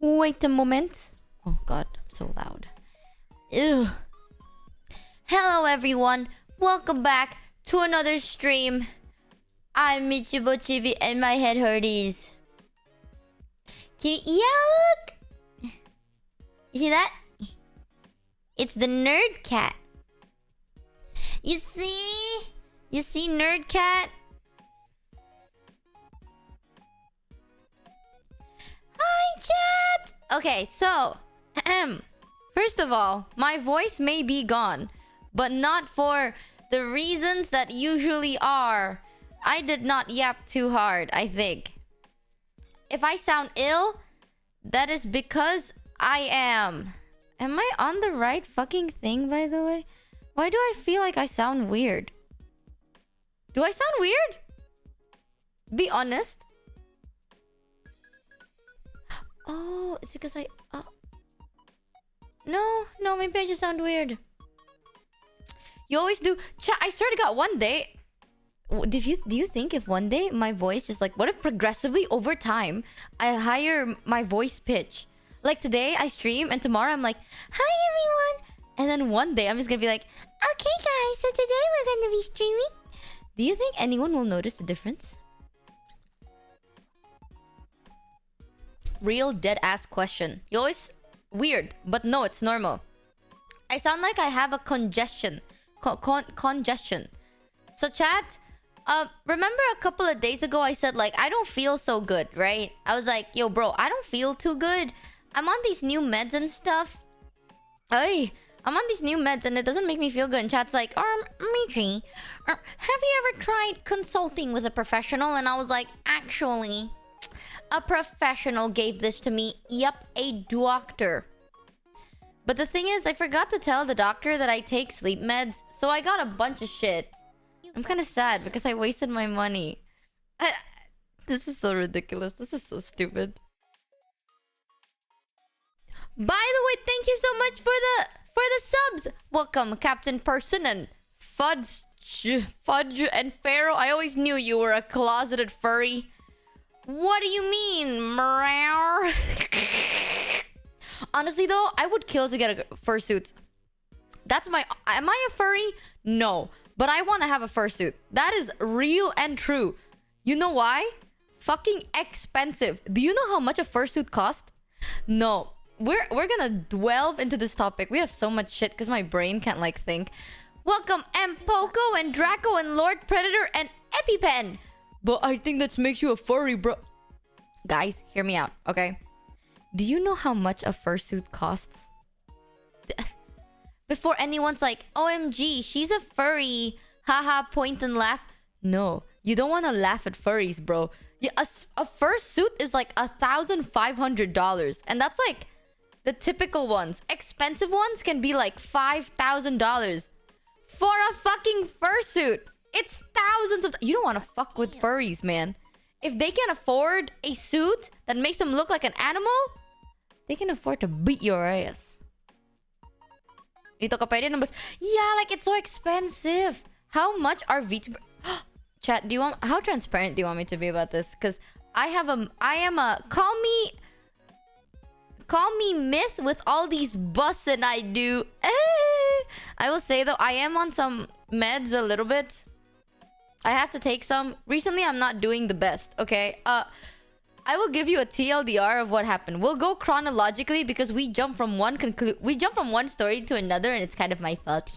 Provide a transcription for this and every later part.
Wait a moment. Oh god, I'm so loud. Ew. Hello everyone. Welcome back to another stream. I'm michimochievee and my head hurties. Yeah, look! You see that? It's the nerd cat. You see? You see nerd cat? Hi, chat! Okay, so... first of all, my voice may be gone, but not for the reasons that usually are. I did not yap too hard, I think. If I sound ill, that is because I am. Am I on the right fucking thing, by the way? Why do I feel like I sound weird? Do I sound weird? Be honest. Oh, it's because I... No, maybe I just sound weird. You always do... Chat, I swear to God, one day... Do you think if one day my voice just like... What if progressively over time, I higher my voice pitch? Like today, I stream, and tomorrow I'm like, hi everyone! And then one day, I'm just gonna be like, okay guys, so today we're gonna be streaming. Do you think anyone will notice the difference? Real dead-ass question. You always... Weird, but no, it's normal. I sound like I have a congestion. Congestion. So chat, remember a couple of days ago I said like, I don't feel so good, right? I was like, yo bro, I don't feel too good. I'm on these new meds and stuff. Hey, I'm on these new meds and it doesn't make me feel good. And chat's like, Michi, have you ever tried consulting with a professional? And I was like, actually... A professional gave this to me. Yup, a doctor. But the thing is, I forgot to tell the doctor that I take sleep meds, so I got a bunch of shit. I'm kind of sad because I wasted my money. This is so ridiculous. This is so stupid. By the way, thank you so much for the subs. Welcome, Captain Person and Fudge and Pharaoh. I always knew you were a closeted furry. What do you mean, meow? Honestly, though, I would kill to get a fursuit. That's my... Am I a furry? No. But I want to have a fursuit. That is real and true. You know why? Fucking expensive. Do you know how much a fursuit costs? No. We're gonna delve into this topic. We have so much shit because my brain can't, like, think. Welcome, M. Poco and Draco and Lord Predator and EpiPen. But I think that makes you a furry, bro. Guys, hear me out, okay? Do you know how much a fursuit costs? Before anyone's like, OMG, she's a furry. Haha, point and laugh. No, you don't want to laugh at furries, bro. Yeah, a fursuit is like $1,500. And that's like the typical ones. Expensive ones can be like $5,000 for a fucking fursuit. It's thousands of... You don't want to fuck with furries, man. If they can afford a suit that makes them look like an animal, they can afford to beat your ass. Dito ka pwede numbers. Yeah, like it's so expensive. How much are vtuber... Chat, do you want... How transparent do you want me to be about this? Because I am a... Call me myth with all these busts and I do. I will say though, I am on some meds a little bit. I have to take some. Recently, I'm not doing the best, okay? I will give you a TLDR of what happened. We'll go chronologically because we jump from one story to another and it's kind of my fault.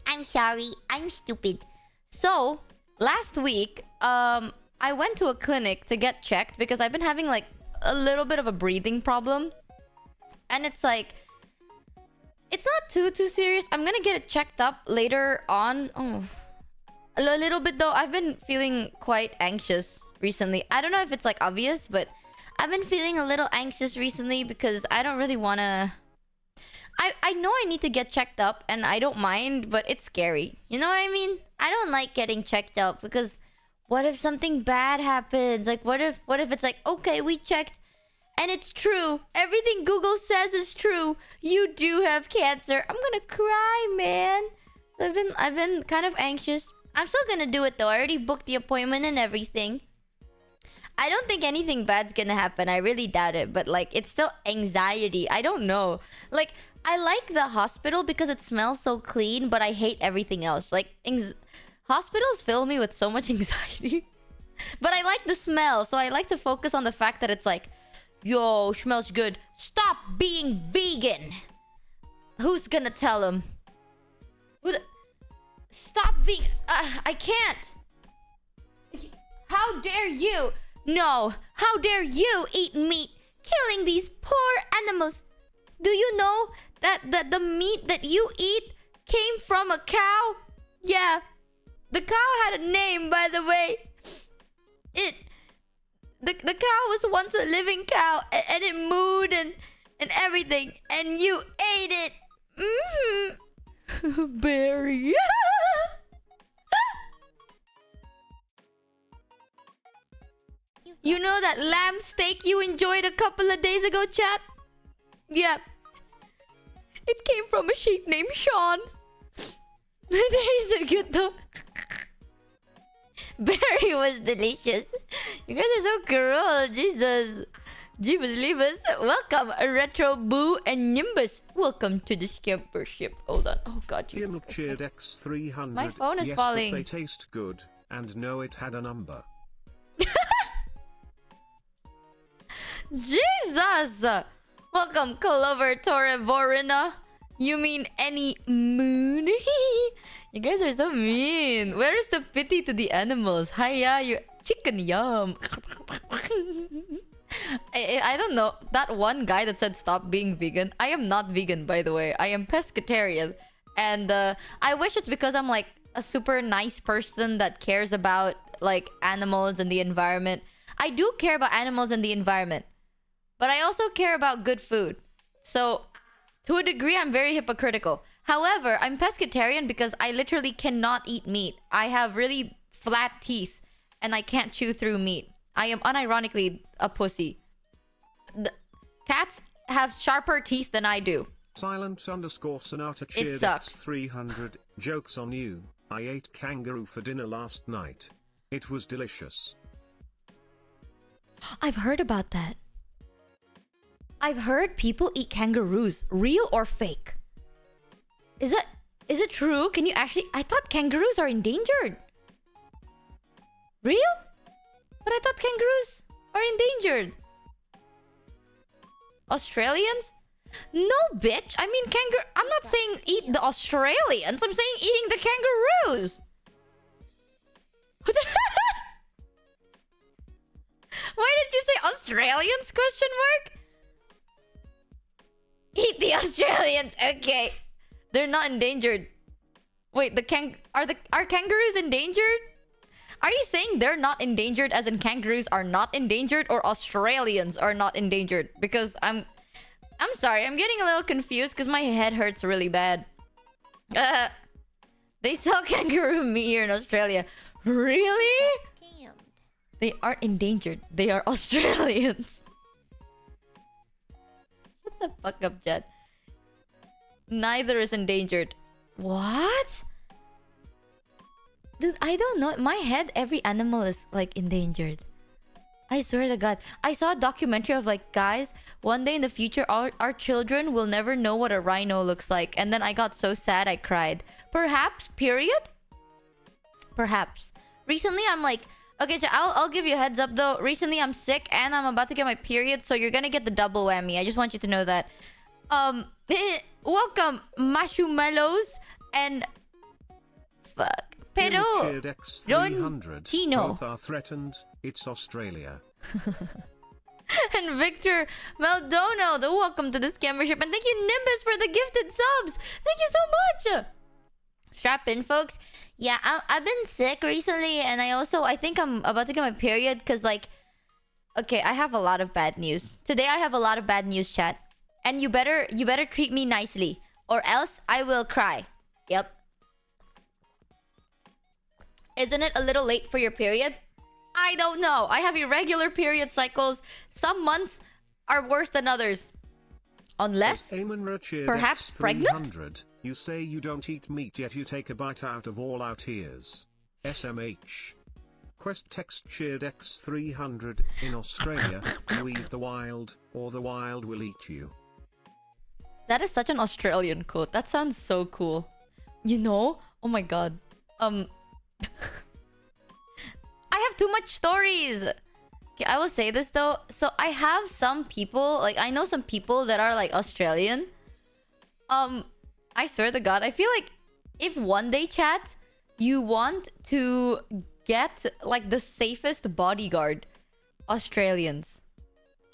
I'm sorry. I'm stupid. So, last week, I went to a clinic to get checked because I've been having like a little bit of a breathing problem. And it's like... It's not too serious. I'm gonna get it checked up later on. Oh... A little bit though. I've been feeling quite anxious recently. I don't know if it's like obvious, but I've been feeling a little anxious recently because I don't really want to... I know I need to get checked up and I don't mind, but it's scary. You know what I mean? I don't like getting checked up because what if something bad happens? Like what if it's like, okay, we checked and it's true. Everything Google says is true. You do have cancer. I'm gonna cry, man. So I've been kind of anxious. I'm still gonna do it though. I already booked the appointment and everything. I don't think anything bad's gonna happen. I really doubt it. But like, it's still anxiety. I don't know. Like, I like the hospital because it smells so clean, but I hate everything else. Like, hospitals fill me with so much anxiety. But I like the smell, so I like to focus on the fact that it's like, yo, smells good. Stop being vegan. Who's gonna tell him? Stop vegan. I can't. How dare you? No, how dare you eat meat, killing these poor animals? Do you know that the meat that you eat came from a cow? Yeah, the cow had a name, by the way. The cow was once a living cow, and it mooed and everything, and you ate it. Barry. You know that lamb steak you enjoyed a couple of days ago, chat? Yeah. It came from a sheep named Sean. It tasted good though. Berry was delicious. You guys are so cruel. Jesus. Jeebus Leavus. Welcome, Retro Boo and Nimbus. Welcome to the scampership. Hold on. Oh god, Jesus. X300. My phone is yes, falling. But they taste good, and no, it had a number. Jesus! Welcome, Clover Torrevorina. You mean any moon? You guys are so mean. Where is the pity to the animals? Hiya, you chicken yum. I don't know. That one guy that said stop being vegan. I am not vegan, by the way. I am pescatarian. And I wish it's because I'm like a super nice person that cares about like animals and the environment. I do care about animals and the environment. But I also care about good food. So, to a degree, I'm very hypocritical. However, I'm pescatarian because I literally cannot eat meat. I have really flat teeth and I can't chew through meat. I am unironically a pussy. Cats have sharper teeth than I do. Silent_Sonata It sucks. 300. Jokes on you. I ate kangaroo for dinner last night. It was delicious. I've heard about that. I've heard people eat kangaroos, real or fake. Is it true? Can you actually... I thought kangaroos are endangered. Real? But I thought kangaroos are endangered. Australians? No, bitch. I mean, I'm not saying eat the Australians. I'm saying eating the kangaroos. Why did you say Australians? Question mark? Eat the Australians. Okay. They're not endangered. Wait, are kangaroos endangered? Are you saying they're not endangered as in kangaroos are not endangered or Australians are not endangered? Because I'm sorry, I'm getting a little confused because my head hurts really bad. They sell kangaroo meat here in Australia. Really? They aren't endangered. They are Australians. Shut the fuck up, Jed. Neither is endangered. What? Dude, I don't know. In my head, every animal is like endangered. I swear to God. I saw a documentary of like, guys, one day in the future, our children will never know what a rhino looks like. And then I got so sad I cried. Perhaps, period? Perhaps. Recently, I'm like... Okay, so I'll give you a heads up though. Recently, I'm sick and I'm about to get my period, so you're gonna get the double whammy. I just want you to know that. Welcome, Marshmallows and... Fuck. Pero... X300. Chino. Both are threatened. It's Australia. And Victor Maldonado, welcome to the scammership. And thank you, Nimbus, for the gifted subs. Thank you so much. Strap in, folks. Yeah, I've been sick recently, and I think I'm about to get my period because, like, okay, I have a lot of bad news. Today I have a lot of bad news, chat. And you better treat me nicely, or else I will cry. Yep. Isn't it a little late for your period? I don't know. I have irregular period cycles. Some months are worse than others. Unless, perhaps pregnant? You say you don't eat meat, yet you take a bite out of all out ears. SMH. Request textured X300 in Australia. Weed the wild, or the wild will eat you. That is such an Australian quote. That sounds so cool. You know? Oh my god. I have too much stories. Okay, I will say this though. So I have some people, like I know some people that are like Australian. I swear to God, I feel like if one day, chat, you want to get like the safest bodyguard, Australians.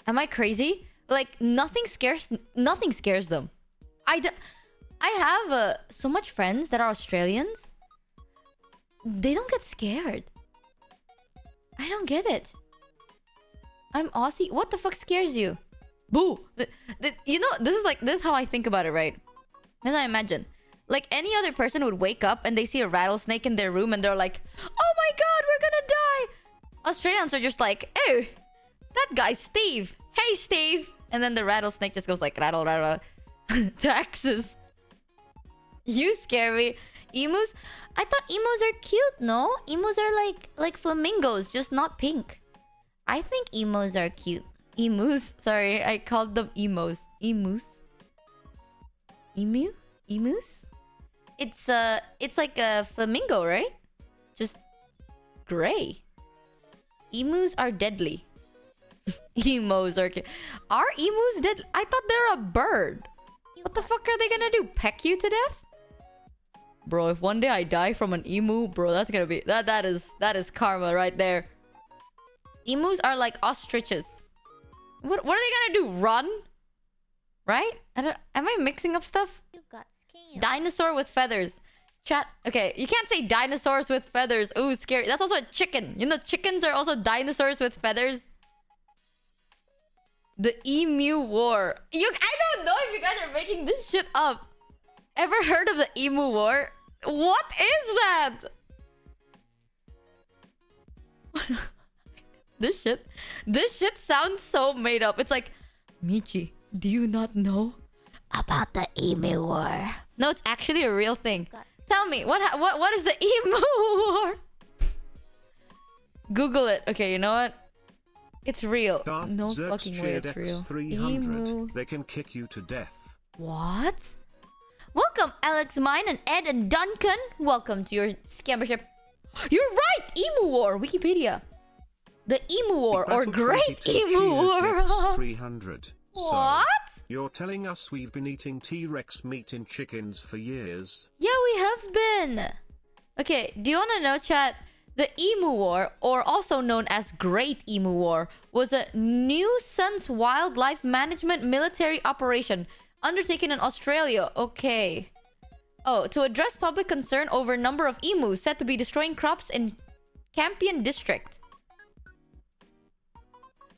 Am I crazy? Like nothing scares them. I have so much friends that are Australians. They don't get scared. I don't get it. I'm Aussie. What the fuck scares you? Boo. You know, this is how I think about it, right? As I imagine. Like any other person would wake up and they see a rattlesnake in their room and they're like, oh my god, we're gonna die. Australians are just like, oh, that guy's Steve. Hey, Steve. And then the rattlesnake just goes like, rattle, rattle, taxes. You scare me. Emus? I thought emus are cute, no? Emus are like flamingos, just not pink. I think emus are cute. Emus? Sorry, I called them emos. Emus? Emu? Emus? It's like a flamingo, right? Just gray. Emus are deadly. Emos are cute. Are emus deadly? I thought they're a bird. What the fuck are they gonna do? Peck you to death? Bro, if one day I die from an emu, bro, that's gonna be... That is karma right there. Emus are like ostriches. What are they gonna do? Run? Right? Am I mixing up stuff? You got scammed. Dinosaur with feathers. Chat. Okay, you can't say dinosaurs with feathers. Ooh, scary. That's also a chicken. You know, chickens are also dinosaurs with feathers. The emu war. I don't know if you guys are making this shit up. Ever heard of the emu war? What is that? This shit sounds so made up. It's like, Michi, do you not know about the emu war? No, it's actually a real thing. Tell me, what is the emu war? Google it. Okay, you know what? It's real. Darth No Zerk's fucking way shared it's real. X300. Emu. They can kick you to death. What? Welcome, Alex Mine and Ed and Duncan. Welcome to your scammership. You're right! Emu War, Wikipedia. The Emu War, or Great Emu War. 300. What? So, you're telling us we've been eating T-Rex meat in chickens for years? Yeah, we have been. Okay, do you want to know, chat? The Emu War, or also known as Great Emu War, was a nuisance wildlife management military operation undertaken in Australia. Okay. Oh, to address public concern over a number of emus said to be destroying crops in Campion district.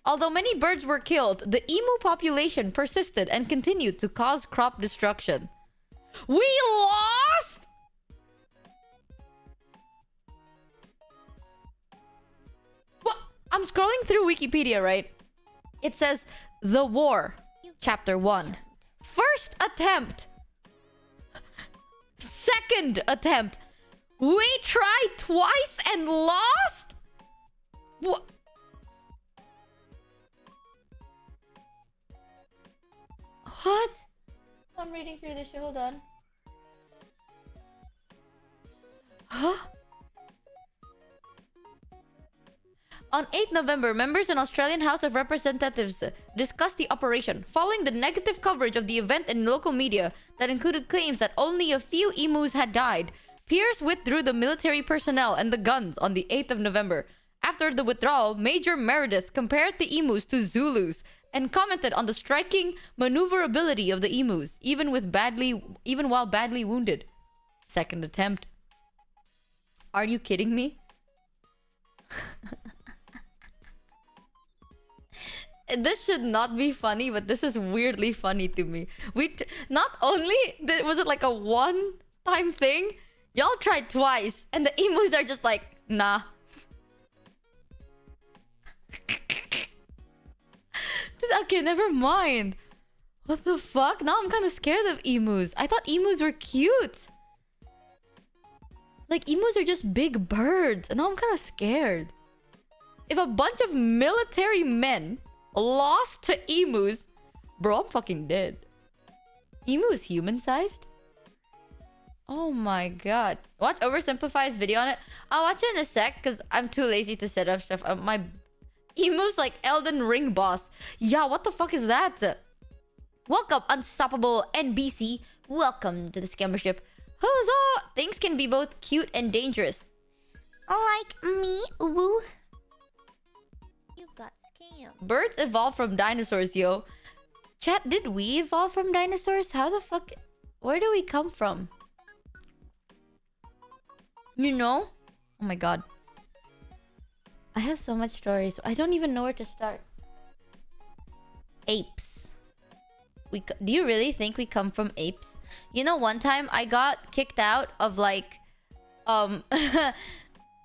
Although many birds were killed, the emu population persisted and continued to cause crop destruction. We lost! Well, I'm scrolling through Wikipedia, right? It says, The War, Chapter 1. First attempt. Second attempt. We tried twice and lost? What? What? I'm reading through this shit. Hold on. Huh? On 8 November, members in Australian House of Representatives discussed the operation, following the negative coverage of the event in local media that included claims that only a few emus had died. Pierce withdrew the military personnel and the guns on the 8th of November. After the withdrawal, Major Meredith compared the emus to Zulus and commented on the striking maneuverability of the emus, even while badly wounded. Second attempt. Are you kidding me? This should not be funny, but this is weirdly funny to me. Not only was it like a one-time thing, y'all tried twice, and the emus are just like, nah. Okay, never mind. What the fuck? Now I'm kind of scared of emus. I thought emus were cute. Like, emus are just big birds, and now I'm kind of scared. If a bunch of military men lost to emus, bro, I'm fucking dead. Emu is human-sized? Oh my god. Watch Oversimplify's video on it. I'll watch it in a sec because I'm too lazy to set up stuff. My emu's like Elden Ring boss. Yeah, what the fuck is that? Welcome, Unstoppable NBC. Welcome to the scammership. Huzzah! Things can be both cute and dangerous. Like me, woo. You got scammed. Birds evolved from dinosaurs, yo. Chat, did we evolve from dinosaurs? How the fuck... Where do we come from? You know? Oh my god. I have so much stories. I don't even know where to start. Apes. Do you really think we come from apes? You know, one time I got kicked out of like...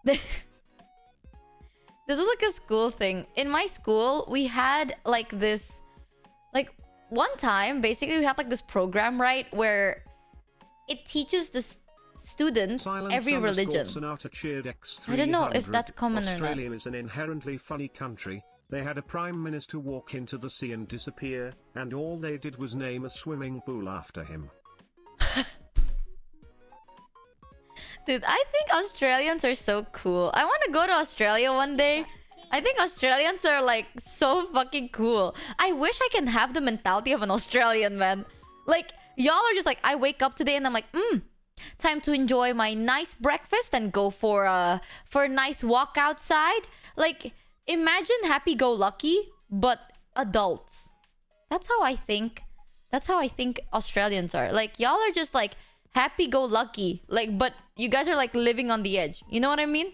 This was like a school thing. In my school, we had like this... Like, one time, basically, we had like this program, right? Where it teaches the students every religion. I don't know if that's common or not. Australia is an inherently funny country. They had a prime minister walk into the sea and disappear, and all they did was name a swimming pool after him. Dude, I think Australians are so cool. I want to go to Australia one day. I think Australians are like so fucking cool. I wish I can have the mentality of an Australian, man. Like, y'all are just like, I wake up today and I'm like, time to enjoy my nice breakfast and go for a nice walk outside. Like, imagine happy-go-lucky, but adults. That's how I think. That's how I think Australians are. Like, y'all are just like happy-go-lucky. Like, but you guys are like living on the edge. You know what I mean?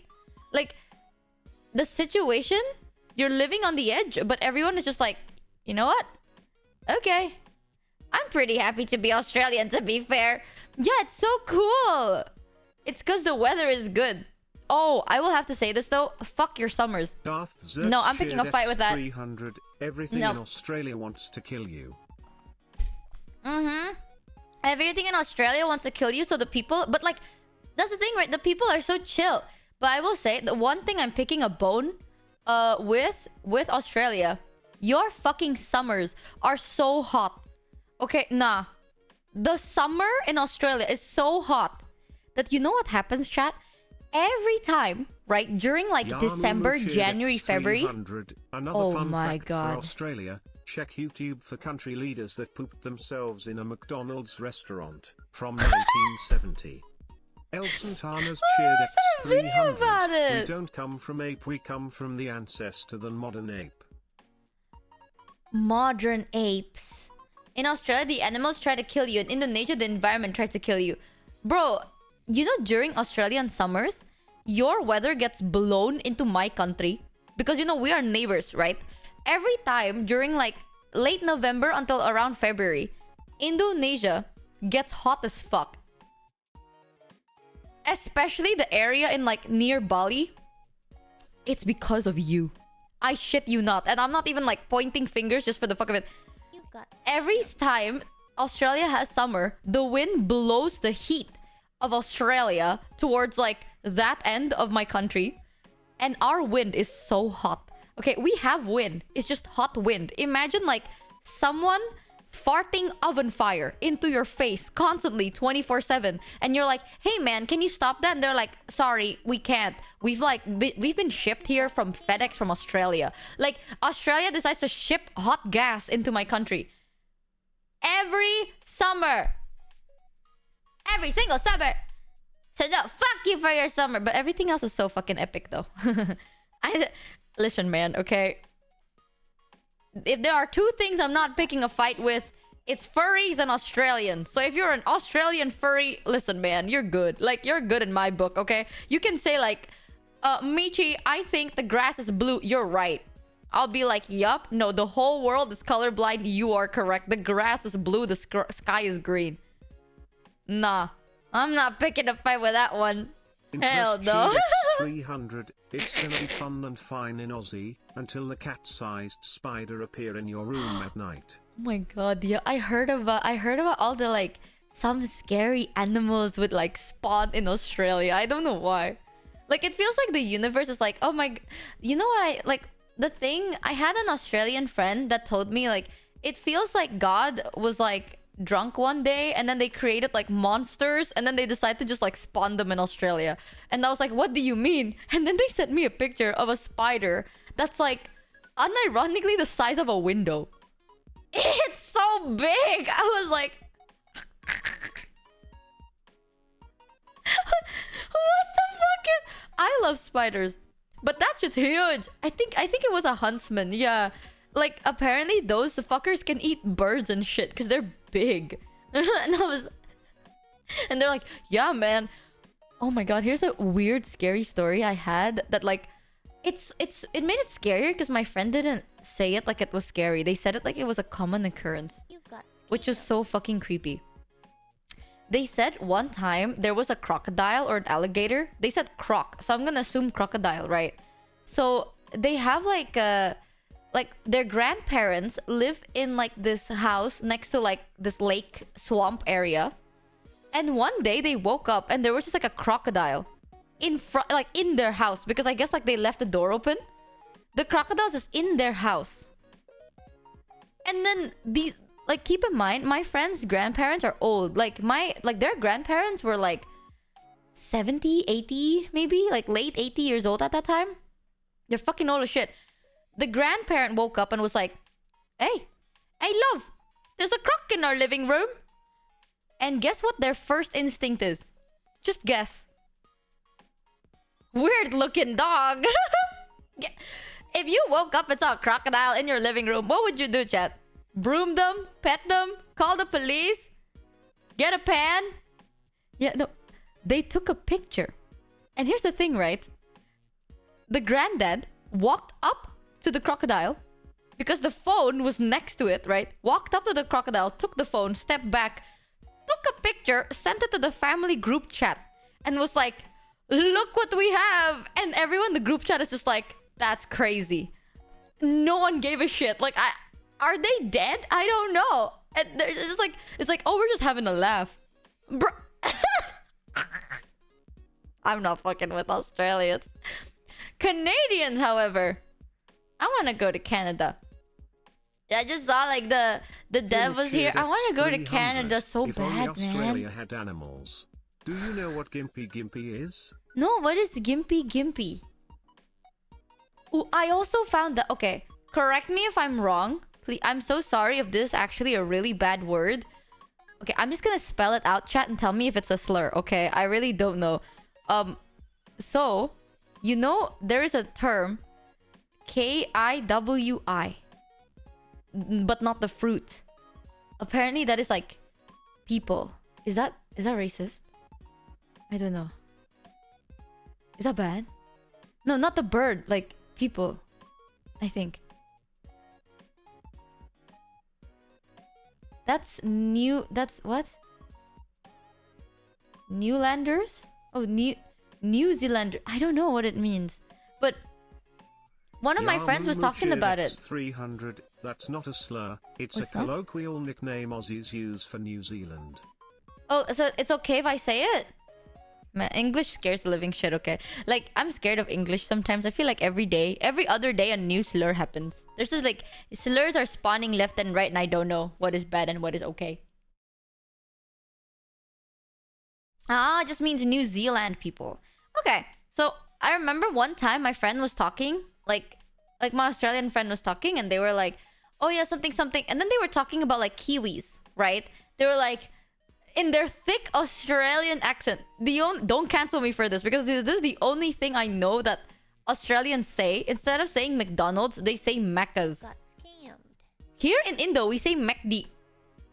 Like, the situation, you're living on the edge, but everyone is just like, you know what? Okay. I'm pretty happy to be Australian, to be fair. Yeah, it's so cool. It's because the weather is good. Oh, I will have to say this though. Fuck your summers. No, I'm picking a fight with that. 300. Everything in Australia wants to kill you. Everything in Australia wants to kill you, so the people... But like, that's the thing, right? The people are so chill. But I will say, the one thing I'm picking a bone with Australia, your fucking summers are so hot. Okay, nah. The summer in Australia is so hot that you know what happens, chat? Every time, right, during like December, January, February... Oh my god. For Australia, check YouTube for country leaders that pooped themselves in a McDonald's restaurant from 1970. El Santana's cheered X300. We don't come from ape, we come from the ancestor than modern ape. Modern apes. In Australia, the animals try to kill you. In Indonesia, the environment tries to kill you. Bro, you know during Australian summers, your weather gets blown into my country. Because, you know, we are neighbors, right? Every time during like late November until around February, Indonesia gets hot as fuck. Especially the area in like near Bali. It's because of you. I shit you not. And I'm not even like pointing fingers just for the fuck of it. Every time Australia has summer, the wind blows the heat of Australia towards like that end of my country. And our wind is so hot. Okay, we have wind. It's just hot wind. Imagine like someone farting oven fire into your face constantly 24/7, and you're like, hey man, can you stop that? And they're like, sorry, we can't. We've been shipped here from FedEx from Australia. Like, Australia decides to ship hot gas into my country every summer, every single summer. So no, fuck you for your summer. But everything else is so fucking epic though. Listen, man, okay, if there are two things I'm not picking a fight with, it's furries and Australians. So if you're an Australian furry, listen, man, you're good. Like, you're good in my book, okay? You can say like, Michi, I think the grass is blue. You're right. I'll be like, yup. No, the whole world is colorblind. You are correct. The grass is blue. The sky is green. Nah, I'm not picking a fight with that one. Hell no. 300. It's gonna be fun and fine in Aussie until the cat-sized spider appear in your room at night. Oh my god, yeah, I heard about all the like some scary animals would like spawn in Australia. I don't know why. Like, it feels like the universe is like, oh my... You know what I... Like, the thing... I had an Australian friend that told me, like, it feels like God was, like, drunk one day, and then they created, like, monsters, and then they decided to just, like, spawn them in Australia. And I was like, what do you mean? And then they sent me a picture of a spider that's, like, unironically the size of a window. It's so big! I was like... What the fuck is... I love spiders, but that shit's huge. I think it was a huntsman. Yeah, like apparently those fuckers can eat birds and shit because they're big. And they're like, yeah, man. Oh my god, here's a weird, scary story I had that like, it made it scarier because my friend didn't say it like it was scary. They said it like it was a common occurrence, which was so fucking creepy. They said one time there was a crocodile or an alligator. They said croc, so I'm gonna assume crocodile, right? So they have like their grandparents live in like this house next to like this lake swamp area. And one day they woke up and there was just like a crocodile in front, like in their house, because I guess like they left the door open. The crocodile's just in their house. And then these... Like, keep in mind, my friend's grandparents are old. Like, their grandparents were, like, 70, 80, maybe? Like, late 80 years old at that time. They're fucking old as shit. The grandparent woke up and was like, hey, love, there's a croc in our living room. And guess what their first instinct is? Just guess. Weird looking dog. If you woke up and saw a crocodile in your living room, what would you do, chat? Broom them, pet them, call the police, get a pan. Yeah, no, they took a picture. And here's the thing, right? The granddad walked up to the crocodile because the phone was next to it, right? Walked up to the crocodile, took the phone, stepped back, took a picture, sent it to the family group chat, and was like, look what we have. And everyone in the group chat is just like, that's crazy. No one gave a shit. Like, are they dead? I don't know. And they're just like, it's like, oh, we're just having a laugh. Bro. I'm not fucking with Australians. Canadians, however, I want to go to Canada. I just saw like the dev was here. I want to go to Canada so if bad, only Australia man. had animals. Do you know what Gimpy is? No, what is Gimpy? Ooh, I also found that... Okay, correct me if I'm wrong. Please, I'm so sorry if this is actually a really bad word. Okay, I'm just gonna spell it out, chat, and tell me if it's a slur, okay? I really don't know. So, you know, there is a term, Kiwi, but not the fruit. Apparently, that is like people. Is that racist? I don't know. Is that bad? No, not the bird, like people, I think. That's new... That's what? Newlanders? Oh, New Zealander. I don't know what it means. But one of my friends was talking about it. 300. That's not a slur. It's What's a colloquial nickname Aussies use for New Zealand. Oh, so it's okay if I say it? Man, English scares the living shit, okay? Like, I'm scared of English sometimes. I feel like every other day a new slur happens. There's just like, slurs are spawning left and right and I don't know what is bad and what is okay. Ah, it just means New Zealand people. Okay, so I remember one time my friend was talking, like my Australian friend was talking and they were like, oh yeah, something. And then they were talking about like Kiwis, right? They were like, in their thick Australian accent. Don't cancel me for this because this is the only thing I know that Australians say. Instead of saying McDonald's, they say Macca's. Got scammed. Here in Indo, we say McD.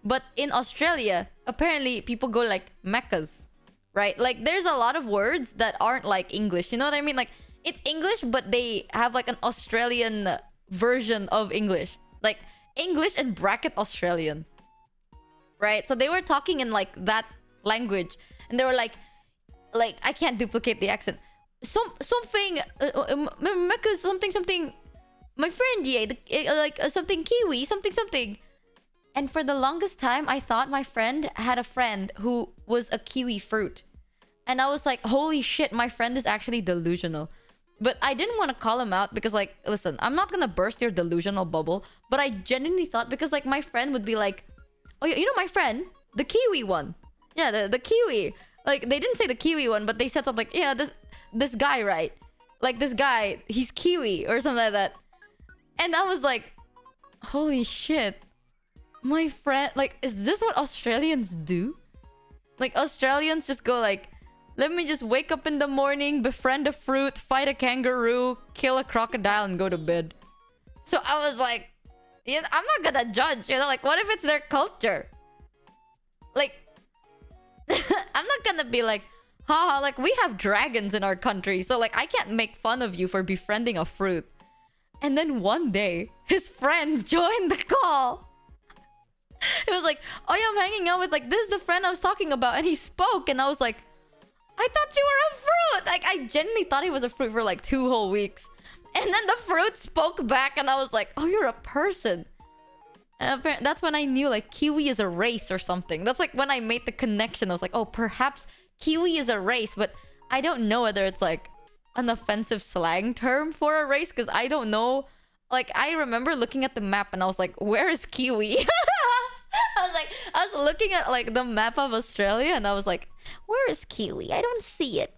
But in Australia, apparently people go like Macca's. Right? Like there's a lot of words that aren't like English. You know what I mean? Like it's English, but they have like an Australian version of English. Like English and bracket Australian. Right? So they were talking in like that language. And they were like I can't duplicate the accent. Something Mecca something my friend, yeah, like something Kiwi, something. And for the longest time I thought my friend had a friend who was a kiwi fruit. And I was like, holy shit, my friend is actually delusional. But I didn't want to call him out because, like, listen, I'm not gonna burst your delusional bubble. But I genuinely thought, because, like, my friend would be like, oh, you know my friend? The Kiwi one. Yeah, the Kiwi. Like, they didn't say the Kiwi one, but they said something like, yeah, this guy, right? Like, this guy, he's Kiwi or something like that. And I was like, holy shit. My friend, like, is this what Australians do? Like, Australians just go like, let me just wake up in the morning, befriend a fruit, fight a kangaroo, kill a crocodile, and go to bed. So I was like, yeah, I'm not gonna judge, you know? Like, what if it's their culture? Like, I'm not gonna be like, haha, like, we have dragons in our country, so, like, I can't make fun of you for befriending a fruit. And then one day, his friend joined the call. It was like, oh yeah, I'm hanging out with, like, this is the friend I was talking about, and he spoke, and I was like, I thought you were a fruit! Like, I genuinely thought he was a fruit for, like, 2 whole weeks. And then the fruit spoke back, and I was like, oh, you're a person. And apparently, that's when I knew, like, Kiwi is a race or something. That's, like, when I made the connection. I was like, oh, perhaps Kiwi is a race, but I don't know whether it's, like, an offensive slang term for a race, because I don't know. Like, I remember looking at the map, and I was like, where is Kiwi? I was looking at, like, the map of Australia, and I was like, where is Kiwi? I don't see it.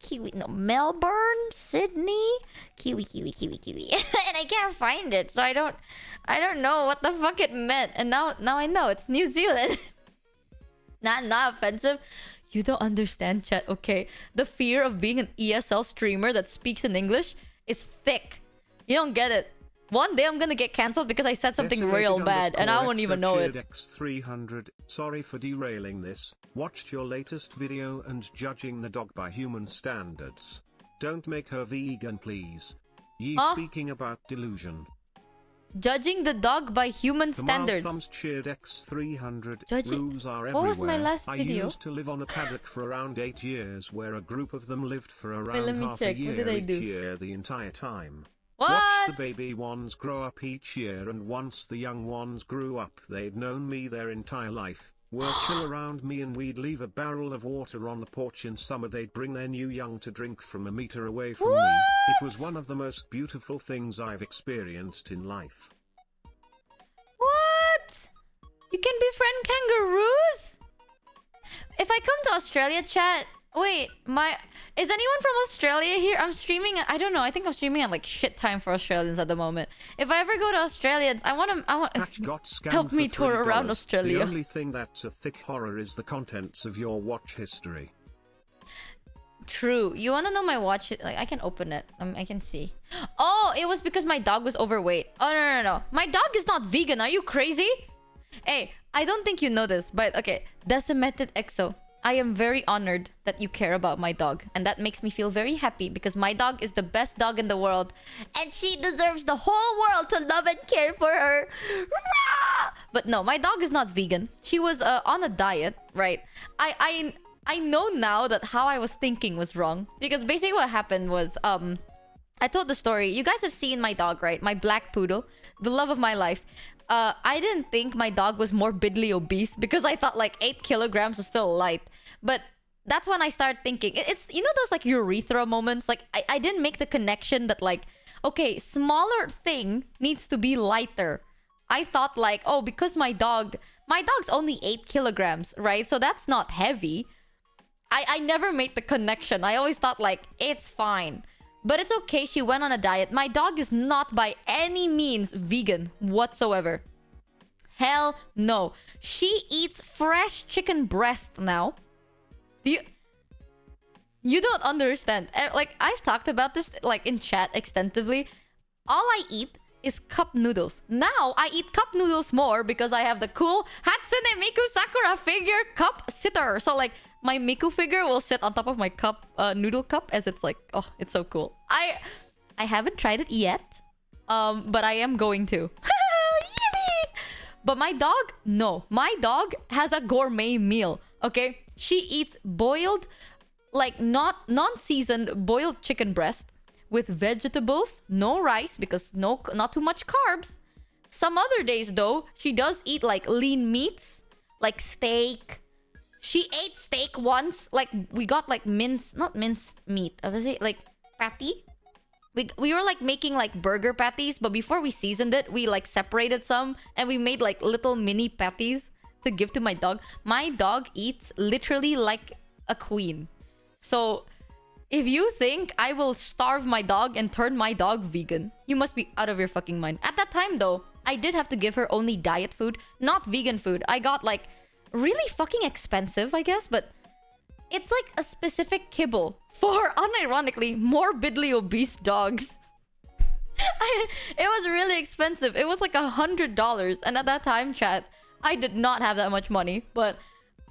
Kiwi, no, Melbourne, Sydney, Kiwi. And I can't find it, so I don't know what the fuck it meant. And now I know it's New Zealand. not offensive. You don't understand, chat, okay? The fear of being an ESL streamer that speaks in English is thick. You don't get it. One day I'm gonna get cancelled because I said something real bad and I won't even know it. X300, sorry for derailing this. Watched your latest video and judging the dog by human standards. Don't make her vegan, please. Ye speaking about delusion. Judging the dog by human standards. Thumbs cheered X300. Rules are everywhere. What was my last video? I used to live on a paddock for around 8 years where a group of them lived for around half a year each year the entire time. What? Watched the baby ones grow up each year, and once the young ones grew up, they'd known me their entire life. Were chill around me, and we'd leave a barrel of water on the porch in summer. They'd bring their new young to drink from a meter away from me. It was one of the most beautiful things I've experienced in life. What? You can befriend kangaroos? If I come to Australia, chat... Wait, is anyone from Australia here? I'm streaming. I don't know. I think I'm streaming at like shit time for Australians at the moment. If I ever go to Australians, I want help me tour around Australia. The only thing that's a thick horror is the contents of your watch history. True. You want to know my watch? Like, I can open it. I can see. Oh, it was because my dog was overweight. Oh, no. My dog is not vegan. Are you crazy? Hey, I don't think you know this, but okay. Decimated Exo. I am very honored that you care about my dog. And that makes me feel very happy because my dog is the best dog in the world. And she deserves the whole world to love and care for her. But no, my dog is not vegan. She was on a diet, right? I know now that how I was thinking was wrong. Because basically what happened was... I told the story. You guys have seen my dog, right? My black poodle. The love of my life. I didn't think my dog was morbidly obese because I thought like 8 kilograms is still light. But that's when I started thinking. It's, you know those like urethra moments? Like I didn't make the connection that like, okay, smaller thing needs to be lighter. I thought like, oh, because my dog's only 8 kilograms, right? So that's not heavy. I never made the connection. I always thought like, it's fine. But it's okay, she went on a diet. My dog is not by any means vegan whatsoever. Hell no. She eats fresh chicken breast now. You don't understand. Like, I've talked about this like in chat extensively. All I eat is cup noodles. Now, I eat cup noodles more because I have the cool Hatsune Miku Sakura figure cup sitter. So like, my Miku figure will sit on top of my cup, noodle cup, as it's like, oh, it's so cool. I haven't tried it yet, but I am going to. But my dog, no. My dog has a gourmet meal, okay? She eats boiled, like not non-seasoned boiled chicken breast with vegetables, no rice because not too much carbs. Some other days though, she does eat like lean meats, like steak. She ate steak once. Like, we got like not mince meat. I was it like patty. We were like making like burger patties, but before we seasoned it, we like separated some and we made like little mini patties to give to my dog. My dog eats literally like a queen. So if you think I will starve my dog and turn my dog vegan, you must be out of your fucking mind. At that time though, I did have to give her only diet food, not vegan food. I got like really fucking expensive, I guess, but it's like a specific kibble for, unironically, morbidly obese dogs. It was really expensive. It was like $100. And at that time, chat, I did not have that much money. But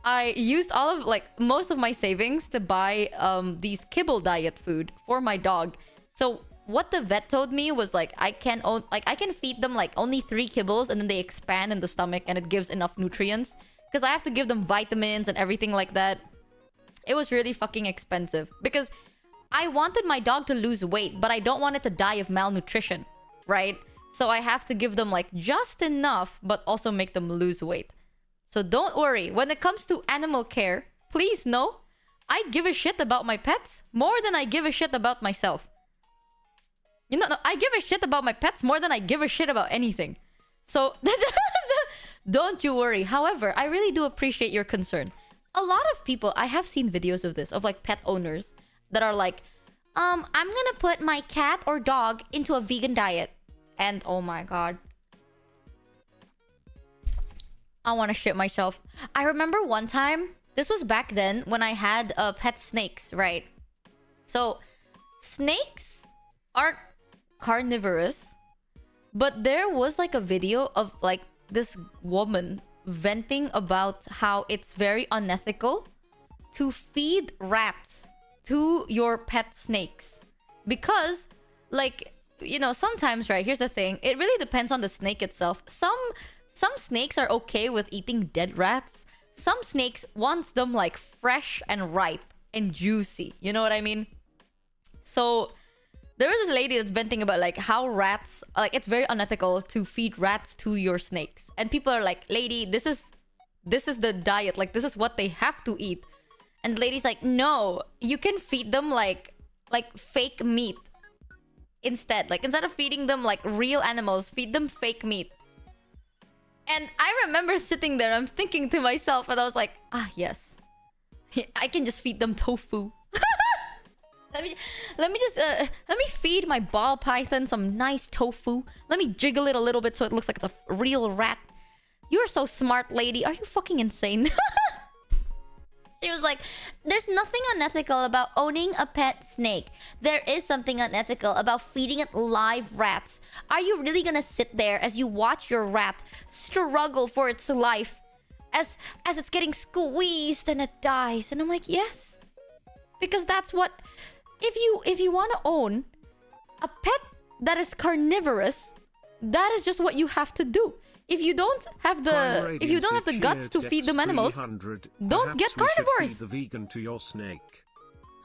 I used all of, like, most of my savings to buy these kibble diet food for my dog. So what the vet told me was, like, I can feed them, like, only 3 kibbles. And then they expand in the stomach and it gives enough nutrients. Because I have to give them vitamins and everything like that. It was really fucking expensive because I wanted my dog to lose weight, but I don't want it to die of malnutrition, right? So I have to give them like just enough, but also make them lose weight. So don't worry. When it comes to animal care, please know I give a shit about my pets more than I give a shit about myself. You know, no, I give a shit about my pets more than I give a shit about anything. So don't you worry. However, I really do appreciate your concern. A lot of people, I have seen videos of this, of like pet owners that are like, I'm gonna put my cat or dog into a vegan diet. And oh my god. I want to shit myself. I remember one time, this was back then when I had pet snakes, right? So, snakes are carnivorous, but there was like a video of like this woman venting about how it's very unethical to feed rats to your pet snakes because, like, you know, sometimes, right, here's the thing, it really depends on the snake itself. Some snakes are okay with eating dead rats. Some snakes wants them like fresh and ripe and juicy, you know what I mean? So there was this lady that's venting about like how rats, like it's very unethical to feed rats to your snakes. And people are like, lady, this is the diet. Like this is what they have to eat. And the lady's like, no, you can feed them like fake meat instead. Like instead of feeding them like real animals, feed them fake meat. And I remember sitting there, I'm thinking to myself, and I was like, ah, yes. I can just feed them tofu. Let me feed my ball python some nice tofu. Let me jiggle it a little bit so it looks like it's a real rat. You're so smart, lady. Are you fucking insane? She was like, there's nothing unethical about owning a pet snake. There is something unethical about feeding it live rats. Are you really gonna sit there as you watch your rat struggle for its life as it's getting squeezed and it dies? And I'm like, yes. Because that's what... If you want to own a pet that is carnivorous, that is just what you have to do. If you don't have the guts to feed them animals, don't get carnivores. Feed the vegan to your snake.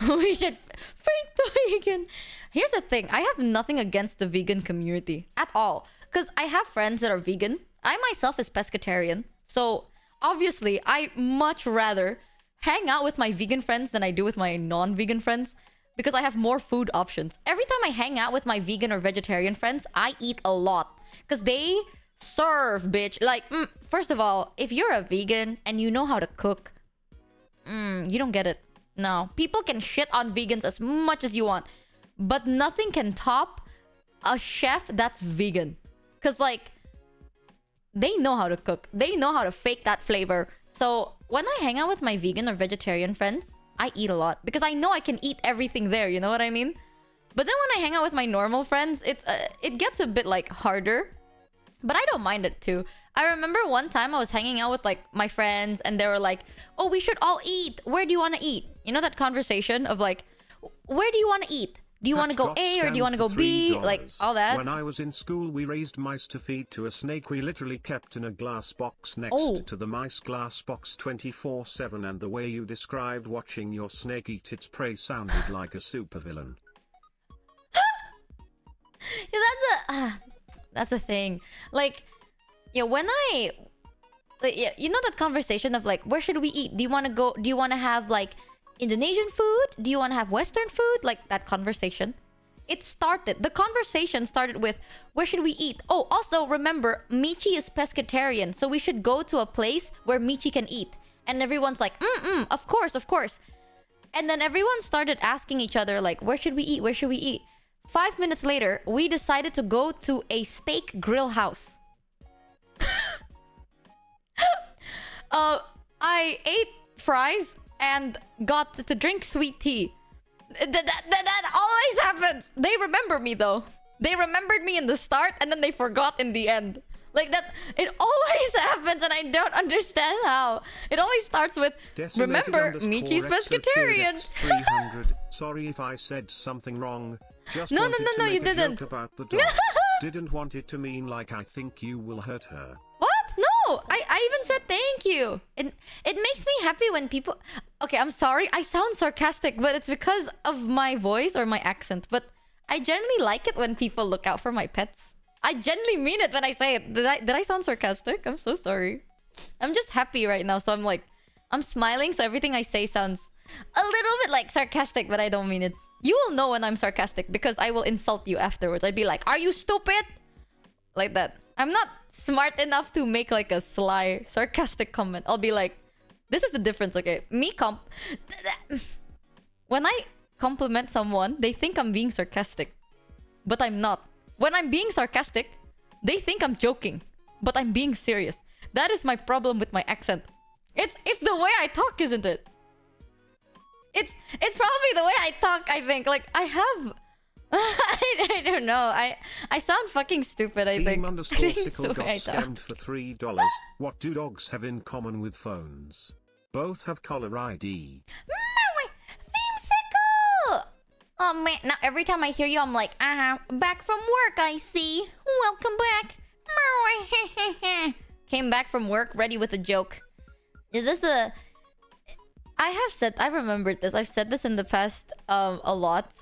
We should feed the vegan. Here's the thing, I have nothing against the vegan community at all, because I have friends that are vegan. I myself is pescatarian, so obviously I much rather hang out with my vegan friends than I do with my non-vegan friends. Because I have more food options. Every time I hang out with my vegan or vegetarian friends, I eat a lot. Because they serve, bitch. Like, first of all, if you're a vegan and you know how to cook, you don't get it. No. People can shit on vegans as much as you want. But nothing can top a chef that's vegan. Because, like, they know how to cook. They know how to fake that flavor. So, when I hang out with my vegan or vegetarian friends, I eat a lot because I know I can eat everything there, you know what I mean? But then when I hang out with my normal friends, it gets a bit like harder, but I don't mind it too. I remember one time I was hanging out with like my friends and they were like, oh, we should all eat. Where do you want to eat? You know that conversation of like, where do you want to eat? Do you want to go A or do you want to go B? Like, all that. When I was in school, we raised mice to feed to a snake we literally kept in a glass box next to the mice glass box 24/7, and the way you described watching your snake eat its prey sounded like a supervillain. Yeah, that's a thing. Like, yeah, when like, yeah, you know that conversation of like, where should we eat? Do you want to go? Do you want to have like Indonesian food? Do you want to have Western food? Like that conversation. The conversation started with, where should we eat? Oh, also remember, Michi is pescatarian, so we should go to a place where Michi can eat. And everyone's like, of course, of course. And then everyone started asking each other like, where should we eat? Where should we eat? 5 minutes later, we decided to go to a steak grill house. I ate fries and got to drink sweet tea. That always happens. They remember me though. They remembered me in the start and then they forgot in the end. Like that, it always happens and I don't understand how. It always starts with, remember, Michi's pescatarian. 300. Sorry if I said something wrong. Just No, wanted to make you a didn't. joke about the dog. Didn't want it to mean like I think you will hurt her. What? No! I even said thank you. It makes me happy when people... Okay, I'm sorry. I sound sarcastic, but it's because of my voice or my accent. But I generally like it when people look out for my pets. I genuinely mean it when I say it. Did I sound sarcastic? I'm so sorry. I'm just happy right now, so I'm like... I'm smiling, so everything I say sounds a little bit like sarcastic, but I don't mean it. You will know when I'm sarcastic because I will insult you afterwards. I'd be like, are you stupid? Like that. I'm not smart enough to make like a sly, sarcastic comment. I'll be like, this is the difference, okay? When I compliment someone, they think I'm being sarcastic. But I'm not. When I'm being sarcastic, they think I'm joking. But I'm being serious. That is my problem with my accent. It's the way I talk, isn't it? It's probably the way I talk, I think. Like, I have... I don't know. I sound fucking stupid, I think. I think it's the way I talk. Scammed for $3. What do dogs have in common with phones? Both have caller ID. Themesicle! Oh man, now every time I hear you, I'm like, back from work, I see. Welcome back. Came back from work, ready with a joke. Is this a... I remembered this. I've said this in the past a lot.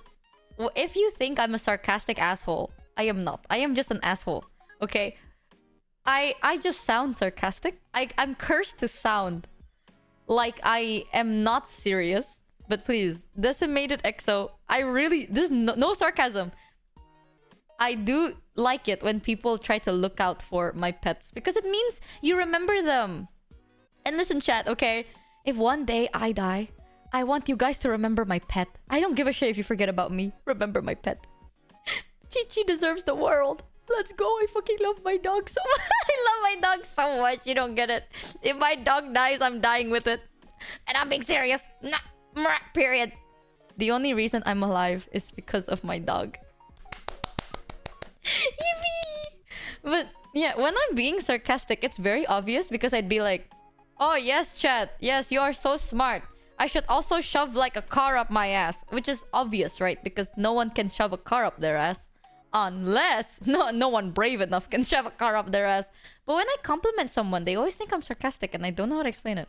If you think I'm a sarcastic asshole, I am not. I am just an asshole. Okay? I just sound sarcastic. I'm cursed to sound like I am not serious. But please, Decimated EXO, there's no sarcasm. I do like it when people try to look out for my pets because it means you remember them. And listen, chat, okay? If one day I die, I want you guys to remember my pet. I don't give a shit if you forget about me. Remember my pet. Chi-Chi deserves the world. Let's go. I fucking love my dog so much. I love my dog so much. You don't get it. If my dog dies, I'm dying with it. And I'm being serious. Nah, period. The only reason I'm alive is because of my dog. Yippee! But yeah, when I'm being sarcastic, it's very obvious because I'd be like, oh yes, chat. Yes, you are so smart. I should also shove like a car up my ass. Which is obvious, right? Because no one can shove a car up their ass. Unless no one brave enough can shove a car up their ass. But when I compliment someone, they always think I'm sarcastic and I don't know how to explain it.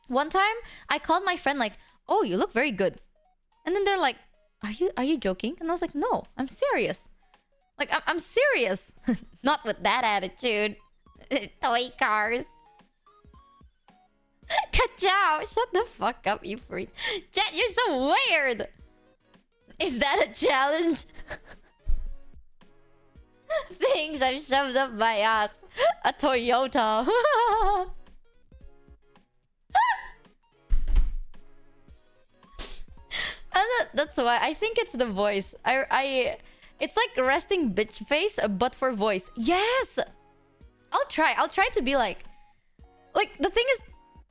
One time, I called my friend like, oh, you look very good. And then they're like, are you joking? And I was like, no, I'm serious. Like, I'm serious. Not with that attitude. Toy cars. Ka-chow! Shut the fuck up, you freak. Jet, you're so weird! Is that a challenge? Things I've shoved up my ass. A Toyota. That's why. I think it's the voice. It's like resting bitch face, but for voice. Yes! I'll try to be like... Like, the thing is...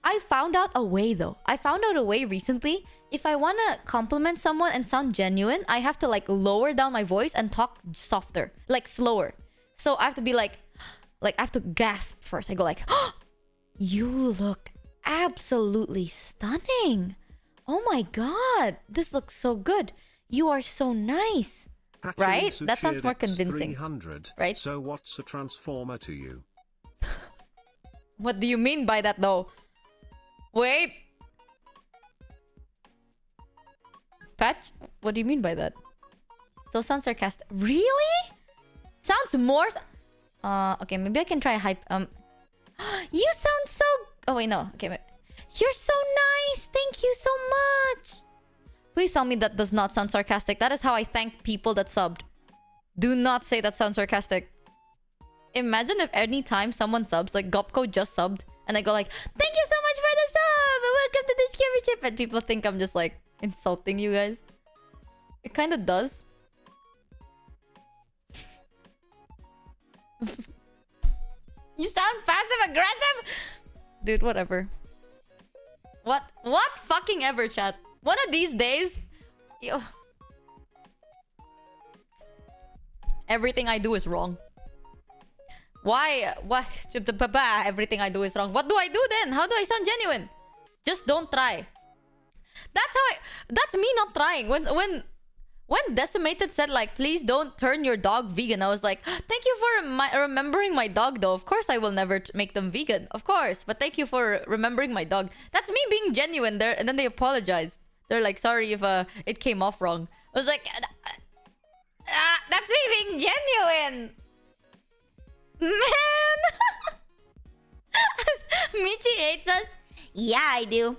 I found out a way though. I found out a way recently. If I want to compliment someone and sound genuine, I have to like lower down my voice and talk softer, like slower. So I have to be like I have to gasp first. I go like, oh, you look absolutely stunning. Oh my god, this looks so good. You are so nice. Right? That sounds more convincing. 300. Right? So what's a transformer to you? What do you mean by that though? Wait. Patch? What do you mean by that? Still sounds sarcastic. Really? Sounds more... okay, maybe I can try hype... You sound so... Oh, wait, no. Okay, wait. You're so nice. Thank you so much. Please tell me that does not sound sarcastic. That is how I thank people that subbed. Do not say that sounds sarcastic. Imagine if any time someone subs, like Gopko just subbed, and I go like, thank you so much for the sub! Welcome to this championship! And people think I'm just like insulting you guys. It kind of does. You sound passive-aggressive? Dude, whatever. What fucking ever, chat. One of these days... Yo. Everything I do is wrong. Why? What? Everything I do is wrong. What do I do then? How do I sound genuine? Just don't try. That's me not trying. When Decimated said like, please don't turn your dog vegan, I was like, thank you for remembering my dog though. Of course I will never make them vegan. Of course. But thank you for remembering my dog. That's me being genuine there. And then they apologized. They're like, sorry if it came off wrong. I was like, that's me being genuine. Man. Michi hates us. Yeah, I do.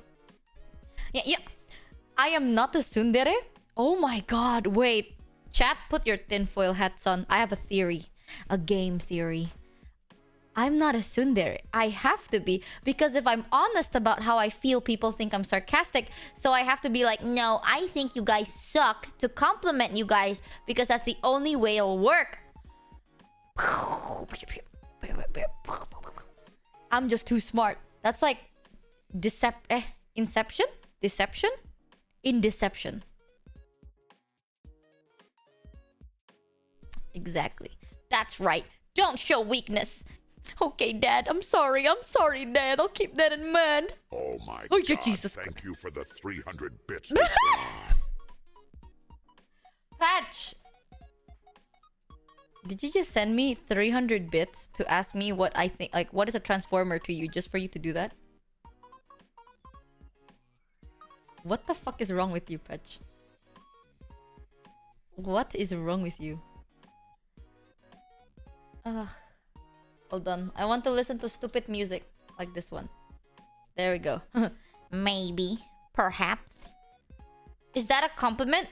Yeah. I am not a tsundere. Oh my god, wait. Chat, put your tinfoil hats on. I have a theory. A game theory. I'm not a tsundere. I have to be. Because if I'm honest about how I feel, people think I'm sarcastic. So I have to be like, no, I think you guys suck, to compliment you guys. Because that's the only way it'll work. I'm just too smart. That's like... Inception? Deception? In deception. Exactly. That's right. Don't show weakness. Okay, Dad. I'm sorry. I'm sorry, Dad. I'll keep that in mind. Oh my God. Jesus. Thank you for the 300 bits. Patch! Did you just send me 300 bits to ask me what I think... Like, what is a transformer to you, just for you to do that? What the fuck is wrong with you, Patch? What is wrong with you? Ugh. Hold on. I want to listen to stupid music. Like this one. There we go. Maybe. Perhaps. Is that a compliment?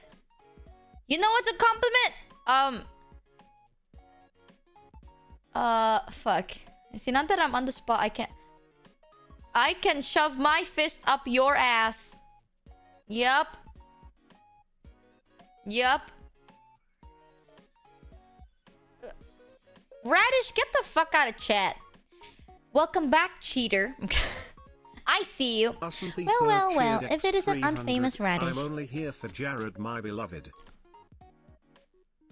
You know what's a compliment? Fuck. See, not that I'm on the spot, I can shove my fist up your ass. Yup. Radish, get the fuck out of chat. Welcome back, cheater. I see you. Well. If it isn't unfamous Radish. I'm only here for Jared, my beloved.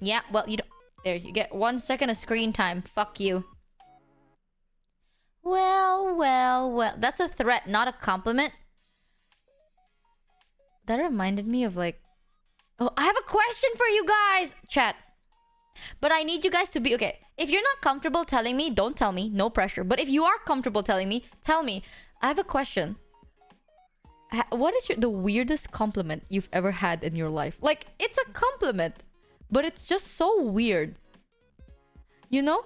Yeah, well, you don't... There, you get 1 second of screen time. Fuck you. Well. That's a threat, not a compliment. That reminded me of like... Oh, I have a question for you guys! Chat. But I need you guys to be... Okay, if you're not comfortable telling me, don't tell me. No pressure. But if you are comfortable telling me, tell me. I have a question. What is the weirdest compliment you've ever had in your life? Like, it's a compliment, but it's just so weird. You know?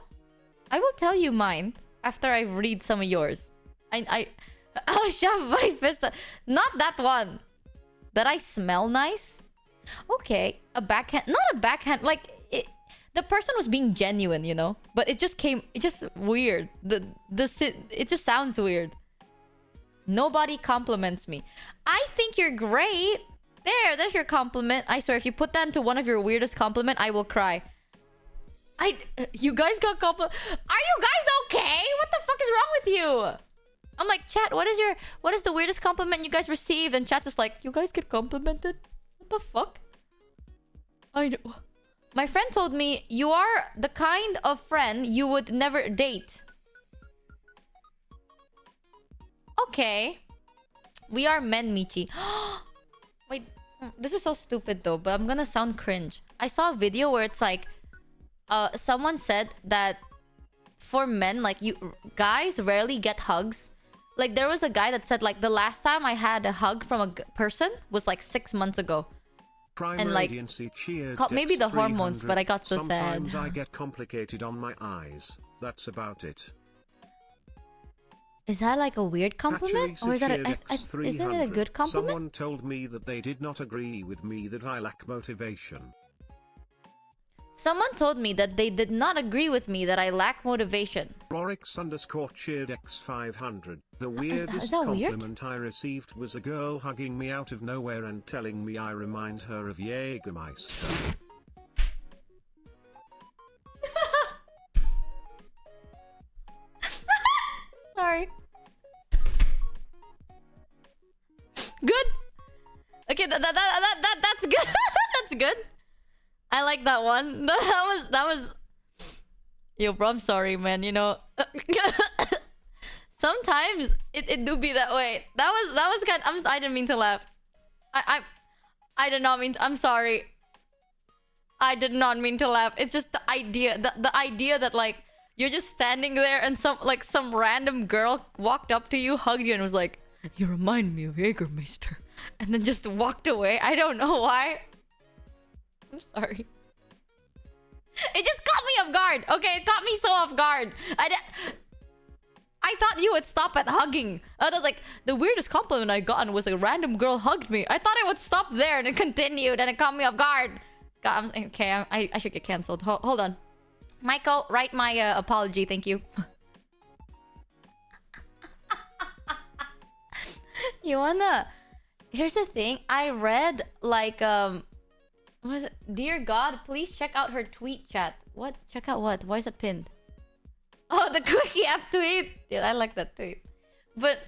I will tell you mine after I read some of yours. I'll shove my fist... Not that one. That I smell nice? Okay, a backhand... Not a backhand, like... The person was being genuine, you know? But it just came... It's just weird. It just sounds weird. Nobody compliments me. I think you're great. There's your compliment. I swear, if you put that into one of your weirdest compliment, I will cry. You guys got compliment... Are you guys okay? What the fuck is wrong with you? I'm like, chat, what is the weirdest compliment you guys received? And chat's just like, you guys get complimented? What the fuck? My friend told me, you are the kind of friend you would never date. Okay. We are men, Michi. Wait, this is so stupid though, but I'm gonna sound cringe. I saw a video where it's like, someone said that for men, like, guys rarely get hugs. Like, there was a guy that said, like, the last time I had a hug from a person was like 6 months ago. Prime and like, maybe the hormones, but I got so Sometimes sad. I get complicated on my eyes. That's about it. Is that like a weird compliment? Or is that isn't it a good compliment? Someone told me that they did not agree with me that I lack motivation. Someone told me that they did not agree with me that I lack motivation. Rorix_cheered X500. The weirdest compliment I received was a girl hugging me out of nowhere and telling me I remind her of Jägermeister. Sorry. Good. Okay, that's good. That's good. I like that one. That was. Yo, bro, I'm sorry, man. You know, sometimes it do be that way. That was kind. I didn't mean to laugh. I did not mean. I'm sorry. I did not mean to laugh. It's just the idea. The idea that like you're just standing there and some random girl walked up to you, hugged you, and was like, "You remind me of Jägermeister," and then just walked away. I don't know why. I'm sorry. It just caught me off guard. Okay, it caught me so off guard. I thought you would stop at hugging. I was like, the weirdest compliment I gotten was a random girl hugged me. I thought it would stop there and it continued and it caught me off guard. God, okay, I should get cancelled. Hold on. Michael, write my apology. Thank you. You wanna... Here's the thing. I read like... What was it? Dear God, please check out her tweet chat. What? Check out what? Why is it pinned? Oh, the quick YAP tweet. Yeah, I like that tweet. But...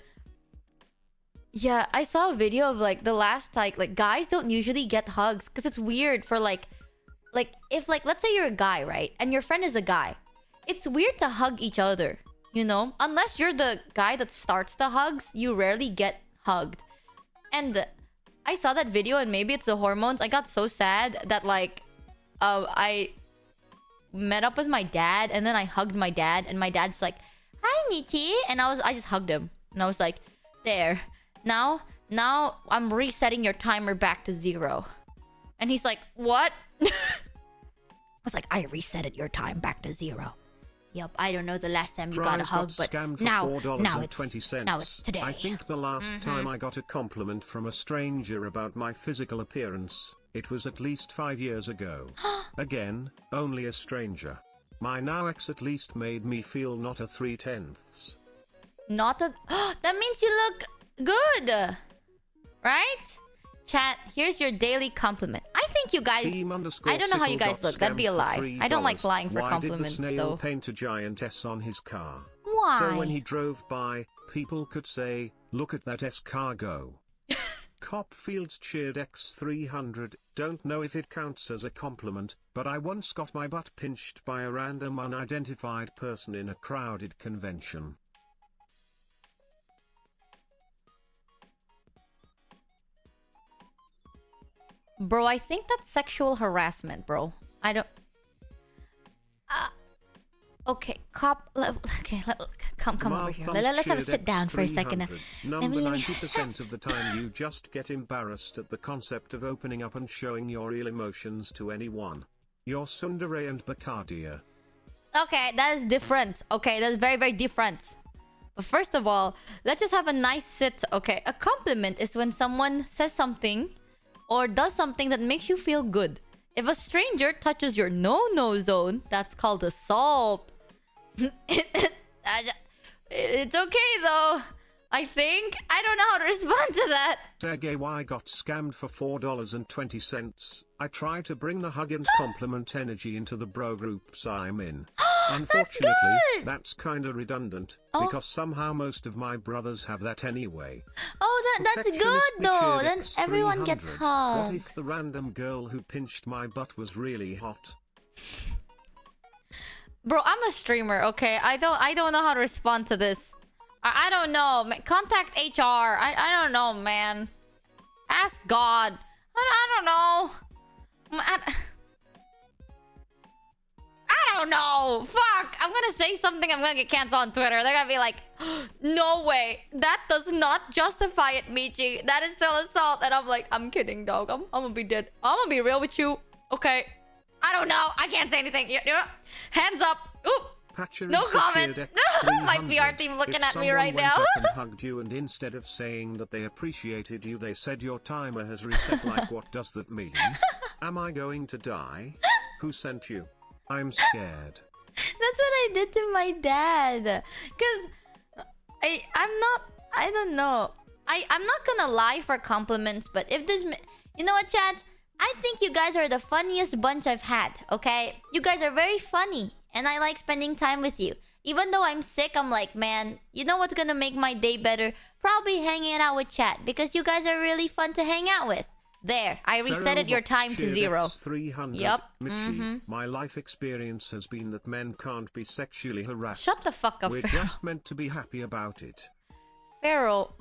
Yeah, I saw a video of like the last like guys don't usually get hugs because it's weird for like if like let's say you're a guy, right? And your friend is a guy. It's weird to hug each other, you know? Unless you're the guy that starts the hugs, you rarely get hugged. And I saw that video and maybe it's the hormones. I got so sad that like I met up with my dad and then I hugged my dad and my dad's like, "Hi, Michi," and I just hugged him and I was like, "There. Now I'm resetting your timer back to 0." And he's like, "What?" I was like, "I reset your time back to 0. Yup, I don't know the last time you got a hug, but now it's today." I think the last time I got a compliment from a stranger about my physical appearance, it was at least 5 years ago. Again, only a stranger. My now ex at least made me feel not a 3/10. Not a... That means you look good. Right? Chat, here's your daily compliment. I think you guys... I don't know how you guys look. That'd be a lie. I don't like lying for compliments, though. Why did the snail though. paint a giant S on his car? Why? So when he drove by, people could say, "Look at that S car go." Copfields cheered X300. Don't know if it counts as a compliment, but I once got my butt pinched by a random unidentified person in a crowded convention. Bro, I think that's sexual harassment, bro. I don't... Okay, come over here. Let's have a sit down for a second. Number 90% of the time you just get embarrassed at the concept of opening up and showing your real emotions to anyone. You're Sundare and Bacardia. Okay, that is different. Okay, that's very, very different. But first of all, let's just have a nice sit. Okay, a compliment is when someone says something or does something that makes you feel good. If a stranger touches your no-no zone, that's called assault. It's okay though. I think. I don't know how to respond to that. Sergey Y got scammed for $4.20. I try to bring the hug and compliment energy into the bro groups I'm in. Unfortunately, that's kinda redundant, because somehow most of my brothers have that anyway. Oh, that's good though. Then everyone gets hugs. What if the random girl who pinched my butt was really hot? Bro, I'm a streamer, okay? I don't know how to respond to this. I don't know. Contact HR. I don't know, man. Ask God. I don't know. I don't know. Fuck. I'm gonna say something. I'm gonna get canceled on Twitter. They're gonna be like, "No way. That does not justify it, Michi. That is still assault." And I'm like, "I'm kidding, dog. I'm gonna be dead. I'm gonna be real with you. Okay. I don't know. I can't say anything. You know? Hands up. Oop. No comment. My PR team looking at me right now. If someone went up and hugged you and instead of saying that they appreciated you, they said your timer has reset, like what does that mean? Am I going to die? Who sent you? I'm scared. That's what I did to my dad. Cause I don't know. I'm not gonna lie for compliments, but if this... You know what, chat? I think you guys are the funniest bunch I've had, okay? You guys are very funny, and I like spending time with you. Even though I'm sick, I'm like, man, you know what's gonna make my day better? Probably hanging out with chat, because you guys are really fun to hang out with. There, I resetted your time to 0. 300. Yup. My life experience has been that men can't be sexually harassed. Shut the fuck up, We're Pharaoh. just meant to be happy about it. Pharaoh.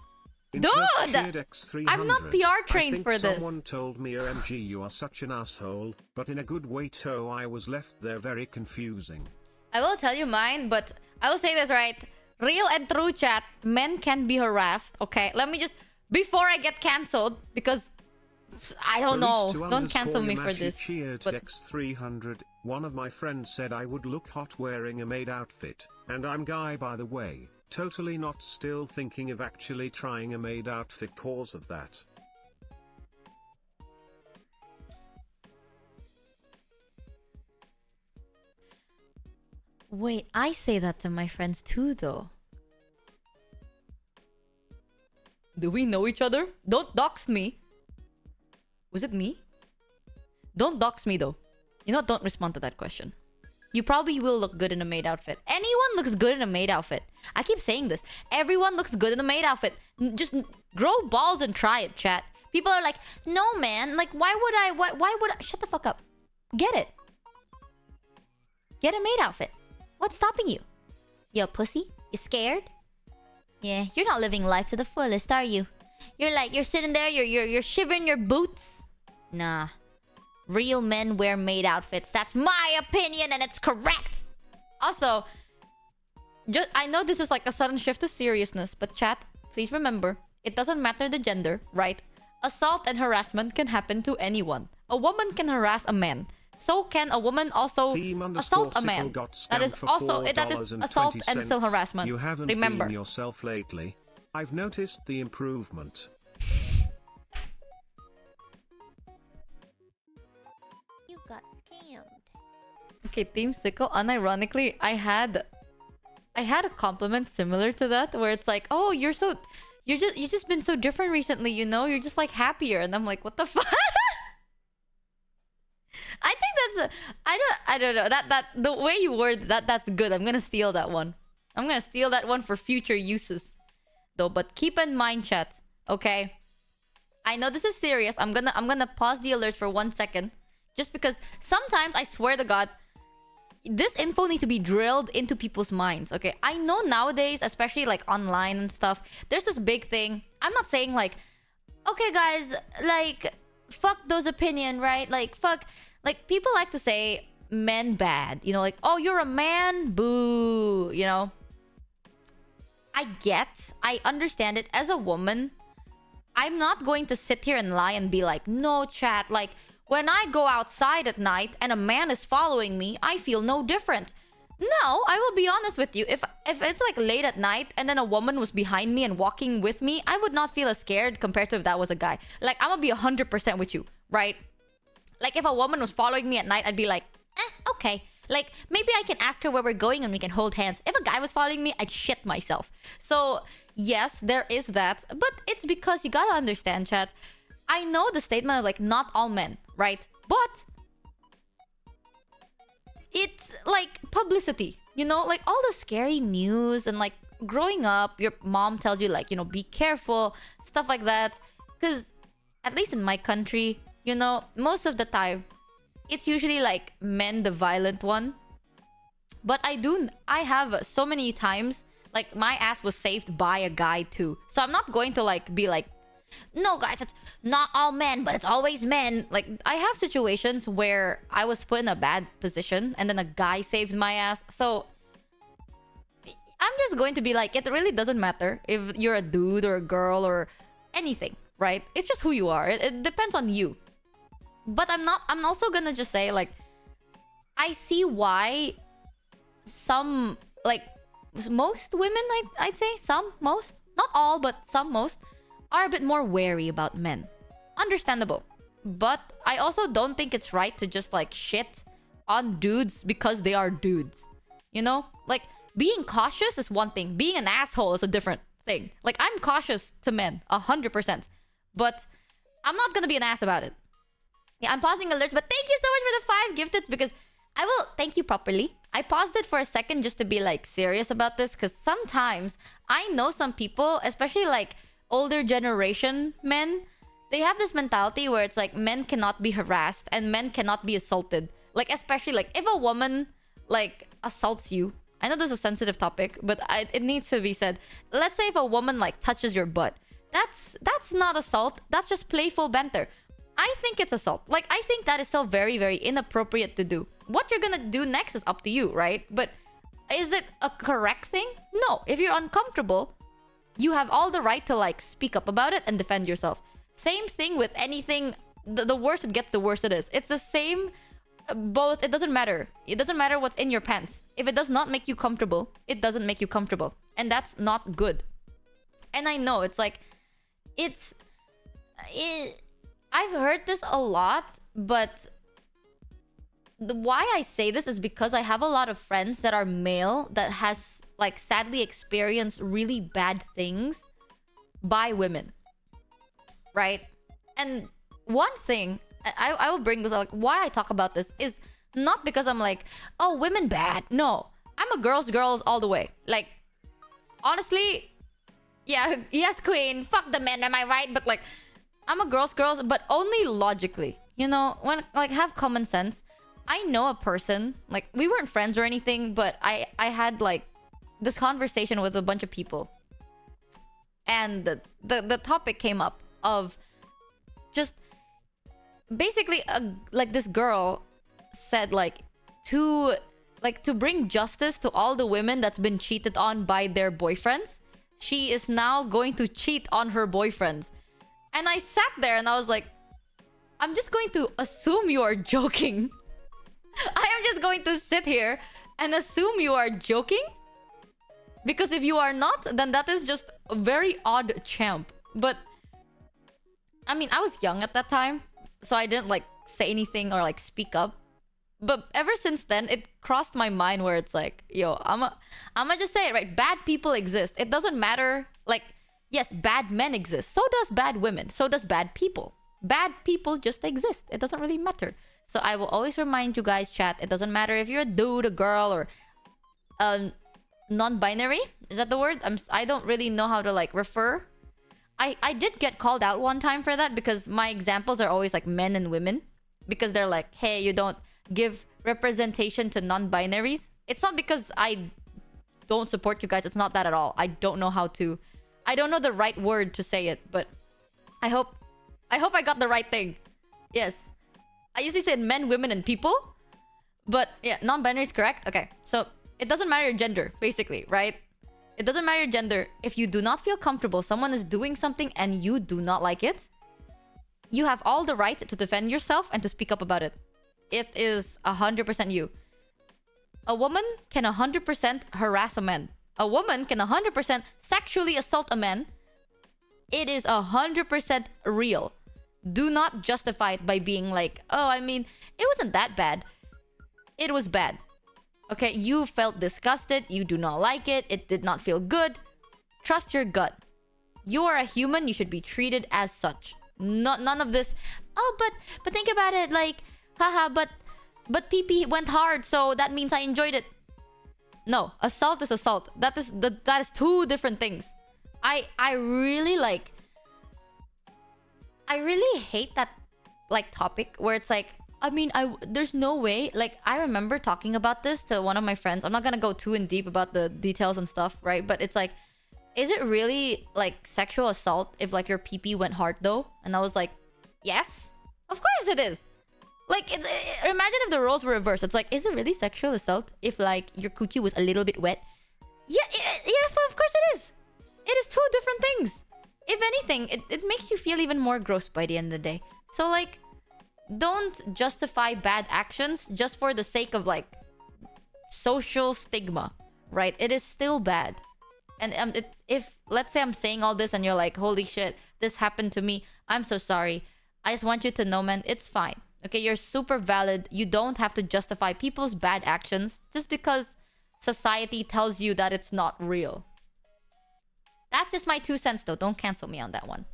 Dude! I'm not PR trained for this. Someone told me, OMG, you are such an asshole, but in a good way, too. I was left there very confusing. I will tell you mine, but I will say this, right? Real and true, chat. Men can be harassed, okay? Let me just... Before I get cancelled, because... I don't know. Don't cancel me for this. Cheered X300. One of my friends said I would look hot wearing a maid outfit. And I'm guy, by the way. Totally not still thinking of actually trying a maid outfit cause of that. Wait, I say that to my friends too, though. Do we know each other? Don't dox me. Was it me? Don't dox me, though. You know what? Don't respond to that question. You probably will look good in a maid outfit. Anyone looks good in a maid outfit. I keep saying this. Everyone looks good in a maid outfit. Just grow balls and try it, chat. People are like, no, man. Like, why would I? Shut the fuck up. Get it. Get a maid outfit. What's stopping you? You a pussy? You scared? Yeah, you're not living life to the fullest, are you? You're sitting there, you're shivering your boots. Nah. Real men wear maid outfits. That's my opinion, and it's correct. Also, I know this is like a sudden shift to seriousness, but chat, please remember, it doesn't matter the gender, right? Assault and harassment can happen to anyone. A woman can harass a man. So can a woman also assault a man. That is assault and still harassment. You haven't remember. Been yourself lately. I've noticed the improvement. You got scammed. Okay, Team Sickle, unironically, I had a compliment similar to that where it's like, "Oh, you've just been so different recently, you know? You're just like happier." And I'm like, "What the fuck?" I think that's I don't know. That the way you word that's good. I'm going to steal that one. I'm going to steal that one for future uses. Though, but keep in mind, chat, okay? I know this is serious. I'm gonna pause the alert for 1 second, just because sometimes I swear to God, this info needs to be drilled into people's minds. Okay, I know nowadays, especially like online and stuff, there's this big thing. I'm not saying like, okay, guys, like fuck those opinion, right? Like fuck, like people like to say men bad. You know, like oh you're a man, boo. You know. I understand it. As a woman, I'm not going to sit here and lie and be like, no, chat, like, when I go outside at night and a man is following me, I feel no different. No, I will be honest with you. If it's like late at night and then a woman was behind me and walking with me, I would not feel as scared compared to if that was a guy. Like, I'm gonna be 100% with you, right? Like, if a woman was following me at night, I'd be like, okay. Like, maybe I can ask her where we're going and we can hold hands. If a guy was following me, I'd shit myself. So, yes, there is that. But it's because you gotta understand, chat. I know the statement of, like, not all men, right? But it's, like, publicity. You know? Like, all the scary news and, like, growing up, your mom tells you, like, you know, be careful. Stuff like that. Because, at least in my country, you know, most of the time, it's usually like men the violent one. But I have so many times like my ass was saved by a guy too. So I'm not going to like be like, no guys, it's not all men, but it's always men. Like I have situations where I was put in a bad position and then a guy saved my ass. So I'm just going to be like, it really doesn't matter if you're a dude or a girl or anything, right? It's just who you are. It depends on you. But I'm also gonna just say, like, I see why some, like, most women, I'd say, some, most, not all, but some, most, are a bit more wary about men. Understandable. But I also don't think it's right to just, like, shit on dudes because they are dudes. You know? Like, being cautious is one thing. Being an asshole is a different thing. Like, I'm cautious to men, 100%. But I'm not gonna be an ass about it. Yeah, I'm pausing alerts, but thank you so much for the 5 gifteds, because I will thank you properly. I paused it for a second just to be, like, serious about this, because sometimes I know some people, especially, like, older generation men, they have this mentality where it's like men cannot be harassed and men cannot be assaulted. Like, especially, like, if a woman, like, assaults you, I know this is a sensitive topic, but it needs to be said. Let's say if a woman, like, touches your butt, that's not assault. That's just playful banter. I think it's assault. Like, I think that is still very, very inappropriate to do. What you're gonna do next is up to you, right? But is it a correct thing? No. If you're uncomfortable, you have all the right to, like, speak up about it and defend yourself. Same thing with anything. The worse it gets, the worse it is. It's the same. Both. It doesn't matter. It doesn't matter what's in your pants. If it does not make you comfortable, it doesn't make you comfortable. And that's not good. And I know it's like... I've heard this a lot, but... why I say this is because I have a lot of friends that are male that has, like, sadly experienced really bad things by women. Right? And one thing... I will bring this up, like, why I talk about this is not because I'm like, oh, women bad. No. I'm a girls all the way. Like, honestly, yeah, yes, queen, fuck the men, am I right? But, like, I'm a girls, but only logically. You know, when, like, have common sense. I know a person, like, we weren't friends or anything, but I had, like, this conversation with a bunch of people. And the topic came up of just... basically, like, this girl said, like, to bring justice to all the women that's been cheated on by their boyfriends, she is now going to cheat on her boyfriends. And I sat there and I was like, I'm just going to assume you are joking. I am just going to sit here and assume you are joking. Because if you are not, then that is just a very odd champ. But, I mean, I was young at that time, so I didn't, like, say anything or, like, speak up. But ever since then, it crossed my mind where it's like, yo, I'ma just say it, right? Bad people exist. It doesn't matter. Like, yes, bad men exist. So does bad women. So does bad people. Bad people just exist. It doesn't really matter. So I will always remind you guys, chat, it doesn't matter if you're a dude, a girl, or non-binary. Is that the word? I don't really know how to, like, refer. I did get called out one time for that because my examples are always, like, men and women. Because they're like, hey, you don't give representation to non-binaries. It's not because I don't support you guys. It's not that at all. I don't know how to... I don't know the right word to say it, but I hope I got the right thing. Yes. I usually said men, women, and people. But yeah, non-binary is correct. Okay, so it doesn't matter your gender, basically, right? It doesn't matter your gender. If you do not feel comfortable, someone is doing something and you do not like it, you have all the right to defend yourself and to speak up about it. It is 100% you. A woman can 100% harass a man. A woman can 100% sexually assault a man. It is 100% real. Do not justify it by being like, oh, I mean, it wasn't that bad. It was bad. Okay, you felt disgusted. You do not like it. It did not feel good. Trust your gut. You are a human. You should be treated as such. None of this. Oh, but think about it. Like, haha. But PP went hard, so that means I enjoyed it. No, assault is assault. That is two different things. I really like. I really hate that, like, topic where it's like, I mean, there's no way. Like, I remember talking about this to one of my friends. I'm not gonna go too in deep about the details and stuff, right? But it's like, is it really, like, sexual assault if, like, your PP went hard though? And I was like, yes, of course it is. Like, imagine if the roles were reversed. It's like, is it really sexual assault if, like, your coochie was a little bit wet? Yeah, of course it is. It is two different things. If anything, it makes you feel even more gross by the end of the day. So, like, don't justify bad actions just for the sake of, like, social stigma, right? It is still bad. And if let's say I'm saying all this and you're like, holy shit, this happened to me, I'm so sorry. I just want you to know, man, it's fine. Okay, you're super valid. You don't have to justify people's bad actions just because society tells you that it's not real. That's just my 2 cents though. Don't cancel me on that one.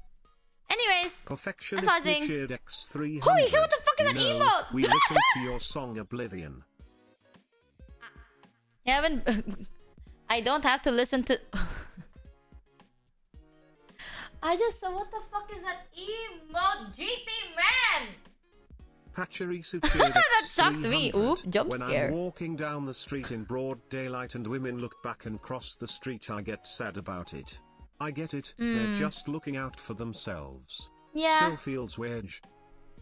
Anyways, Perfectionist I'm pausing. Richard X300. Holy shit, what the fuck is that No, emote? we listened to your song Oblivion. You haven't... I don't have to listen to... I just said, what the fuck is that emote? GT man! Pachirisu That shocked me. Oop, jump when scare. I'm walking down the street in broad daylight and women look back and cross the street, I get sad about it. I get it. They're just looking out for themselves. Yeah. Still feels weird.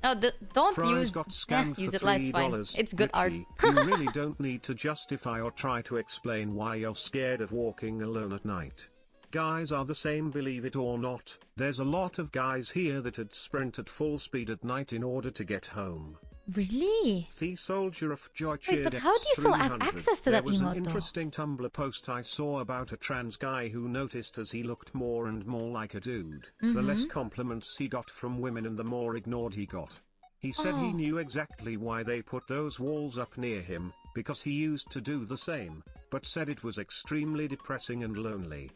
No, don't Fries use... got scammed use for it, it's fine. $3. It's good art. Richie, you really don't need to justify or try to explain why you're scared of walking alone at night. Guys are the same, believe it or not. There's a lot of guys here that had sprint at full speed at night in order to get home. Really? The Soldier of Joy Wait, cheered but how do you still have X300. access to There that was emote, an though? interesting Tumblr post I saw about a trans guy who noticed as he looked more and more like a dude, the less compliments he got from women and the more ignored he got. He said he knew exactly why they put those walls up near him, because he used to do the same, but said it was extremely depressing and lonely.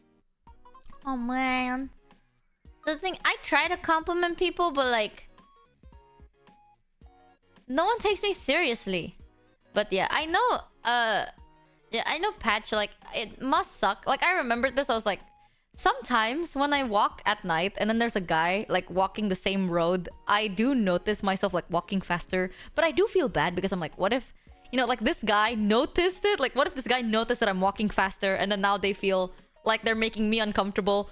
Oh, man. So the thing, I try to compliment people, but like... no one takes me seriously. But yeah, I know, yeah, I know Patch, like, it must suck. Like, I remembered this, I was like, sometimes when I walk at night and then there's a guy, like, walking the same road, I do notice myself, like, walking faster. But I do feel bad because I'm like, what if, you know, like, this guy noticed it? Like, what if this guy noticed that I'm walking faster and then now they feel like they're making me uncomfortable?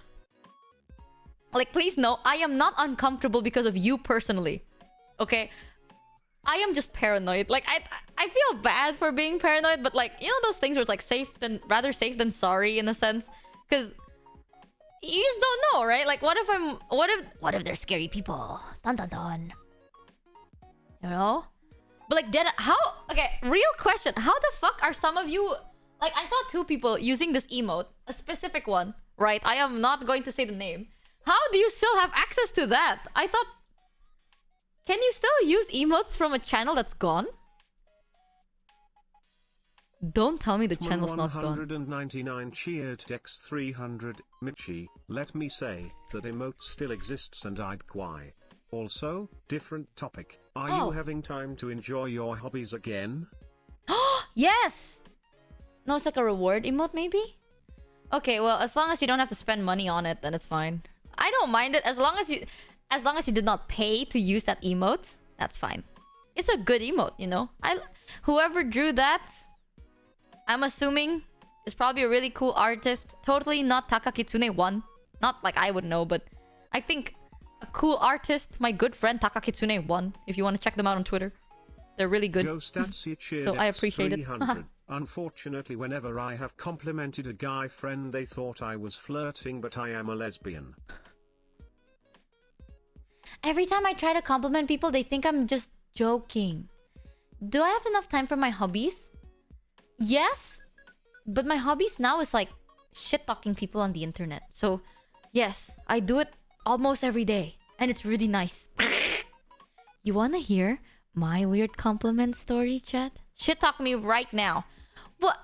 Like, please know, I am not uncomfortable because of you personally. Okay? I am just paranoid. Like, I feel bad for being paranoid, but like, you know those things where it's like rather safe than sorry in a sense? Because you just don't know, right? Like, what if they're scary people? Dun dun dun. You know? But like, okay, real question. How the fuck are some of you... Like, I saw 2 people using this emote. A specific one, right? I am not going to say the name. How do you still have access to that? I thought... Can you still use emotes from a channel that's gone? Don't tell me the channel's not gone. 199 cheered X300. Michi, let me say that emote still exists and I'd cry. Also, different topic. Are you having time to enjoy your hobbies again? Yes! No, it's like a reward emote maybe? Okay, well, as long as you don't have to spend money on it, then it's fine. I don't mind it as long as you did not pay to use that emote. That's fine. It's a good emote, you know. Whoever drew that, I'm assuming, is probably a really cool artist. Totally not Takakitsune 1. Not like I would know, but I think a cool artist, my good friend Takakitsune 1, if you want to check them out on Twitter. They're really good. So I appreciate it. Unfortunately, whenever I have complimented a guy friend, they thought I was flirting, but I am a lesbian. Every time I try to compliment people, they think I'm just joking. Do I have enough time for my hobbies? Yes. But my hobbies now is like shit-talking people on the internet. So, yes, I do it almost every day. And it's really nice. You wanna hear my weird compliment story, chat? Shit-talk me right now. What?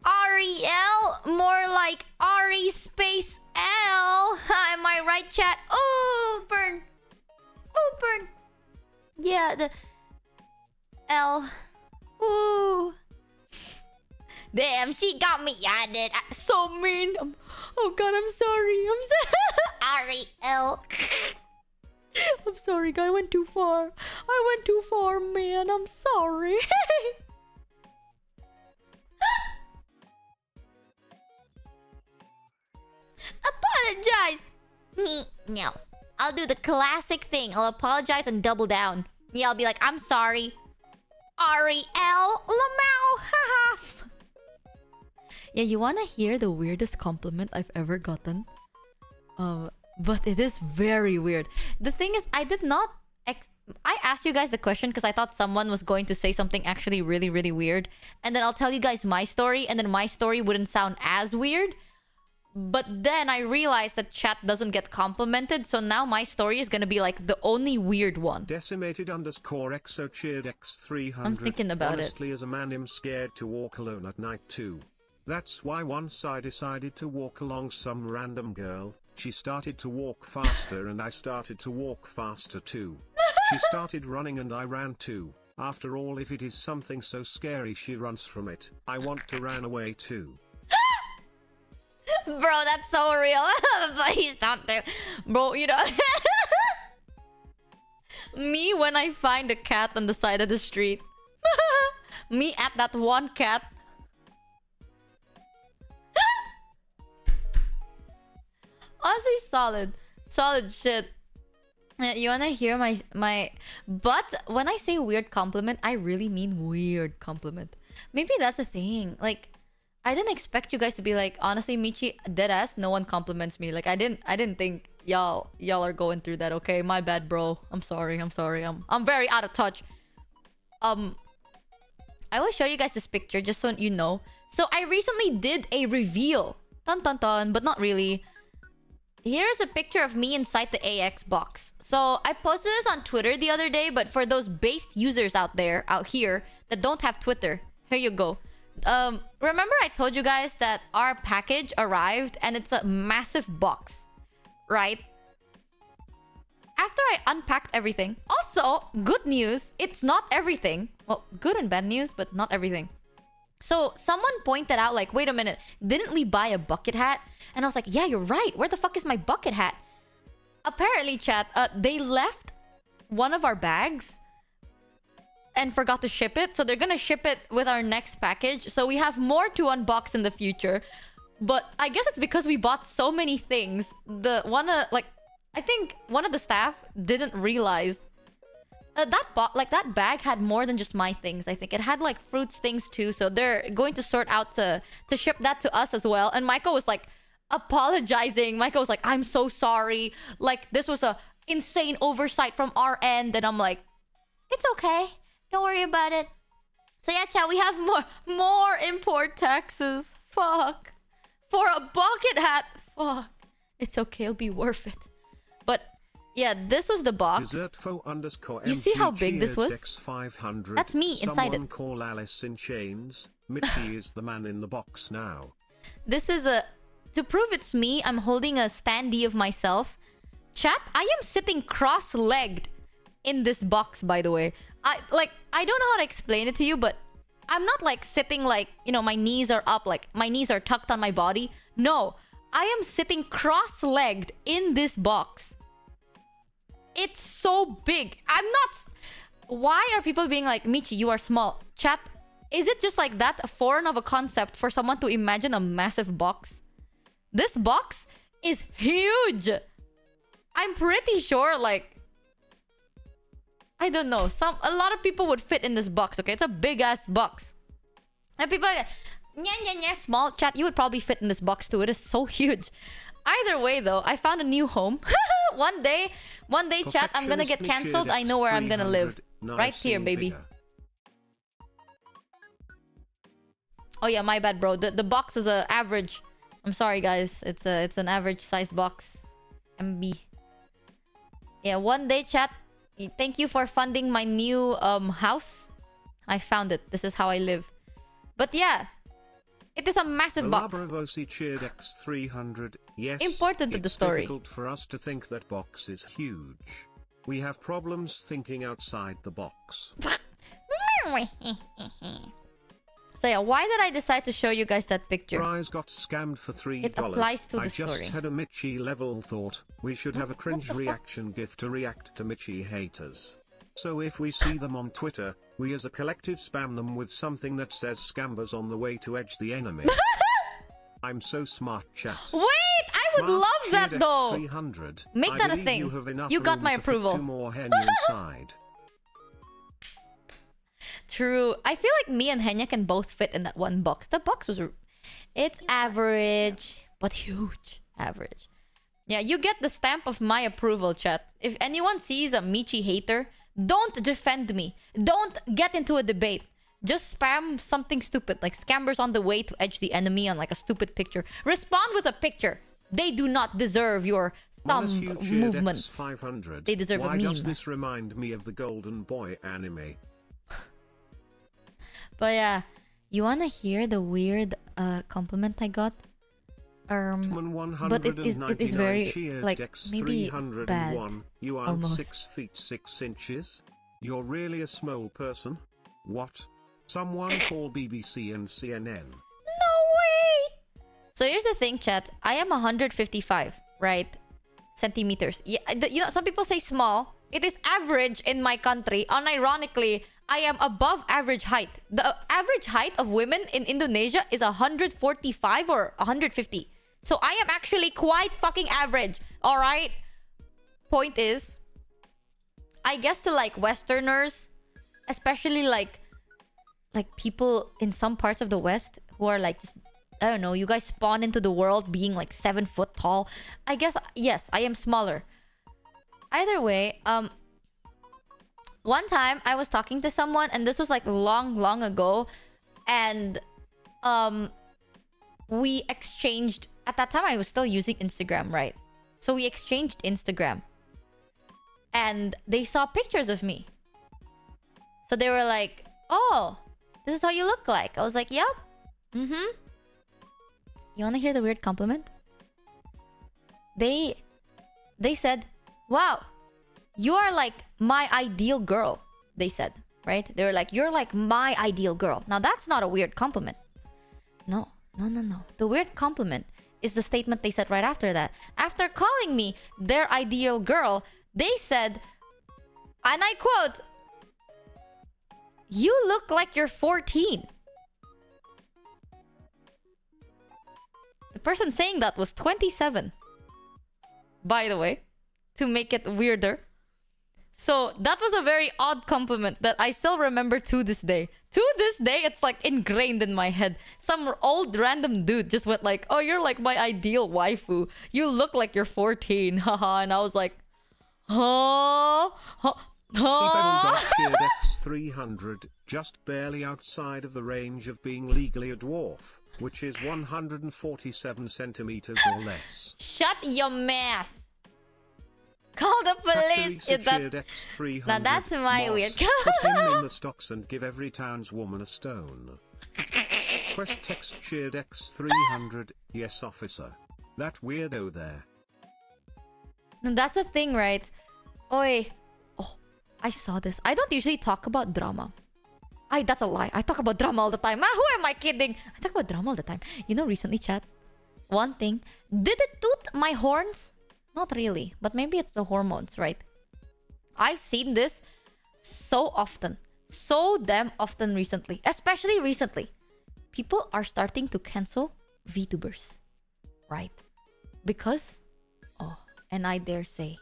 Ariel? More like Ari space L. Am I right, chat? Oh, burn. Oh, burn. Yeah, the... L. Ooh. Damn, she got me added. So mean. Oh god, I'm sorry. Ariel. I'm sorry, guy. I went too far. I went too far, man. I'm sorry. Apologize. No. I'll do the classic thing. I'll apologize and double down. Yeah, I'll be like, I'm sorry. Ariel Lamau. Haha. Yeah, you wanna hear the weirdest compliment I've ever gotten? But it is very weird. The thing is, I did not I asked you guys the question because I thought someone was going to say something actually really, really weird. And then I'll tell you guys my story, and then my story wouldn't sound as weird. But then I realized that chat doesn't get complimented, so now my story is gonna be like the only weird one. Decimated underscore exo cheered x300. I'm thinking about Honestly, as a man, I'm scared to walk alone at night too. That's why once I decided to walk along some random girl, she started to walk faster and I started to walk faster too. She started running and I ran too. After all, if it is something so scary she runs from it, I want to run away too. Bro, that's so real. Please don't do. Bro, you know. Me when I find a cat on the side of the street. Me at that one cat. Honestly, solid. Solid shit. You wanna hear my... But when I say weird compliment, I really mean weird compliment. Maybe that's the thing. Like, I didn't expect you guys to be like, honestly, Michi, deadass, no one compliments me. Like, I didn't think y'all are going through that. Okay, my bad, bro. I'm sorry. I'm very out of touch. I will show you guys this picture just so you know. So I recently did a reveal. Dun dun dun, but not really. Here's a picture of me inside the AX box. So I posted this on Twitter the other day, but for those based users out here that don't have Twitter, here you go. Remember I told you guys that our package arrived and it's a massive box, right? After I unpacked everything. Also, good news, it's not everything. Well, good and bad news, but not everything. So someone pointed out like, wait a minute, didn't we buy a bucket hat? And I was like, yeah, you're right. Where the fuck is my bucket hat? Apparently, chat, they left one of our bags and forgot to ship it. So they're gonna ship it with our next package. So we have more to unbox in the future. But I guess it's because we bought so many things. I think one of the staff didn't realize that bag had more than just my things. I think it had like fruits things too. So they're going to sort out to ship that to us as well. And Michael was like apologizing. Michael was like, I'm so sorry. Like, this was a insane oversight from our end. And I'm like, it's okay. Don't worry about it. So yeah, chat, we have more import taxes. Fuck. For a bucket hat. Fuck. It's okay. It'll be worth it. But yeah, this was the box. You see how big this was? That's me inside it. Call Alice in Chains. Mitchie is the man in the box now. This is to prove it's me, I'm holding a standee of myself. Chat, I am sitting cross-legged in this box, by the way. I don't know how to explain it to you, but I'm not like sitting like, you know, my knees are up, like my knees are tucked on my body. No, I am sitting cross-legged in this box. It's so big. I'm not... Why are people being like, Michi, you are small? Chat, is it just like that foreign of a concept for someone to imagine a massive box? This box is huge. I'm pretty sure, like... I don't know. A lot of people would fit in this box, okay? It's a big-ass box. And people are like, small. Chat, you would probably fit in this box too. It is so huge. Either way, though, I found a new home. One day, chat, I'm gonna get cancelled. I know where I'm gonna live. Right here, baby. Oh yeah, my bad, bro. The box is a average. I'm sorry, guys. It's an average size box. MB. Yeah, one day, chat. Thank you for funding my new house. I found it. This is how I live. But yeah, it is a massive box. Cheered X300. Yes, important to the story. It's difficult for us to think that box is huge. We have problems thinking outside the box. So yeah, why did I decide to show you guys that picture? Prize got scammed for $3. It applies to the story. I just had a Michi level thought. We should have a cringe reaction GIF to react to Michi haters. So if we see them on Twitter, we as a collective spam them with something that says scambers on the way to edge the enemy. I'm so smart, chat. Wait, I would love that though. 300. Make that a thing. You got my approval. Two more Henya inside. True. I feel like me and Henya can both fit in that one box. The box was... It's average, but huge. Average. Yeah, you get the stamp of my approval, chat. If anyone sees a Michi hater, don't defend me. Don't get into a debate. Just spam something stupid, like scammers on the way to edge the enemy on like a stupid picture. Respond with a picture. They do not deserve your thumb movements. 500. They deserve a Why meme. does this remind me of the Golden Boy anime? But yeah, you wanna hear the weird compliment I got? But it is very like maybe bad. You aren't almost. 6 feet 6 inches. You're really a small person. What? Someone call BBC and CNN. No way! So here's the thing, chat. I am 155, right? Centimeters. Yeah, you know, some people say small. It is average in my country. Unironically, I am above average height. The average height of women in Indonesia is 145 or 150. So I am actually quite fucking average. Alright? Point is, I guess to like Westerners, especially like people in some parts of the West who are like just, I don't know, you guys spawn into the world being like 7 foot tall. I guess, yes, I am smaller. Either way, one time I was talking to someone, and this was like long ago, and we exchanged, at that time I was still using Instagram, right? So we exchanged Instagram, and they saw pictures of me. So they were like, oh, this is how you look like. I was like, yep. You wanna hear the weird compliment? They said, wow, you are like my ideal girl, they said, right? They were like, you're like my ideal girl. Now that's not a weird compliment. No. The weird compliment is the statement they said right after that. After calling me their ideal girl, they said, and I quote, you look like you're 14. The person saying that was 27. By the way, to make it weirder. So that was a very odd compliment that I still remember to this day. To this day, it's like ingrained in my head. Some old random dude just went like, oh, you're like my ideal waifu. You look like you're 14. Haha. And I was like, huh? X300, just barely outside of the range of being legally a dwarf, which is 147 centimeters or less. Shut your mouth. Call the police. Now that's my weird. Put him in the stocks and give every townswoman a stone. Quest text cheered X300. Yes, officer. That weirdo there. Now that's the thing, right? Oi. Oh, I saw this. I don't usually talk about drama. That's a lie. I talk about drama all the time. Who am I kidding? I talk about drama all the time. You know, recently, chat, one thing. Did it toot my horns? Not really, but maybe it's the hormones, right? I've seen this so often. So damn often recently. Especially recently. People are starting to cancel VTubers. Right? Because, oh, and I dare say,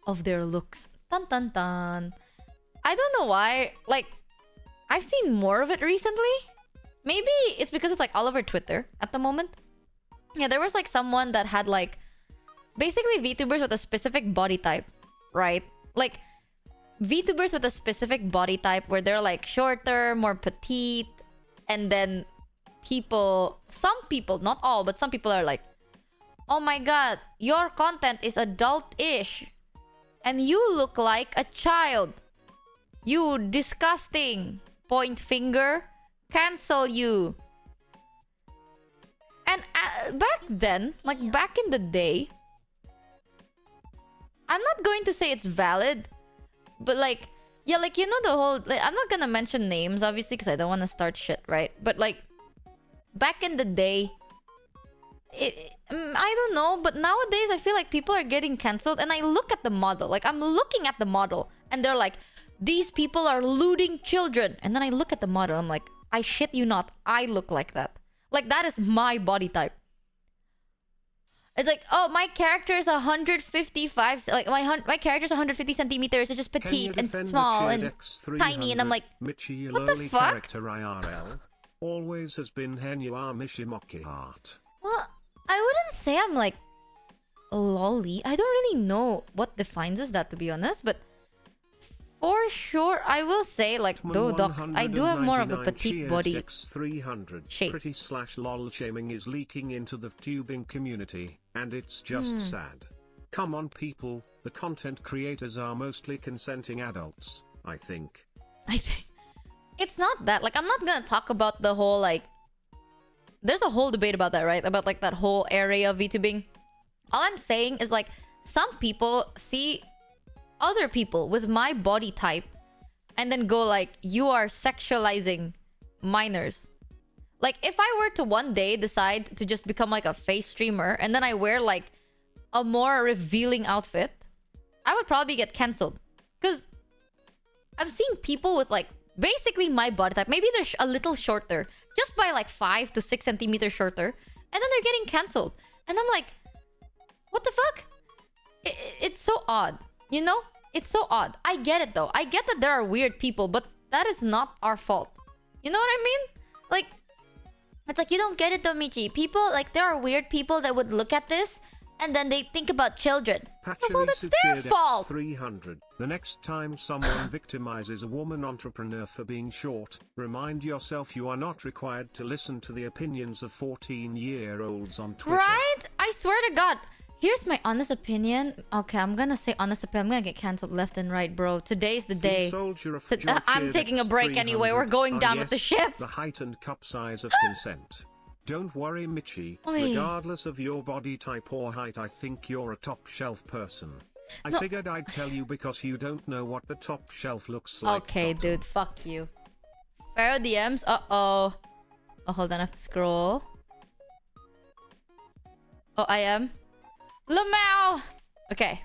of their looks. Tan tan tan. I don't know why. Like, I've seen more of it recently. Maybe it's because it's like all over Twitter at the moment. Yeah, there was like someone that had like basically VTubers with a specific body type, right? Like VTubers with a specific body type where they're like shorter, more petite, and then some people, not all, but some people are like, oh my god, your content is adult-ish, and you look like a child. You disgusting. Point finger. Cancel you. And back then, like back in the day, I'm not going to say it's valid, but like, yeah, like, you know, the whole, like, I'm not gonna mention names, obviously, because I don't want to start shit, right? But like, back in the day, I don't know, but nowadays I feel like people are getting cancelled, and I look at the model, like, I'm looking at the model, and they're like, these people are looting children. And then I look at the model, I'm like, I shit you not, I look like that. Like, that is my body type. It's like, oh, my character is 155, like my character is 150 centimeters, it's just petite and small and tiny, and I'm like, Michi, what the fuck? Character IRL always has been Hen, you are Michimochievee. Well, I wouldn't say I'm like lolly. I don't really know what defines as that, to be honest, but for sure, I will say, like, though docs, I do have more of a petite body shape. Pretty / lol shaming is leaking into the tubing community, and it's just sad. Come on, people, the content creators are mostly consenting adults, I think. It's not that. Like, I'm not gonna talk about the whole, like... There's a whole debate about that, right? About, like, that whole area of VTubing. All I'm saying is, like, some people see other people with my body type and then go, like, you are sexualizing minors. Like, if I were to one day decide to just become, like, a face streamer and then I wear, like, a more revealing outfit, I would probably get cancelled. Because I'm seeing people with, like, basically my body type. Maybe they're a little shorter. Just by, like, 5 to 6 centimeters shorter. And then they're getting cancelled. And I'm like, what the fuck? It's so odd. You know? It's so odd. I get it, though. I get that there are weird people, but that is not our fault. You know what I mean? Like, it's like, you don't get it, though, Michi. People, like, there are weird people that would look at this and then they think about children. Well, that's their fault. 300. The next time someone victimizes a woman entrepreneur for being short, remind yourself you are not required to listen to the opinions of 14-year-olds on Twitter. Right? I swear to God. Here's my honest opinion. Okay, I'm gonna say honest opinion. I'm gonna get cancelled left and right, bro. Today's the day. I'm taking a break anyway. We're going down with the ship. The height and cup size of consent. Don't worry, Michi. Regardless of your body type or height, I think you're a top shelf person. I figured I'd tell you because you don't know what the top shelf looks like. Okay, dude. Fuck you. Pharaoh DMs. Uh-oh. Oh, hold on. I have to scroll. Oh, I am. Lamau! Okay.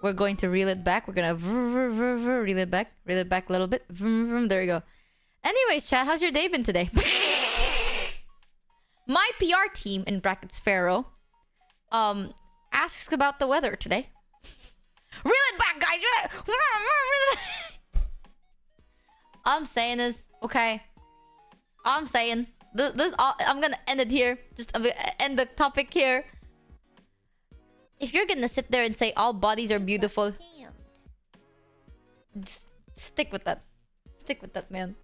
We're going to reel it back. We're gonna reel it back. Reel it back a little bit. There we go. Anyways, chat, how's your day been today? My PR team, in brackets Pharaoh, asks about the weather today. Reel it back, guys! Reel it. All I'm saying is, okay. All I'm saying, I'm gonna end it here. Just end the topic here. If you're gonna sit there and say all bodies are beautiful, just stick with that. Stick with that, man.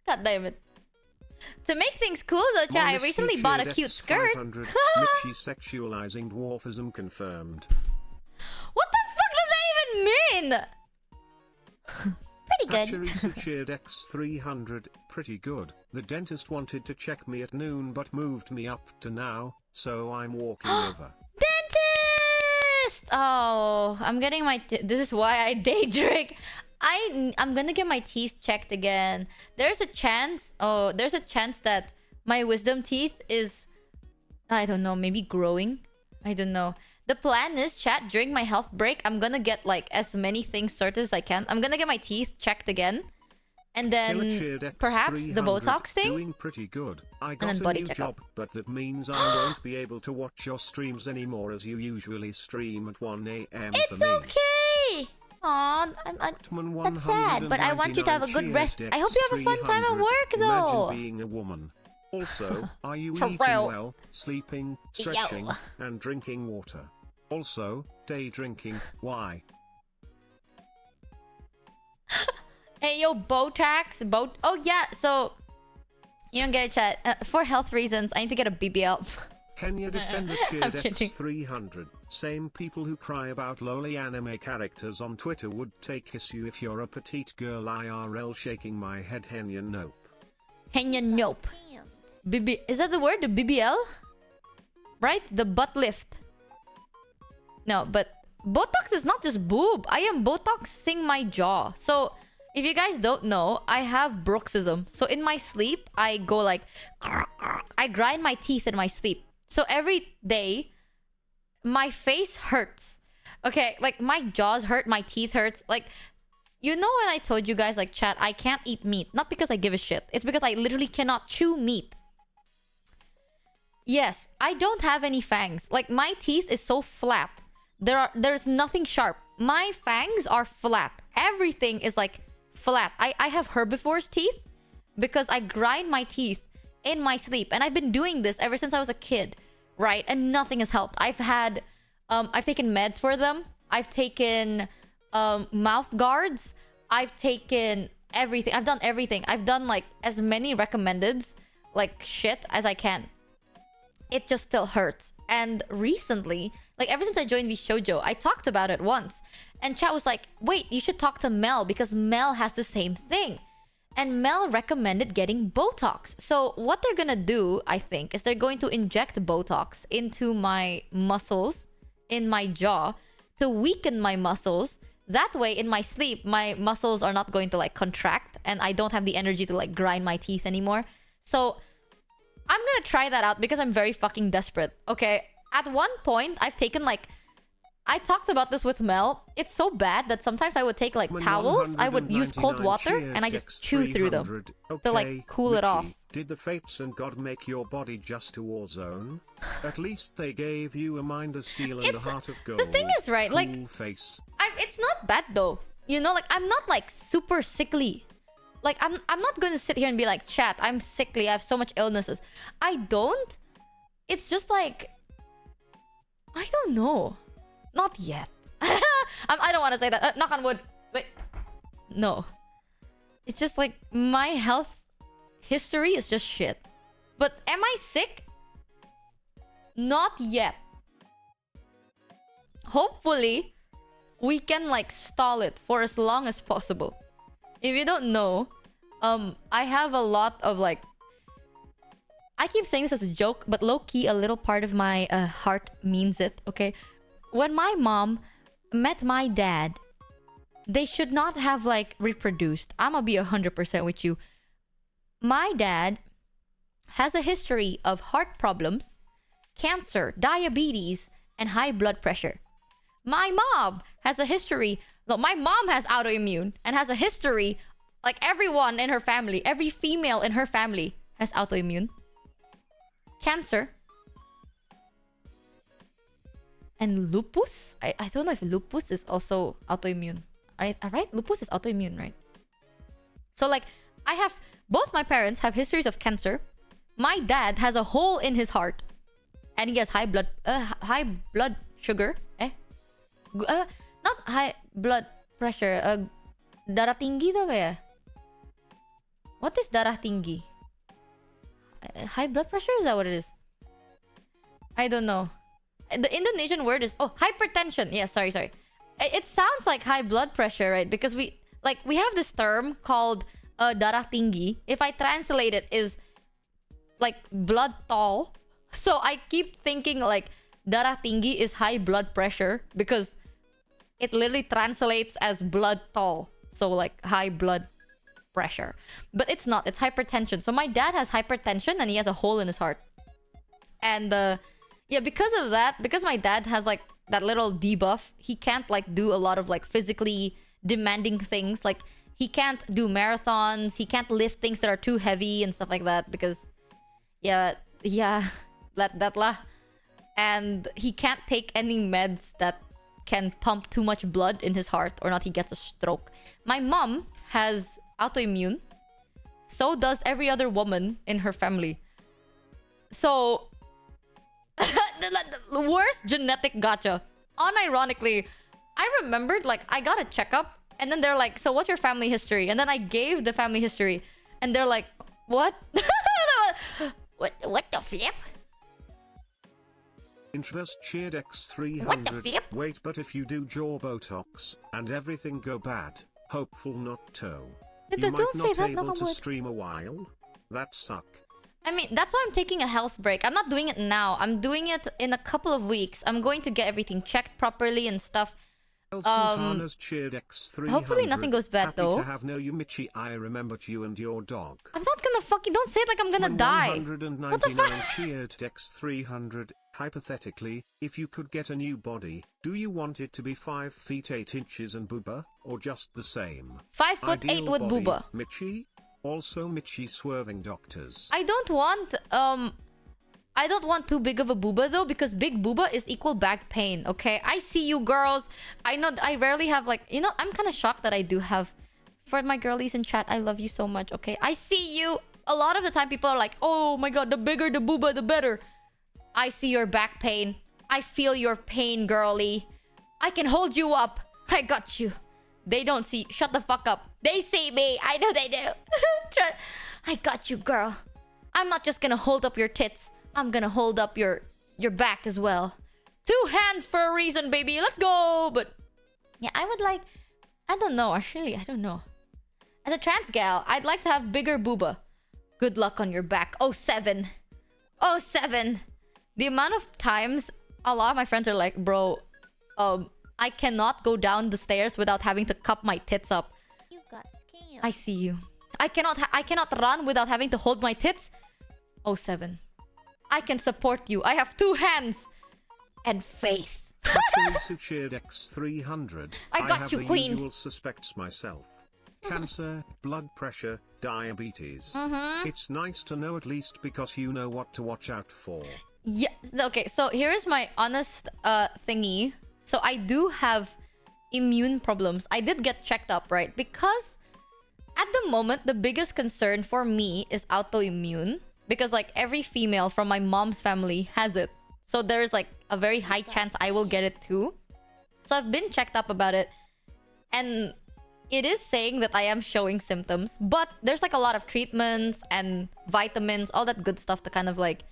God damn it. To make things cool though, chat, I recently bought a cute skirt. Michi sexualizing dwarfism confirmed. What the fuck does that even mean? Pretty good. Hatcherisa cheered X300. Pretty good. The dentist wanted to check me at noon but moved me up to now, so I'm walking over. Dentist! Oh, I'm getting my... This is why I day drink. I'm gonna get my teeth checked again. There's a chance... Oh, there's a chance that my wisdom teeth is... I don't know, maybe growing? I don't know. The plan is, chat, during my health break, I'm gonna get, like, as many things sorted as I can. I'm gonna get my teeth checked again. And then perhaps the Botox thing. Doing pretty good. I got a new job, but that means I won't be able to watch your streams anymore as you usually stream at 1 a.m. for me. It's okay! Aw, that's sad, but I want you to have a good rest. I hope you have a fun time at work, though. Imagine being a woman. Also, are you eating well, sleeping, stretching, and drinking water? Also, day drinking, why? Hey, yo, Botox. Oh, yeah, so... You don't get a chat. For health reasons, I need to get a BBL. Kenya Defender cheered X300. Same people who cry about lowly anime characters on Twitter would take issue if you're a petite girl IRL. Shaking my head. Henya nope. Henya nope. Is that the word? The BBL? Right? The butt lift. No, but Botox is not just boob. I am Botoxing my jaw. So, if you guys don't know, I have bruxism. So, in my sleep, I go like... I grind my teeth in my sleep. So, every day, my face hurts. Okay, like, my jaws hurt, my teeth hurts. Like, you know when I told you guys, like, chat, I can't eat meat. Not because I give a shit. It's because I literally cannot chew meat. Yes, I don't have any fangs. Like, my teeth is so flat. There's nothing sharp. My fangs are flat. Everything is, like, flat. I have herbivores teeth because I grind my teeth in my sleep. And I've been doing this ever since I was a kid, right? And nothing has helped. I've had I've taken meds for them. I've taken mouth guards. I've taken everything. I've done everything. I've done like as many recommended like shit as I can. It just still hurts. And recently, like ever since I joined VShojo, I talked about it once. And chat was like, wait, you should talk to Mel because Mel has the same thing. And Mel recommended getting Botox. So what they're gonna do, I think, is they're going to inject Botox into my muscles in my jaw to weaken my muscles. That way, in my sleep, my muscles are not going to like contract and I don't have the energy to like grind my teeth anymore. So I'm gonna try that out because I'm very fucking desperate. Okay, at one point, I've taken like... I talked about this with Mel. It's so bad that sometimes I would take like towels. I would use cold water and I just chew through them to like cool it off. Did the fates and God make your body just a war zone? At least they gave you a mind of steel and a heart of gold. The thing is, right, like... Cool face. It's not bad though. You know, like I'm not like super sickly. Like I'm not going to sit here and be like, chat, I'm sickly. I have so much illnesses. I don't. It's just like... I don't know. Not yet. I don't want to say that. Knock on wood. Wait. No. It's just like my health history is just shit. But am I sick? Not yet. Hopefully, we can like stall it for as long as possible. If you don't know, I have a lot of like... I keep saying this as a joke, but low-key a little part of my heart means it, okay? When my mom met my dad, they should not have like reproduced. I'm gonna be 100% with you. My dad has a history of heart problems, cancer, diabetes, and high blood pressure. My mom has a history... No, my mom has autoimmune and has a history... Like everyone in her family, every female in her family has autoimmune, cancer, and lupus. I don't know if lupus is also autoimmune. Alright? Lupus is autoimmune, right? So like, I have... Both my parents have histories of cancer. My dad has a hole in his heart. And he has high blood sugar. Not high blood pressure. Darah tinggi to ba ya? What is darah tinggi? High blood pressure? Is that what it is? I don't know. The Indonesian word is... Oh, hypertension. Yeah, sorry. It sounds like high blood pressure, right? Because we have this term called darah tinggi. If I translate it, is like blood tall. So I keep thinking like darah tinggi is high blood pressure because it literally translates as blood tall. So like high blood pressure. But it's not. It's hypertension. So my dad has hypertension and he has a hole in his heart. And yeah, because of that, because my dad has like that little debuff, he can't like do a lot of like physically demanding things. Like he can't do marathons. He can't lift things that are too heavy and stuff like that because yeah, that lah. And he can't take any meds that can pump too much blood in his heart or not he gets a stroke. My mom has autoimmune. So does every other woman in her family. So the worst genetic gotcha. Unironically, I remembered like I got a checkup and then they're like, so what's your family history? And then I gave the family history and they're like, what? what the flip? Introvert cheered X300. Wait, but if you do jaw Botox and everything go bad, hopeful not toe. You might not able to stream a while. That suck. I mean, that's why I'm taking a health break. I'm not doing it now. I'm doing it in a couple of weeks. I'm going to get everything checked properly and stuff. Hopefully nothing goes bad though. Happy to have no you, Michi. I remembered you and your dog. I'm not gonna fucking... Don't say it like I'm gonna die. 199 what the fuck? cheered X300. Hypothetically, if you could get a new body, do you want it to be 5 feet 8 inches and booba, or just the same? 5 foot 8 with body, booba. Michi? Also Michi swerving doctors. I don't want too big of a booba though, because big booba is equal back pain, okay? I see you girls. I know I rarely have like... You know, I'm kind of shocked that I do have... For my girlies in chat, I love you so much, okay? I see you. A lot of the time people are like, oh my god, the bigger the booba, the better. I see your back pain. I feel your pain, girly. I can hold you up. I got you. They don't see. Shut the fuck up. They see me. I know they do. I got you, girl. I'm not just gonna hold up your tits. I'm gonna hold up your back as well. 2 hands for a reason, baby. Let's go. But yeah, I would like... I don't know. Actually, I don't know. As a trans gal, I'd like to have bigger booba. Good luck on your back. Oh, 7. Oh, 7. The amount of times a lot of my friends are like, bro, I cannot go down the stairs without having to cup my tits up. You got scammed. I see you. I cannot run without having to hold my tits. Oh, 7. I can support you. I have 2 hands and faith. Teresa cheered X300. I got have you, the queen. usual suspects myself. Cancer, blood pressure, diabetes. It's nice to know at least because you know what to watch out for. Yeah. Okay, so here's my honest thingy. So I do have immune problems. I did get checked up, right? Because at the moment, the biggest concern for me is autoimmune. Because like every female from my mom's family has it. So there's like a very high chance I will get it too. So I've been checked up about it. And it is saying that I am showing symptoms. But there's like a lot of treatments and vitamins, all that good stuff to kind of like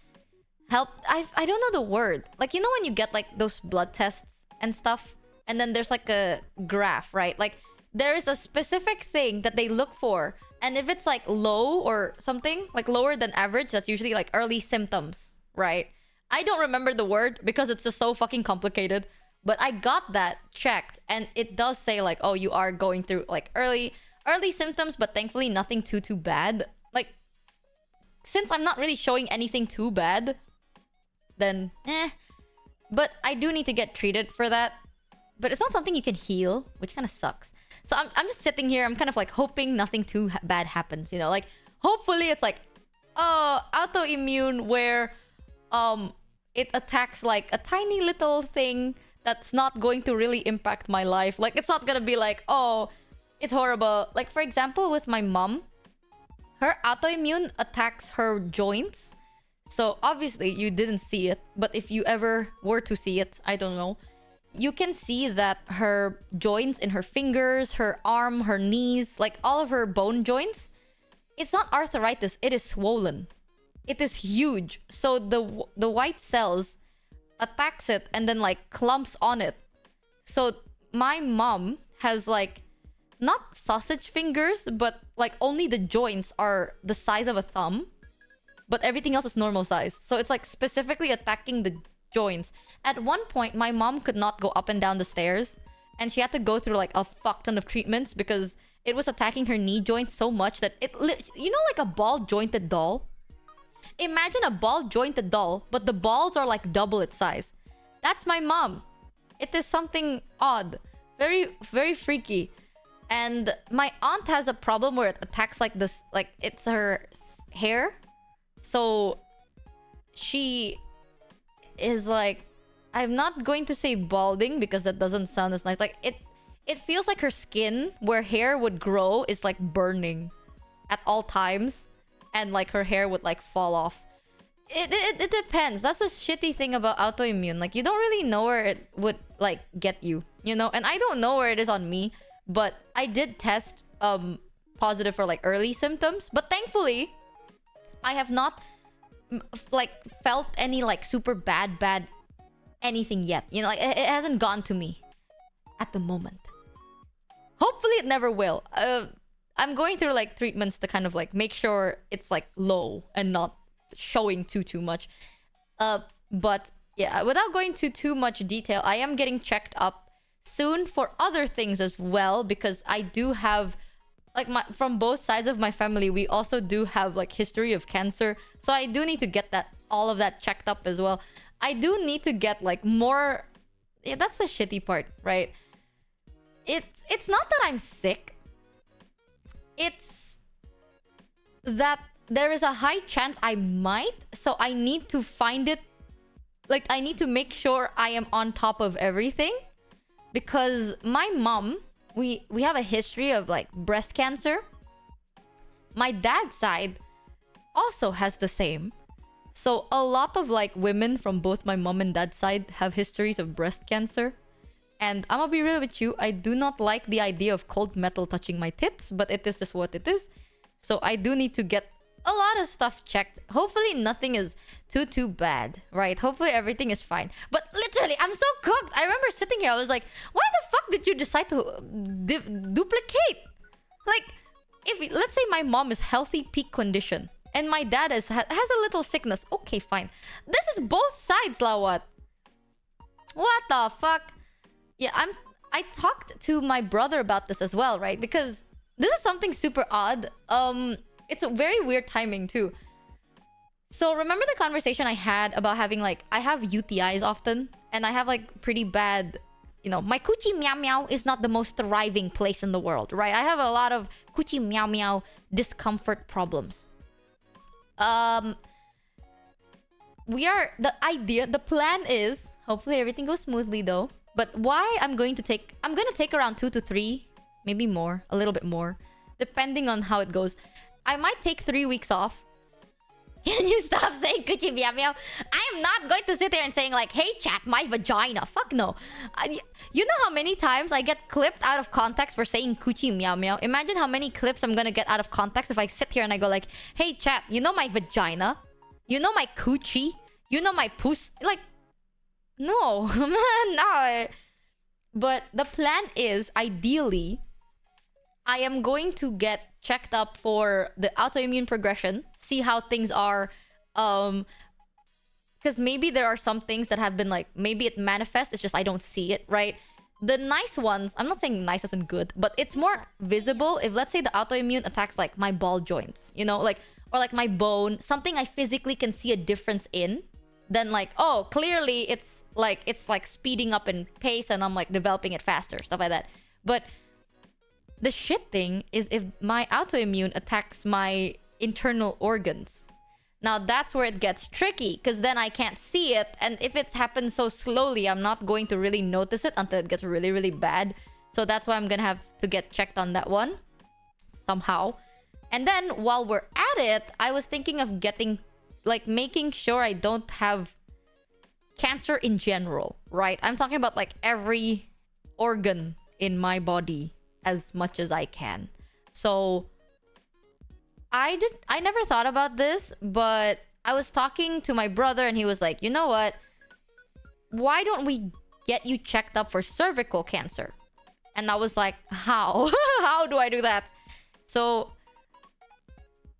help. I don't know the word. Like, you know when you get like those blood tests and stuff? And then there's like a graph, right? Like there is a specific thing that they look for. And if it's like low or something, like lower than average, that's usually like early symptoms, right? I don't remember the word because it's just so fucking complicated. But I got that checked and it does say like, oh, you are going through like early symptoms, but thankfully nothing too bad. Like, since I'm not really showing anything too bad, then But I do need to get treated for that. But it's not something you can heal, which kind of sucks. So I'm just sitting here. I'm kind of like hoping nothing too bad happens, you know? Like, hopefully it's like, autoimmune where it attacks like a tiny little thing that's not going to really impact my life. Like, it's not gonna be like, oh, it's horrible. Like, for example, with my mom, her autoimmune attacks her joints. So obviously you didn't see it, but if you ever were to see it, I don't know, you can see that her joints in her fingers, her arm, her knees, like all of her bone joints, it's not arthritis, it is swollen. It is huge. So the white cells attacks it and then like clumps on it. So my mom has like not sausage fingers, but like only the joints are the size of a thumb, but everything else is normal size. So it's like specifically attacking the joints. At one point, my mom could not go up and down the stairs, and she had to go through like a fuck ton of treatments because it was attacking her knee joint so much that you know, like a ball jointed doll. Imagine a ball jointed doll, but the balls are like double its size. That's my mom. It is something odd, very very freaky. And my aunt has a problem where it attacks like this, like it's her hair. So she is like, I'm not going to say balding because that doesn't sound as nice. Like it feels like her skin where hair would grow is like burning at all times, and like her hair would like fall off. It depends. That's the shitty thing about autoimmune. Like, you don't really know where it would like get you, you know? And I don't know where it is on me, but I did test positive for like early symptoms, but thankfully I have not like felt any like super bad anything yet, you know? Like, it hasn't gone to me at the moment. Hopefully it never will. I'm going through like treatments to kind of like make sure it's like low and not showing too much. But yeah, without going to too much detail, I am getting checked up soon for other things as well, because I do have like from both sides of my family, we also do have like history of cancer. So I do need to get all of that checked up as well. I do need to get like more. Yeah, that's the shitty part, right? It's not that I'm sick. It's that there is a high chance I might. So I need to find it. Like, I need to make sure I am on top of everything. Because my mom, we have a history of like breast cancer. My dad's side also has the same. So a lot of like women from both my mom and dad's side have histories of breast cancer. And I'm gonna be real with you, I do not like the idea of cold metal touching my tits, but it is just what it is. So I do need to get a lot of stuff checked. Hopefully nothing is too bad, right? Hopefully everything is fine. But literally, I'm so cooked. I remember sitting here, I was like, why the fuck did you decide to duplicate? Like, if let's say my mom is healthy, peak condition, and my dad has a little sickness. Okay, fine. This is both sides, lah. What the fuck? Yeah, I talked to my brother about this as well, right? Because this is something super odd. It's a very weird timing too. So remember the conversation I had about having like, I have UTIs often, and I have like pretty bad, you know, my coochie meow meow is not the most thriving place in the world, right? I have a lot of coochie meow meow discomfort problems. The plan is, hopefully everything goes smoothly though. But why I'm gonna take around 2 to 3, maybe more, a little bit more, depending on how it goes. I might take 3 weeks off. Can you stop saying coochie meow meow? I am not going to sit there and saying like, hey chat, my vagina. Fuck no. You know how many times I get clipped out of context for saying coochie meow meow? Imagine how many clips I'm gonna get out of context if I sit here and I go like, hey chat, you know my vagina? You know my coochie? You know my puss? Like, no. No. But the plan is, ideally, I am going to get checked up for the autoimmune progression, see how things are, because maybe there are some things that have been like, maybe it manifests, it's just I don't see it, right? The nice ones, I'm not saying nice isn't good, but it's more visible if, let's say, the autoimmune attacks like my ball joints, you know, like, or like my bone, something I physically can see a difference in, then like, oh, clearly it's like speeding up in pace and I'm like developing it faster, stuff like that. But the shit thing is if my autoimmune attacks my internal organs. Now that's where it gets tricky, because then I can't see it, and if it happens so slowly, I'm not going to really notice it until it gets really, really bad. So that's why I'm gonna have to get checked on that one somehow. And then while we're at it, I was thinking of getting, like, making sure I don't have cancer in general, right? I'm talking about like every organ in my body as much as I can. So I never thought about this, but I was talking to my brother and he was like, you know what? Why don't we get you checked up for cervical cancer? And I was like, how? How do I do that? So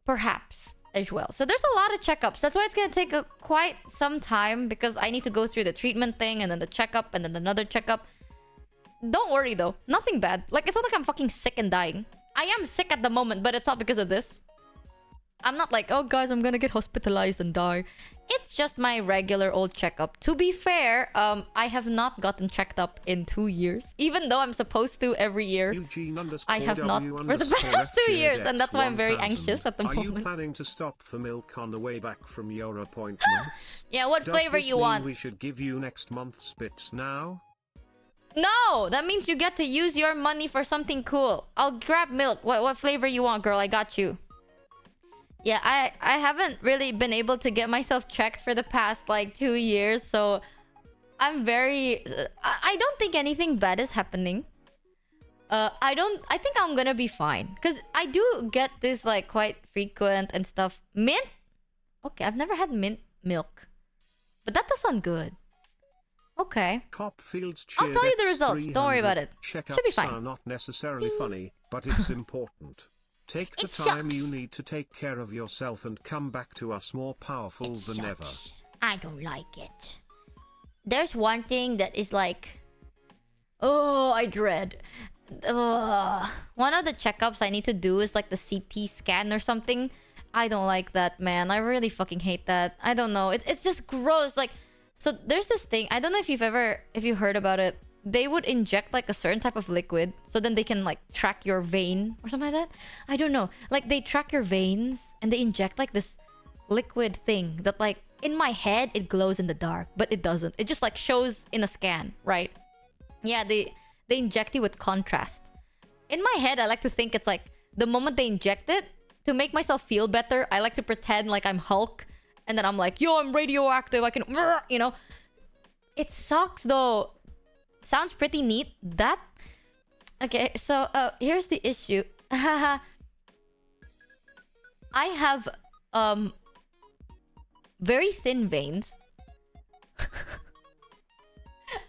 perhaps as well. So there's a lot of checkups. That's why it's gonna take quite some time, because I need to go through the treatment thing and then the checkup and then another checkup. Don't worry though, nothing bad. Like, it's not like I'm fucking sick and dying. I am sick at the moment, but it's not because of this. I'm not like, oh guys, I'm gonna get hospitalized and die. It's just my regular old checkup. To be fair, I have not gotten checked up in 2 years, even though I'm supposed to every year. I have not for the past 2 years, and that's why I'm very anxious at the moment. Are you planning to stop for milk on the way back from your appointments? Yeah, what flavor you want? We should give you next month's bits now. No, that means you get to use your money for something cool. I'll grab milk. What flavor you want, girl? I got you. Yeah, I haven't really been able to get myself checked for the past like 2 years, so I'm very... I don't think anything bad is happening. I think I'm gonna be fine, because I do get this like quite frequent and stuff. Mint? Okay, I've never had mint milk, but that does sound good. Okay. I'll tell you the results. Don't worry about it. Should be fine. Are not necessarily funny, but it's important. Take the time you need to take care of yourself and come back to us more powerful than ever. I don't like it. There's one thing that is like... Oh, I dread. One of the checkups I need to do is like the CT scan or something. I don't like that, man. I really fucking hate that. I don't know. It's just gross. Like, so there's this thing. I don't know if you heard about it. They would inject like a certain type of liquid, so then they can like track your vein or something like that. I don't know. Like, they track your veins and they inject like this liquid thing that, like, in my head it glows in the dark, but it doesn't. It just like shows in a scan, right? Yeah, they inject you with contrast. In my head, I like to think it's like the moment they inject it, to make myself feel better, I like to pretend like I'm Hulk And then I'm like, yo, I'm radioactive. I can, you know. It sucks though. Sounds pretty neat. That. Okay, so here's the issue. I have very thin veins.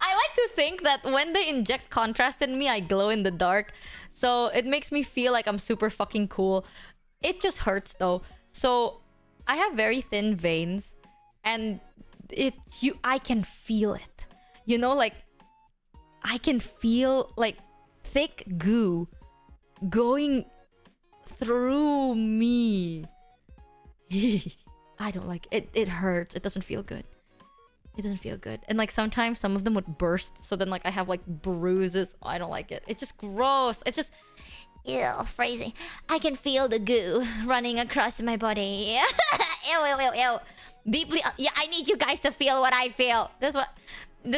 I like to think that when they inject contrast in me, I glow in the dark. So it makes me feel like I'm super fucking cool. It just hurts though. So I have very thin veins, and I can feel it. You know, like I can feel like thick goo going through me. I don't like it. It hurts. It doesn't feel good. It doesn't feel good. And like sometimes some of them would burst. So then like I have like bruises. Oh, I don't like it. It's just gross. It's just... Ew, phrasing. I can feel the goo running across my body. Ew, ew, ew, ew. Deeply... Yeah, I need you guys to feel what I feel. This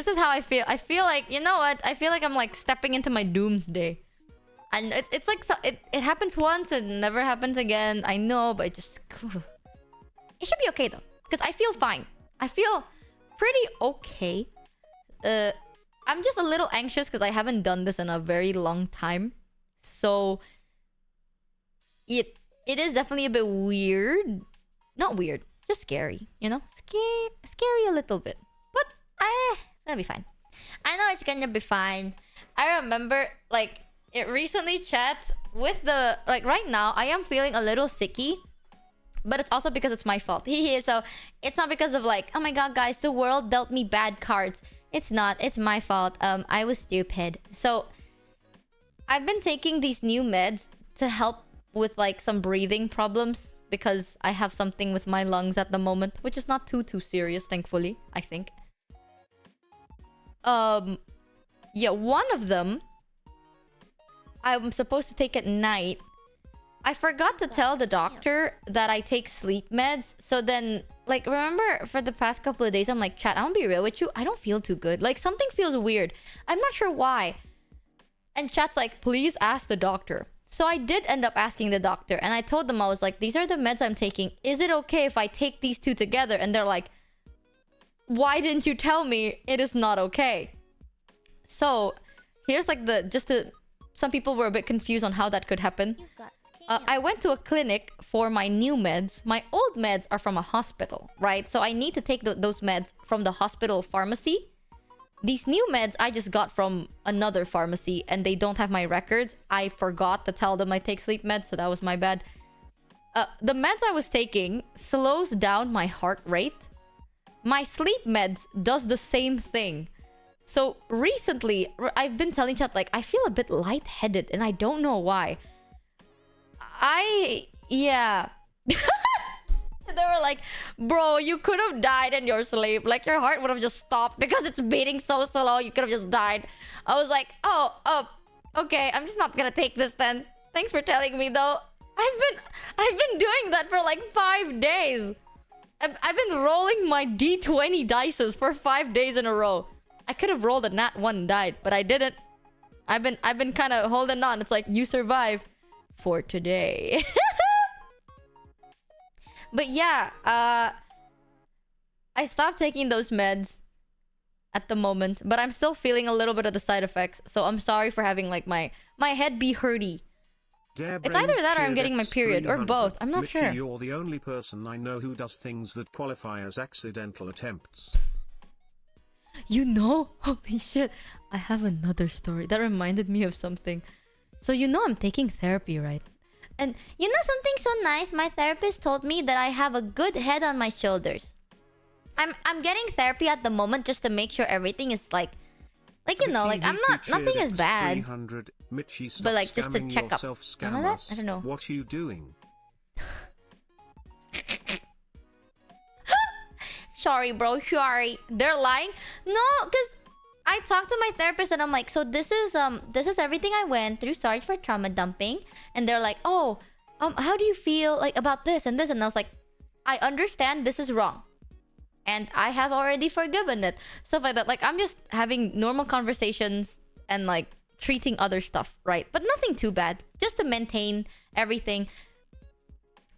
is how I feel. I feel like... You know what? I feel like I'm like stepping into my doomsday. And it's like... It happens once and never happens again. I know, but it just... It should be okay though. Because I feel fine. I feel... pretty okay. I'm just a little anxious because I haven't done this in a very long time. So it is definitely a bit weird. Not weird, just scary, you know? Scary a little bit. But it's gonna be fine. I know it's gonna be fine. I remember like it recently chats with the like right now I am feeling a little sicky. But it's also because it's my fault. So it's not because of like, oh my god, guys, the world dealt me bad cards. It's not. It's my fault. I was stupid. So I've been taking these new meds to help with like some breathing problems because I have something with my lungs at the moment, which is not too serious, thankfully, I think. Yeah, one of them I'm supposed to take at night. I forgot to tell the doctor that I take sleep meds. So then, like, remember for the past couple of days, I'm like, chat, I'm gonna be real with you. I don't feel too good. Like, something feels weird. I'm not sure why. And chat's like, please ask the doctor. So I did end up asking the doctor. And I told them, I was like, these are the meds I'm taking. Is it okay if I take these two together? And they're like, why didn't you tell me? It is not okay. So, here's like some people were a bit confused on how that could happen. I went to a clinic for my new meds. My old meds are from a hospital, right? So I need to take those meds from the hospital pharmacy. These new meds I just got from another pharmacy and they don't have my records. I forgot to tell them I take sleep meds, so that was my bad. The meds I was taking slows down my heart rate. My sleep meds does the same thing. So recently, I've been telling chat like, I feel a bit lightheaded and I don't know why. Yeah. They were like, bro, you could have died in your sleep. Like, your heart would have just stopped because it's beating so slow. You could have just died. I was like, oh, okay. I'm just not gonna take this then. Thanks for telling me, though. I've been doing that for like 5 days. I've been rolling my D20 dices for 5 days in a row. I could have rolled a nat 1 and died, but I didn't. I've been kind of holding on. It's like, you survive for today. But yeah, I stopped taking those meds at the moment, but I'm still feeling a little bit of the side effects. So I'm sorry for having like my head be hurty. It's either that or I'm getting my period, or both. I'm not sure. You're the only person I know who does things that qualify as accidental attempts. You know? Holy shit. I have another story that reminded me of something. So you know I'm taking therapy, right? And you know something so nice? My therapist told me that I have a good head on my shoulders. I'm getting therapy at the moment just to make sure everything is like you know, like nothing is bad. But like just to check up. None of that? I don't know. What you doing? Sorry, bro. Sorry. They're lying? No, because I talked to my therapist and I'm like, so this is everything I went through. Sorry for trauma dumping. And they're like, oh, how do you feel like about this and this? And I was like, I understand this is wrong. And I have already forgiven it. Stuff like that. Like, I'm just having normal conversations and like treating other stuff, right? But nothing too bad. Just to maintain everything.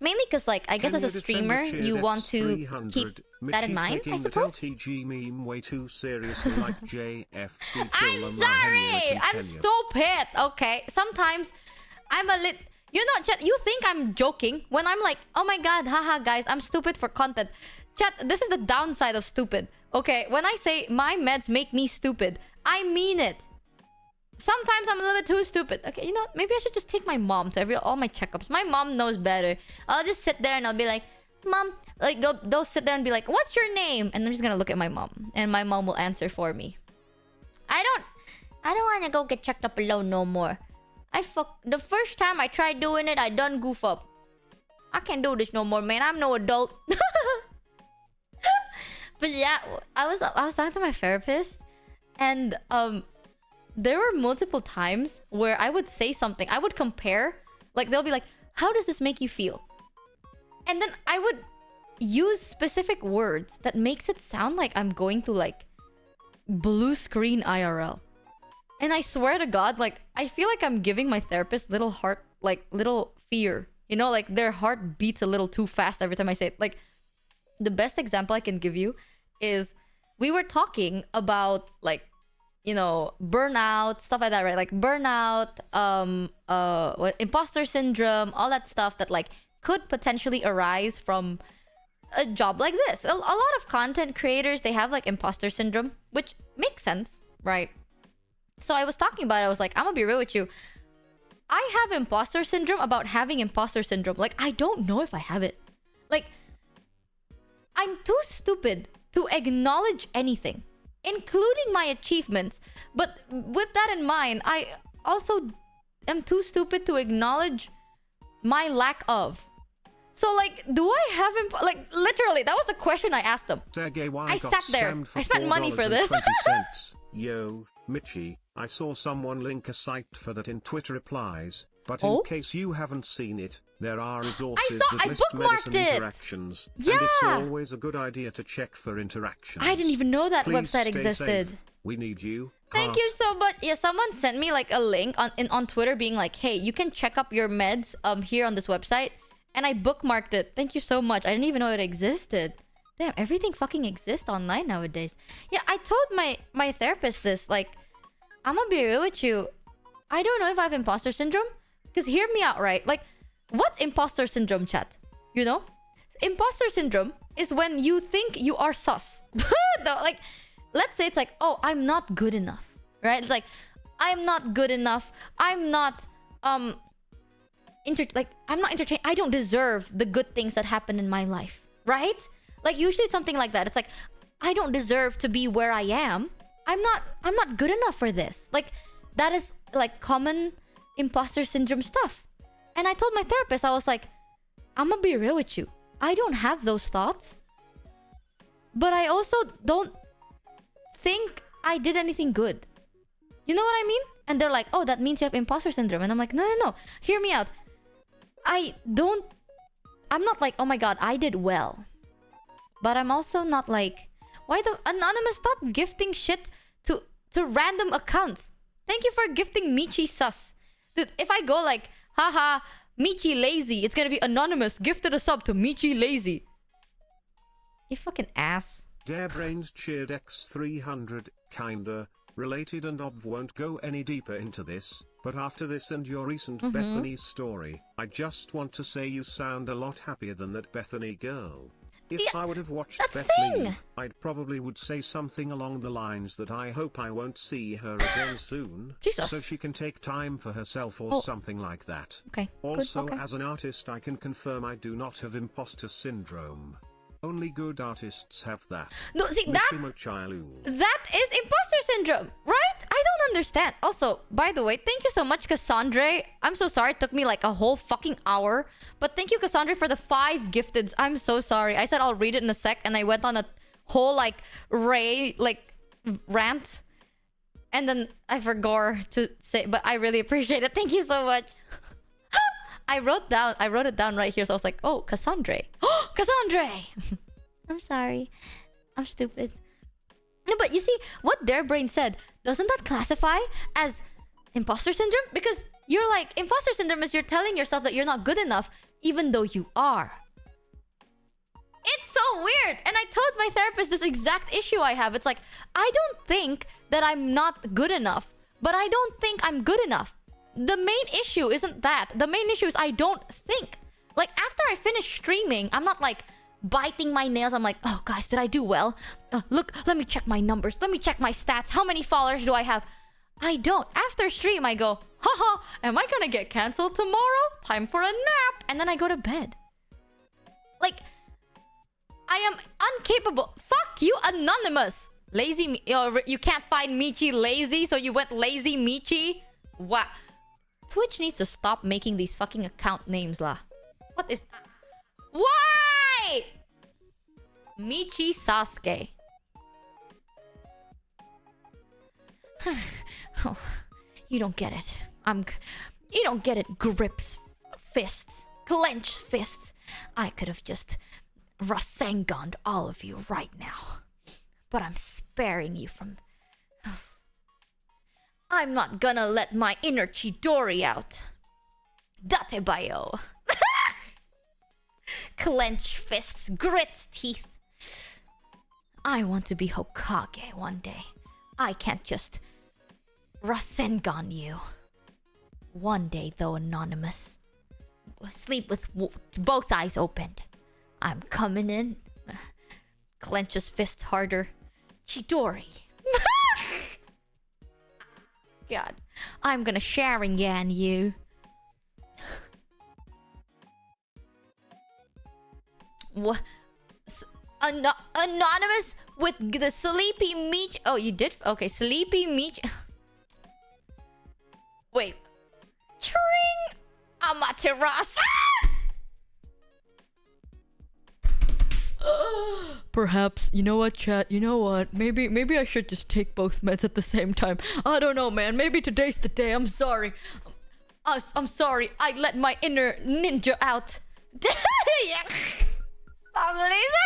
Mainly because, like, I guess Can as a you defend the streamer, cheered you want to X300? keep that in Michi mind, I taking that suppose. LTG meme way too seriously like JFC. I'm sorry! I'm stupid! Okay, sometimes I'm a lit... You know, chat, you think I'm joking when I'm like, oh my god, haha, guys, I'm stupid for content. Chat, this is the downside of stupid. Okay, when I say my meds make me stupid, I mean it. Sometimes I'm a little bit too stupid. Okay, you know, maybe I should just take my mom to all my checkups. My mom knows better. I'll just sit there and I'll be like, Mom, like they'll sit there and be like, what's your name? And I'm just gonna look at my mom, and my mom will answer for me. I don't want to go get checked up alone no more. The first time I tried doing it, I done goof up. I can't do this no more, man. I'm no adult. But yeah, I was talking to my therapist, and there were multiple times where I would say something. I would compare. Like, they'll be like, how does this make you feel? And then I would use specific words that makes it sound like I'm going to, like, blue screen IRL. And I swear to God, like, I feel like I'm giving my therapist little fear. You know, like, their heart beats a little too fast every time I say it. Like, the best example I can give you is we were talking about, like, you know, burnout, stuff like that, right? Like burnout, imposter syndrome, all that stuff that, like, could potentially arise from a job like this. A lot of content creators, they have, like, imposter syndrome, which makes sense, right? So I was talking about it. I was like, I'm gonna be real with you. I have imposter syndrome about having imposter syndrome. Like, I don't know if I have it. Like, I'm too stupid to acknowledge anything, including my achievements. But with that in mind, I also am too stupid to acknowledge my lack of. So, like, do I have like, literally, that was the question I asked them. I sat there. I spent money for this. Yo, Michi, I saw someone link a site for that in Twitter replies, but in case you haven't seen it, there are resources that list medicine interactions, and it's always a good idea to check for interactions. I didn't even know that Please website stay existed. safe. We need you. Thank you so much. Yeah, someone sent me, like, a link on Twitter being like, hey, you can check up your meds here on this website. And I bookmarked it. Thank you so much. I didn't even know it existed. Damn, everything fucking exists online nowadays. Yeah, I told my therapist this. Like, I'm gonna be real with you. I don't know if I have imposter syndrome. Because hear me out, right? Like, what's imposter syndrome, chat? You know? Imposter syndrome is when you think you are sus. Like, let's say it's like, oh, I'm not good enough. Right? It's like, I'm not good enough. I'm not, I'm not entertained. I don't deserve the good things that happen in my life, right? Like, usually it's something like that. It's like, I don't deserve to be where I am. I'm not good enough for this. Like, that is, like, common imposter syndrome stuff. And I told my therapist, I was like, I'm gonna be real with you. I don't have those thoughts, but I also don't think I did anything good. You know what I mean? And they're like, oh, that means you have imposter syndrome. And I'm like, no. Hear me out. I'm not like, oh my god, I did well. But I'm also not like, why the anonymous, stop gifting shit to random accounts. Thank you for gifting Michi sus. Dude, if I go like, haha, Michi lazy, it's gonna be anonymous, gifted a sub to Michi lazy. You fucking ass. Darebrains cheered X300, kinda related, and Ob won't go any deeper into this, but after this and your recent Bethany story, I just want to say you sound a lot happier than that Bethany girl. If I would have watched Beth leave, I'd probably would say something along the lines that I hope I won't see her again soon, so she can take time for herself or something like that. Okay. Also, as an artist, I can confirm I do not have imposter syndrome. Only good artists have that. No, see, that is imposter syndrome, right? I don't understand. Also, by the way, thank you so much, Cassandra. I'm so sorry it took me like a whole fucking hour. But thank you, Cassandra, for the 5 gifteds. I'm so sorry. I said I'll read it in a sec, and I went on a whole, like, rant. And then I forgot to say, but I really appreciate it. Thank you so much. I wrote it down right here, so I was like, oh, Cassandra. Oh, Cassandra! I'm sorry. I'm stupid. No, but you see, what their brain said, doesn't that classify as imposter syndrome? Because you're like, imposter syndrome is you're telling yourself that you're not good enough, even though you are. It's so weird. And I told my therapist this exact issue I have. It's like, I don't think that I'm not good enough, but I don't think I'm good enough. The main issue isn't that. The main issue is I don't think. Like, after I finish streaming, I'm not like biting my nails. I'm like, oh, guys, did I do well? Look, let me check my numbers. Let me check my stats. How many followers do I have? I don't. After stream, I go, haha, am I gonna get canceled tomorrow? Time for a nap. And then I go to bed. Like, I am incapable. Fuck you, Anonymous. Lazy you can't find Michi lazy, so you went lazy Michi? Wow. Twitch needs to stop making these fucking account names lah. What is... Why? Michi Sasuke. Oh, you don't get it. You don't get it. Grips, fists, clenched fists. I could have just Rasenganed all of you right now, but I'm sparing you from. I'm not gonna let my inner Chidori out. Datebayo. Clench fists, grit teeth. I want to be Hokage one day. I can't just Rasengan you. One day, though, Anonymous. Sleep with both eyes opened. I'm coming in. Clench his fist harder. Chidori. God. I'm gonna Sharingan you. What? Anonymous with the sleepy meat. Oh, you did? Okay, sleepy meat. Wait. Tring Amaterasu. Perhaps, you know what, chat? You know what? Maybe I should just take both meds at the same time. I don't know, man. Maybe today's the day. I'm sorry. I'm sorry. I let my inner ninja out. Stop, Lisa.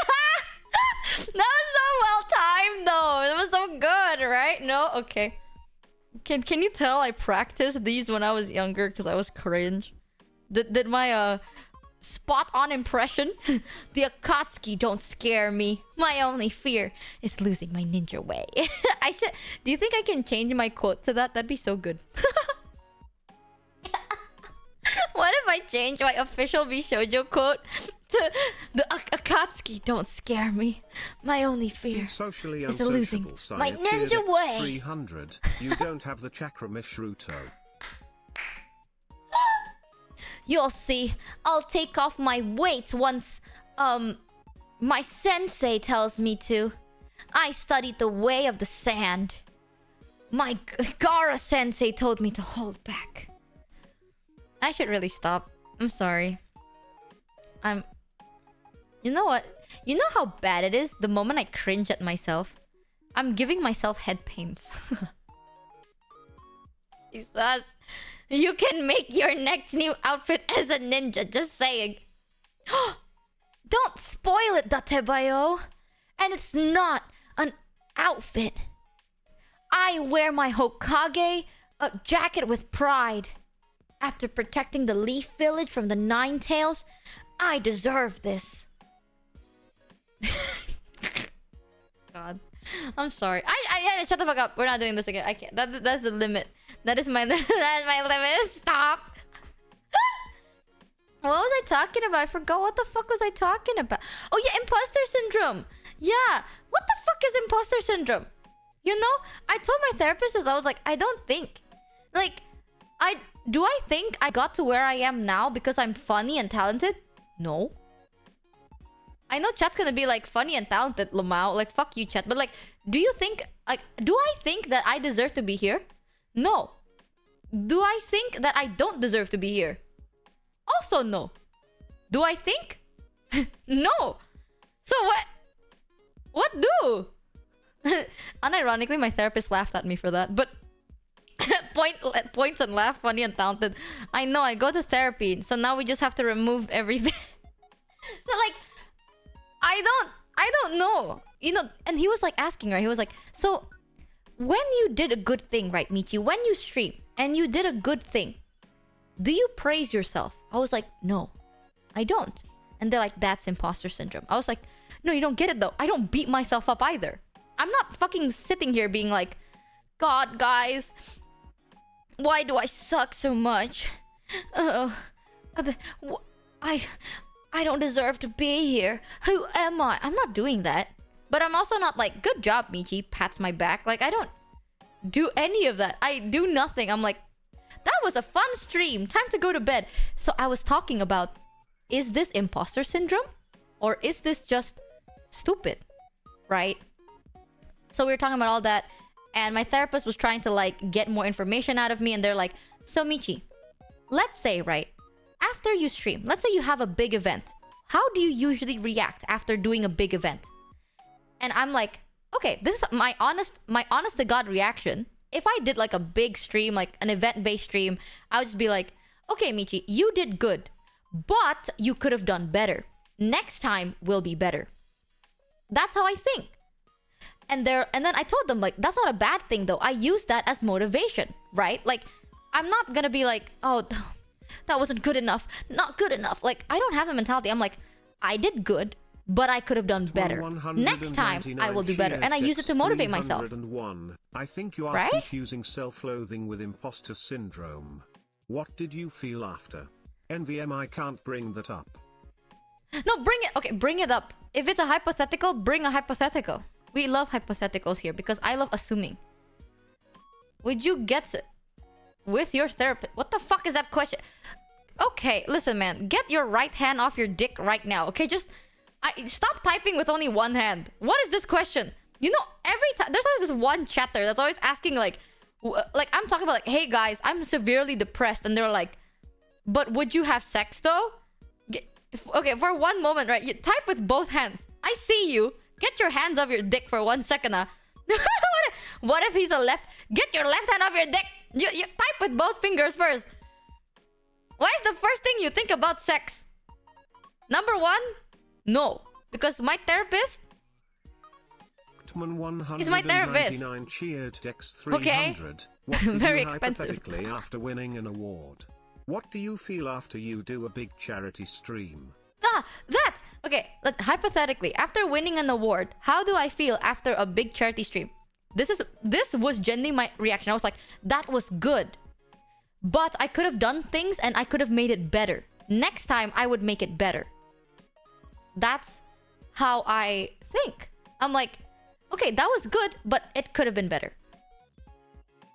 That was so well timed, though. That was so good, right? No, okay. Can you tell I practiced these when I was younger because I was cringe? Did my spot on impression? The Akatsuki don't scare me. My only fear is losing my ninja way. I should. Do you think I can change my quote to that? That'd be so good. What if I change my official Bishoujo quote to the Akatsuki don't scare me. My only fear socially is losing my ninja way. 300. You don't have the chakra Mishruto. You'll see. I'll take off my weight once, my sensei tells me to. I studied the way of the sand. My Gara sensei told me to hold back. I should really stop. I'm sorry. You know what? You know how bad it is the moment I cringe at myself? I'm giving myself head pains. Jesus. You can make your next new outfit as a ninja, just saying. Don't spoil it, Datebayo. And it's not an outfit. I wear my Hokage jacket with pride. After protecting the Leaf Village from the Nine Tails, I deserve this. God. I'm sorry. I shut the fuck up. We're not doing this again. I can't. That's the limit. That is my that's my limit. Stop. What was I talking about? I forgot what the fuck was I talking about. Oh yeah, imposter syndrome. Yeah. What the fuck is imposter syndrome? You know, I told my therapist this. I was like, I don't think. Like, do I think I got to where I am now because I'm funny and talented? No. I know chat's gonna be like funny and talented, Lamau. Like, fuck you, chat. But like, do you think, like, do I think that I deserve to be here? No. Do I think that I don't deserve to be here? Also no. Do I think? No. So what? What do? Unironically, my therapist laughed at me for that. But points and laugh, funny and talented. I know, I go to therapy. So now we just have to remove everything. So like, I don't know. You know, and he was like asking, right? He was like, so when you did a good thing, right, Michi? When you stream and you did a good thing, do you praise yourself? I was like, no. I don't. And they're like, that's imposter syndrome. I was like, no, you don't get it though. I don't beat myself up either. I'm not fucking sitting here being like, God, guys, why do I suck so much? I don't deserve to be here. Who am I? I'm not doing that. But I'm also not like, good job, Michi, pats my back. Like, I don't do any of that. I do nothing. I'm like, that was a fun stream. Time to go to bed. So I was talking about, is this imposter syndrome? Or is this just stupid? Right? So we were talking about all that. And my therapist was trying to like get more information out of me. And they're like, so Michi, let's say, right, after you stream, let's say you have a big event. How do you usually react after doing a big event? And I'm like, okay, this is my honest to God reaction. If I did like a big stream, like an event-based stream, I would just be like, okay, Michi, you did good, but you could have done better. Next time will be better. That's how I think. And then I told them, like, that's not a bad thing though. I use that as motivation, right? Like, I'm not gonna be like, oh, that wasn't good enough. Not good enough. Like, I don't have the mentality. I'm like, I did good, but I could have done better. Next time, I will do better. And I use it to motivate myself. I think you are right? confusing self-loathing with imposter syndrome. What did you feel after? NVM, I can't bring that up. No, bring it. Okay, bring it up. If it's a hypothetical, bring a hypothetical. We love hypotheticals here because I love assuming. Would you get it with your therapist? What the fuck is that question? Okay, listen, man. Get your right hand off your dick right now. Okay, just stop typing with only one hand. What is this question? You know, every time there's always this one chatter that's always asking like I'm talking about like, hey guys, I'm severely depressed, and they're like, but would you have sex though? Okay, for one moment, right? You type with both hands. I see you. Get your hands off your dick for 1 second, What if he's a left? Get your left hand off your dick. You type with both fingers first. Why is the first thing you think about sex? Number one, no. Because my therapist is my therapist. Okay. Very expensive. After winning an award. What do you feel after you do a big charity stream? That! Okay, let's hypothetically, after winning an award, how do I feel after a big charity stream? This was genuinely my reaction. I was like, that was good. But I could have done things and I could have made it better. Next time, I would make it better. That's how I think. I'm like, okay, that was good, but it could have been better.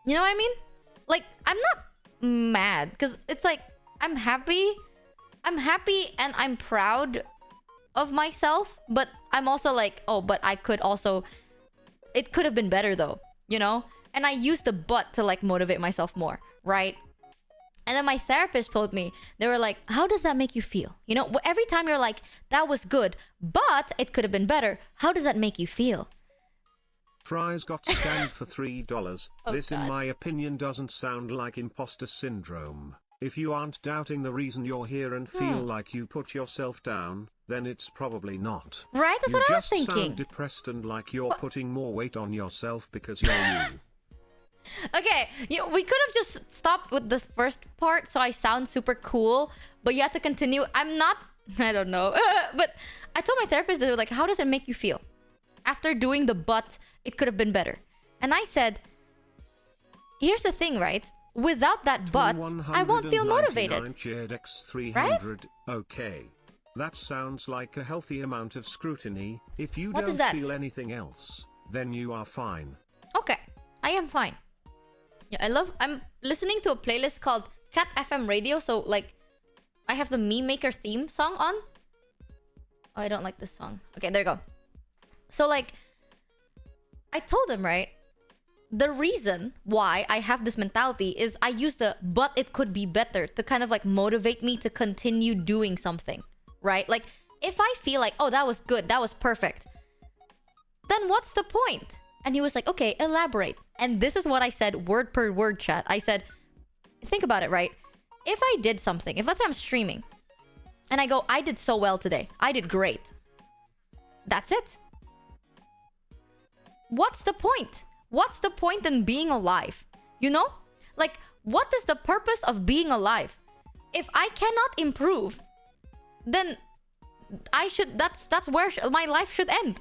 You know what I mean? Like, I'm not mad because it's like, I'm happy and I'm proud of myself, but I'm also like, oh, but I could also, it could have been better though, you know? And I use the but to like motivate myself more, right? And then my therapist told me, they were like, how does that make you feel? You know, every time you're like, that was good, but it could have been better. How does that make you feel? Fries got scammed for $3. Oh, this, God. in my opinion, doesn't sound like imposter syndrome. If you aren't doubting the reason you're here and feel like you put yourself down, then it's probably not. Right? That's what I was thinking. You just sound depressed and like you're putting more weight on yourself because you're you. Okay, we could have just stopped with the first part so I sound super cool, but you have to continue. I'm not, I don't know. But I told my therapist, they were like, how does it make you feel? After doing the but, it could have been better. And I said, here's the thing, right? Without that but, I won't feel motivated. Right? Okay. That sounds like a healthy amount of scrutiny. If you What is don't that? feel anything else, then you are fine. Okay, I am fine. Yeah, I'm listening to a playlist called Cat FM Radio, so like, I have the Meme Maker theme song on. Oh, I don't like this song. Okay, there you go. So like, I told him, right? The reason why I have this mentality is I use the but it could be better to kind of like motivate me to continue doing something, right? Like, if I feel like, oh, that was good, that was perfect, then what's the point? And he was like, okay, elaborate. And this is what I said word per word, chat. I said, think about it, right? If I did something, if let's say I'm streaming and I go, I did so well today, I did great, that's it. What's the point? What's the point in being alive? You know? Like, what is the purpose of being alive? If I cannot improve, then that's where my life should end.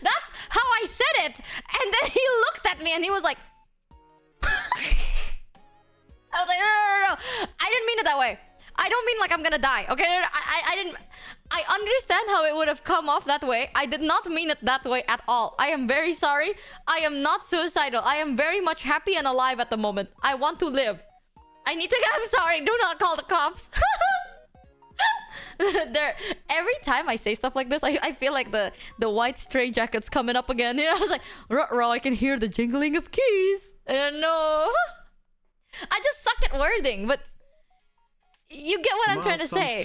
That's how I said it. And then he looked at me and he was like, I was like, no. I didn't mean it that way. I don't mean like I'm gonna die, okay? I didn't... I understand how it would have come off that way. I did not mean it that way at all. I am very sorry. I am not suicidal. I am very much happy and alive at the moment. I want to live. I need to... I'm sorry. Do not call the cops. Every time I say stuff like this, I feel like the white stray jacket's coming up again. You know, I was like, ruh-roh, I can hear the jingling of keys. And no. I just suck at wording, but you get what I'm trying to say.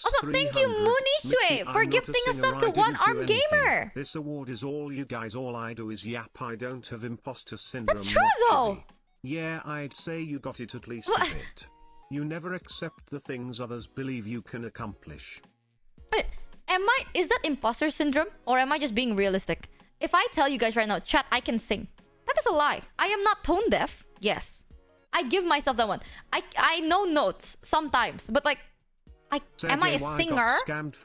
Also, thank you, Moonishwe, for gifting us up to One Arm Gamer. This award is all you guys. All I do is yap. I don't have imposter syndrome. That's true, though. Yeah, I'd say you got it at least a bit. You never accept the things others believe you can accomplish. Wait, is that imposter syndrome? Or am I just being realistic? If I tell you guys right now, chat, I can sing. That is a lie. I am not tone deaf. Yes. I give myself that one. I know notes sometimes, but like, am I a singer?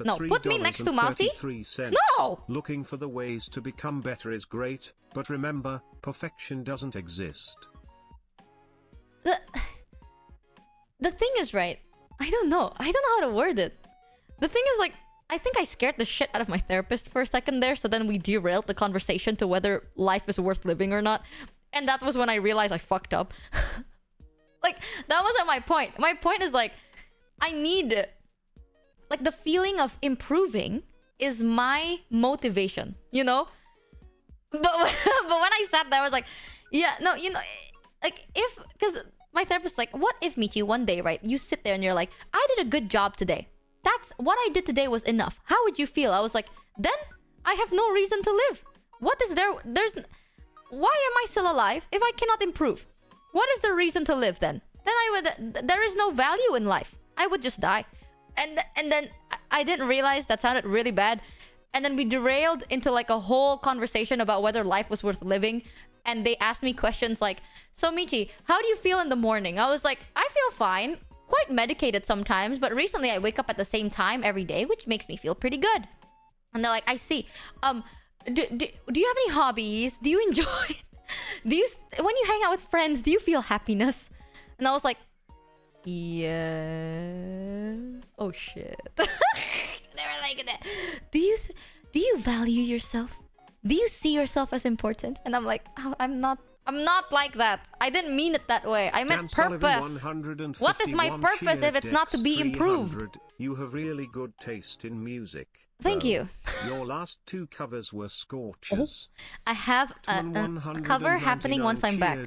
No, put me next to Mousy. No! Looking for the ways to become better is great, but remember, perfection doesn't exist. The thing is, right, I don't know how to word it. The thing is, like, I think I scared the shit out of my therapist for a second there, so then we derailed the conversation to whether life is worth living or not. And that was when I realized I fucked up. Like, that wasn't my point. My point is, like, I need... Like, the feeling of improving is my motivation, you know? But when I sat there, I was like, yeah, no, you know, like, if... Because my therapist like, what if, Michi, one day, right, you sit there and you're like, I did a good job today. That's... What I did today was enough. How would you feel? I was like, then I have no reason to live. What is there... There's... Why am I still alive if I cannot improve? What is the reason to live then? Then I would... There is no value in life. I would just die. And then I didn't realize that sounded really bad. And then we derailed into like a whole conversation about whether life was worth living. And they asked me questions like, so Michi, how do you feel in the morning? I was like, I feel fine. Quite medicated sometimes. But recently I wake up at the same time every day, which makes me feel pretty good. And they're like, I see. Do you have any hobbies? Do you enjoy... when you hang out with friends, do you feel happiness? And I was like, yes. Oh shit. They were like that. Do you value yourself? Do you see yourself as important? And I'm like, oh, I'm not like that. I didn't mean it that way. I meant purpose. What is my purpose if it's not to be improved? You have really good taste in music. Thank you. Your last two covers were scorchers. I have a cover happening once I'm back.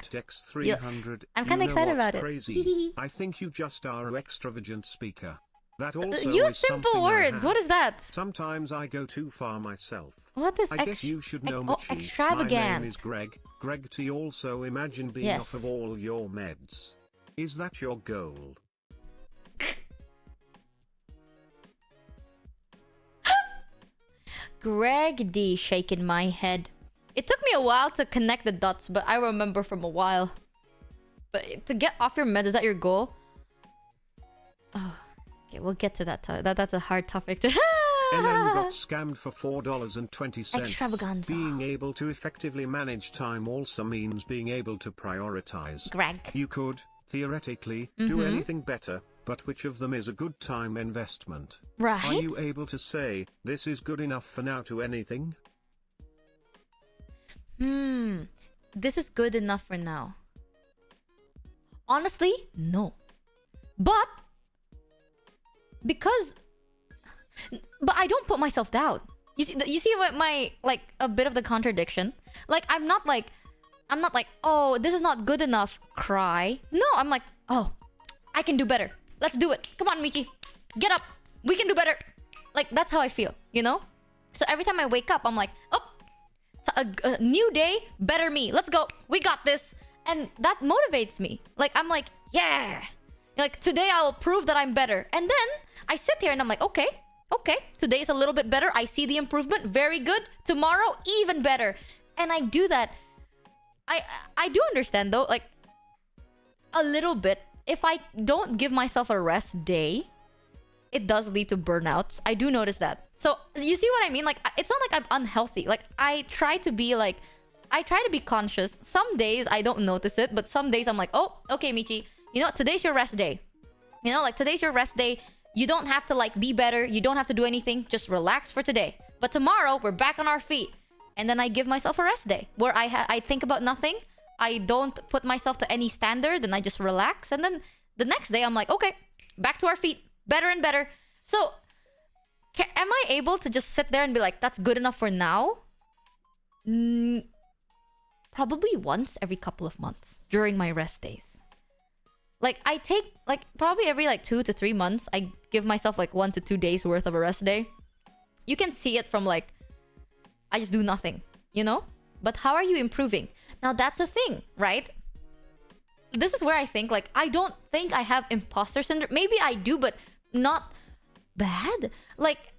I'm kind of excited about it. Crazy? I think you just are an extravagant speaker. That also use simple words. What is that? Sometimes I go too far myself. What is I guess you should know, Michi. Extravagant? My name is Greg. Greg T. Also imagine being off of all your meds. Is that your goal? Greg D shaking my head. It took me a while to connect the dots, but I remember from a while. But to get off your meds, is that your goal? Oh, okay, we'll get to that. That's a hard topic to... NN got scammed for $4.20. Extravaganza. Being able to effectively manage time also means being able to prioritize. Greg. You could, theoretically, do anything better, but which of them is a good time investment? Right. Are you able to say, this is good enough for now to anything? This is good enough for now. Honestly, no. But I don't put myself down. You see what my, like, a bit of the contradiction? Like, I'm not like, oh, this is not good enough, cry. No, I'm like, oh, I can do better. Let's do it. Come on, Michi. Get up. We can do better. Like, that's how I feel, you know? So every time I wake up, I'm like, oh, a new day, better me. Let's go. We got this. And that motivates me. Like, I'm like, yeah. Like, today I will prove that I'm better. And then I sit here and I'm like, okay, today's a little bit better. I see the improvement. Very good. Tomorrow, even better. And I do that. I do understand, though, like, a little bit. If I don't give myself a rest day, it does lead to burnouts. I do notice that. So you see what I mean? Like, it's not like I'm unhealthy. Like, I try to be conscious. Some days I don't notice it, but some days I'm like, oh, okay, Michi, you know, today's your rest day. You know, like, today's your rest day. You don't have to, like, be better. You don't have to do anything. Just relax for today. But tomorrow, we're back on our feet. And then I give myself a rest day where I think about nothing. I don't put myself to any standard, and I just relax. And then the next day, I'm like, okay, back to our feet. Better and better. So, am I able to just sit there and be like, that's good enough for now? Probably once every couple of months during my rest days. Like, I take, like, probably every, like, 2 to 3 months, I give myself, like, 1 to 2 days worth of a rest day. You can see it from, like, I just do nothing, you know? But how are you improving? Now, that's the thing, right? This is where I think, like, I don't think I have imposter syndrome. Maybe I do, but not bad. Like,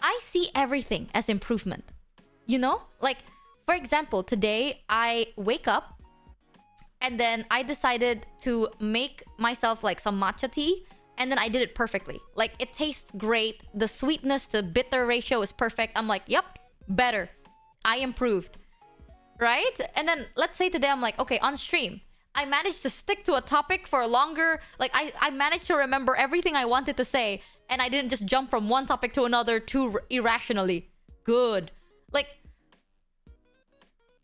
I see everything as improvement, you know? Like, for example, today I wake up and then I decided to make myself like some matcha tea, and then I did it perfectly. Like, it tastes great. The sweetness to bitter ratio is perfect. I'm like, yep, better. I improved, right? And then let's say today I'm like, okay, on stream, I managed to stick to a topic for a longer, like, I managed to remember everything I wanted to say, and I didn't just jump from one topic to another too irrationally. Good. Like,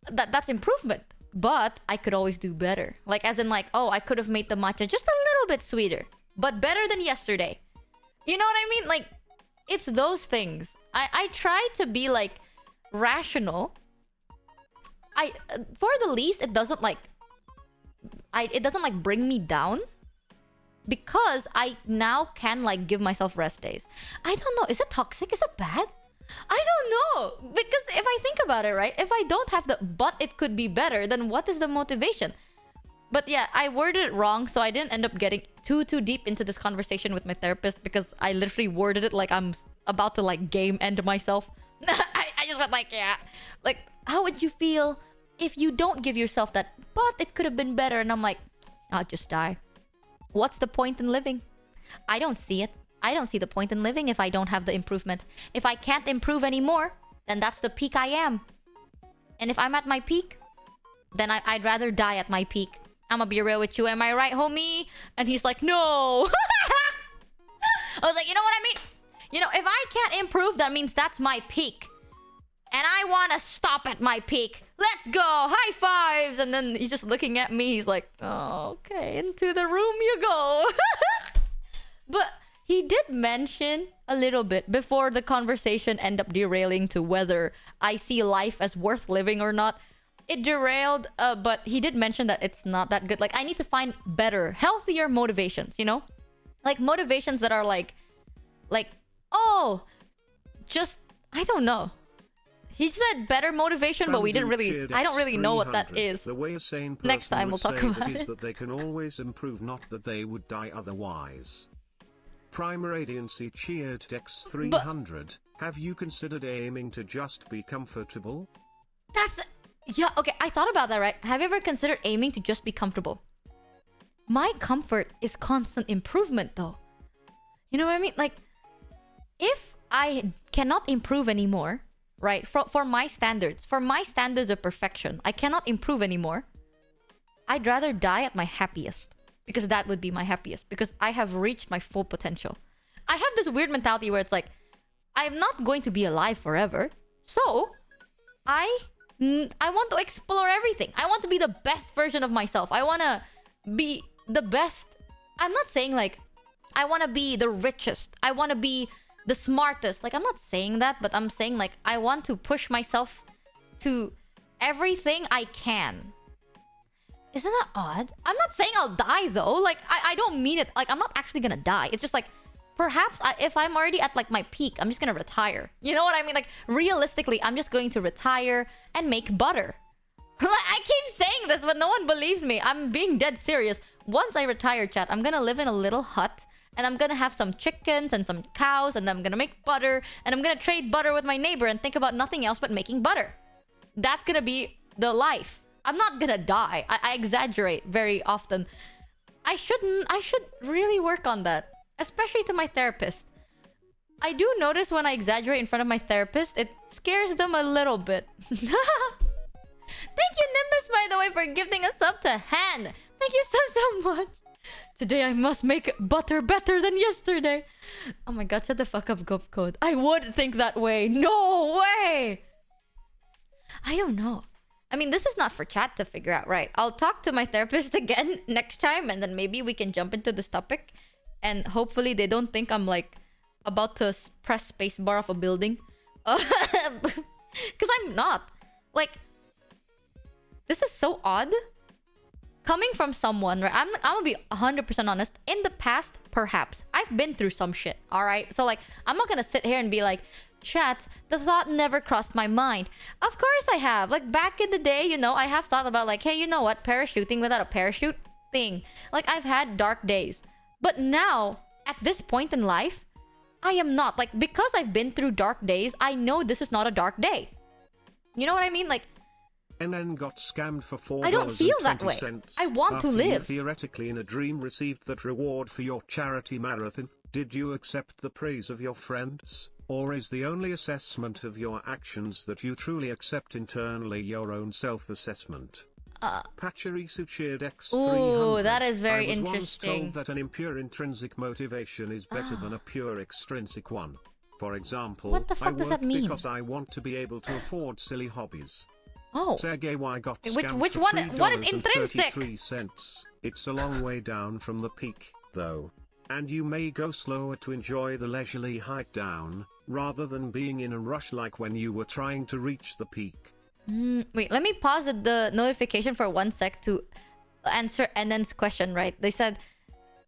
that's improvement. But I could always do better. Like, as in, like, oh, I could have made the matcha just a little bit sweeter, but better than yesterday. You know what I mean? Like, it's those things. I try to be, like, rational. For the least, it doesn't, like, bring me down, because I now can, like, give myself rest days. I don't know. Is it toxic? Is it bad? I don't know. Because if I think about it, right? If I don't have the but it could be better, then what is the motivation? But yeah, I worded it wrong, so I didn't end up getting too deep into this conversation with my therapist, because I literally worded it like I'm about to, like, game end myself. I just went like, yeah. Like, how would you feel if you don't give yourself that, but it could have been better? And I'm like, I'll just die. What's the point in living? I don't see it. I don't see the point in living if I don't have the improvement. If I can't improve anymore, then that's the peak I am. And if I'm at my peak, then I'd rather die at my peak. I'm gonna be real with you. Am I right, homie? And he's like, no. I was like, you know what I mean? You know, if I can't improve, that means that's my peak. And I want to stop at my peak. Let's go. High fives. And then he's just looking at me. He's like, oh, okay. Into the room you go. But he did mention a little bit before the conversation ended up derailing to whether I see life as worth living or not. It derailed, but he did mention that it's not that good. Like, I need to find better, healthier motivations, you know? Like, motivations that are like, oh, just, I don't know. He said better motivation, but we didn't really, I don't really know what that is. The way a sane person Next time we'll would talk say about it is it. that they can always improve, not that they would die otherwise. Prime Radiancy cheered Dex 300. Have you considered aiming to just be comfortable? That's... Yeah, okay, I thought about that, right? Have you ever considered aiming to just be comfortable? My comfort is constant improvement, though. You know what I mean? Like, if I cannot improve anymore, right? For my standards of perfection, I cannot improve anymore. I'd rather die at my happiest. Because that would be my happiest. Because I have reached my full potential. I have this weird mentality where it's like, I'm not going to be alive forever. So, I want to explore everything. I want to be the best version of myself. I want to be the best. I'm not saying like, I want to be the richest. I want to be the smartest. Like, I'm not saying that, but I'm saying like, I want to push myself to everything I can. Isn't that odd? I'm not saying I'll die though. Like, I don't mean it. Like, I'm not actually gonna die. It's just like, perhaps if I'm already at like my peak, I'm just gonna retire. You know what I mean? Like, realistically, I'm just going to retire and make butter. Like, I keep saying this, but no one believes me. I'm being dead serious. Once I retire, chat, I'm gonna live in a little hut. And I'm gonna have some chickens and some cows. And I'm gonna make butter. And I'm gonna trade butter with my neighbor and think about nothing else but making butter. That's gonna be the life. I'm not gonna die. I exaggerate very often. I should really work on that. especially to my therapist. I do notice when I exaggerate in front of my therapist, it scares them a little bit. Thank you, Nimbus, by the way, for gifting a sub to Han. Thank you so much. Today I must make butter better than yesterday. Oh my god, shut the fuck up, Gov Code. I would think that way. No way! I don't know. I mean, this is not for chat to figure out, right? I'll talk to my therapist again next time, and then maybe we can jump into this topic. And hopefully they don't think I'm like about to press spacebar off a building. Because I'm not. Like, this is so odd. Coming from someone, right? I'm gonna be 100% honest. In the past, perhaps I've been through some shit. All right, so like I'm not gonna sit here and be like, chat, the thought never crossed my mind. Of course I have. Like back in the day, you know, I have thought about like, hey, you know what? Parachuting without a parachute thing. Like I've had dark days, but now at this point in life, I am not. Like because I've been through dark days, I know this is not a dark day. You know what I mean? Like. NN got scammed for $4. I don't feel that way. I want to live. You theoretically in a dream received that reward for your charity marathon. Did you accept the praise of your friends? Or is the only assessment of your actions that you truly accept internally your own self-assessment? Pachirisu cheered X300. Ooh, that is very I was interesting. once told that an impure intrinsic motivation is better than a pure extrinsic one. For example, what the fuck does that mean? Because I want to be able to afford silly hobbies. Oh. Sergey Y got which one? What is intrinsic? It's a long way down from the peak, though. And you may go slower to enjoy the leisurely hike down, rather than being in a rush like when you were trying to reach the peak. Wait, let me pause the notification for 1 sec to answer Ennen's question, right? They said,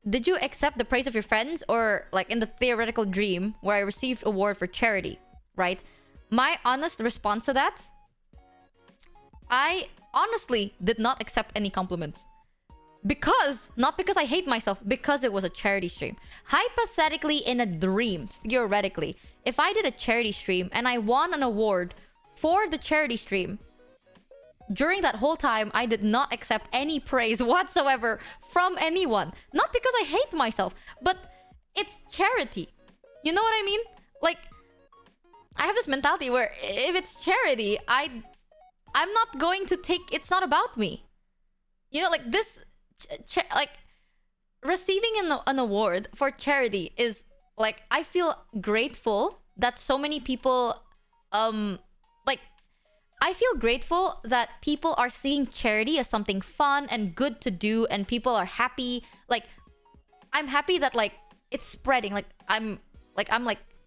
did you accept the praise of your friends? Or like in the theoretical dream where I received award for charity, right? My honest response to that, I honestly did not accept any compliments. Not because I hate myself, because it was a charity stream. Hypothetically, in a dream, theoretically, if I did a charity stream and I won an award for the charity stream, during that whole time, I did not accept any praise whatsoever from anyone. Not because I hate myself, but it's charity. You know what I mean? Like, I have this mentality where if it's charity, I'm not going to take... It's not about me. You know, like this... like, receiving an award for charity is... Like, I feel grateful that so many people... like, I feel grateful that people are seeing charity as something fun and good to do, and people are happy. Like, I'm happy that, like, it's spreading. Like, I'm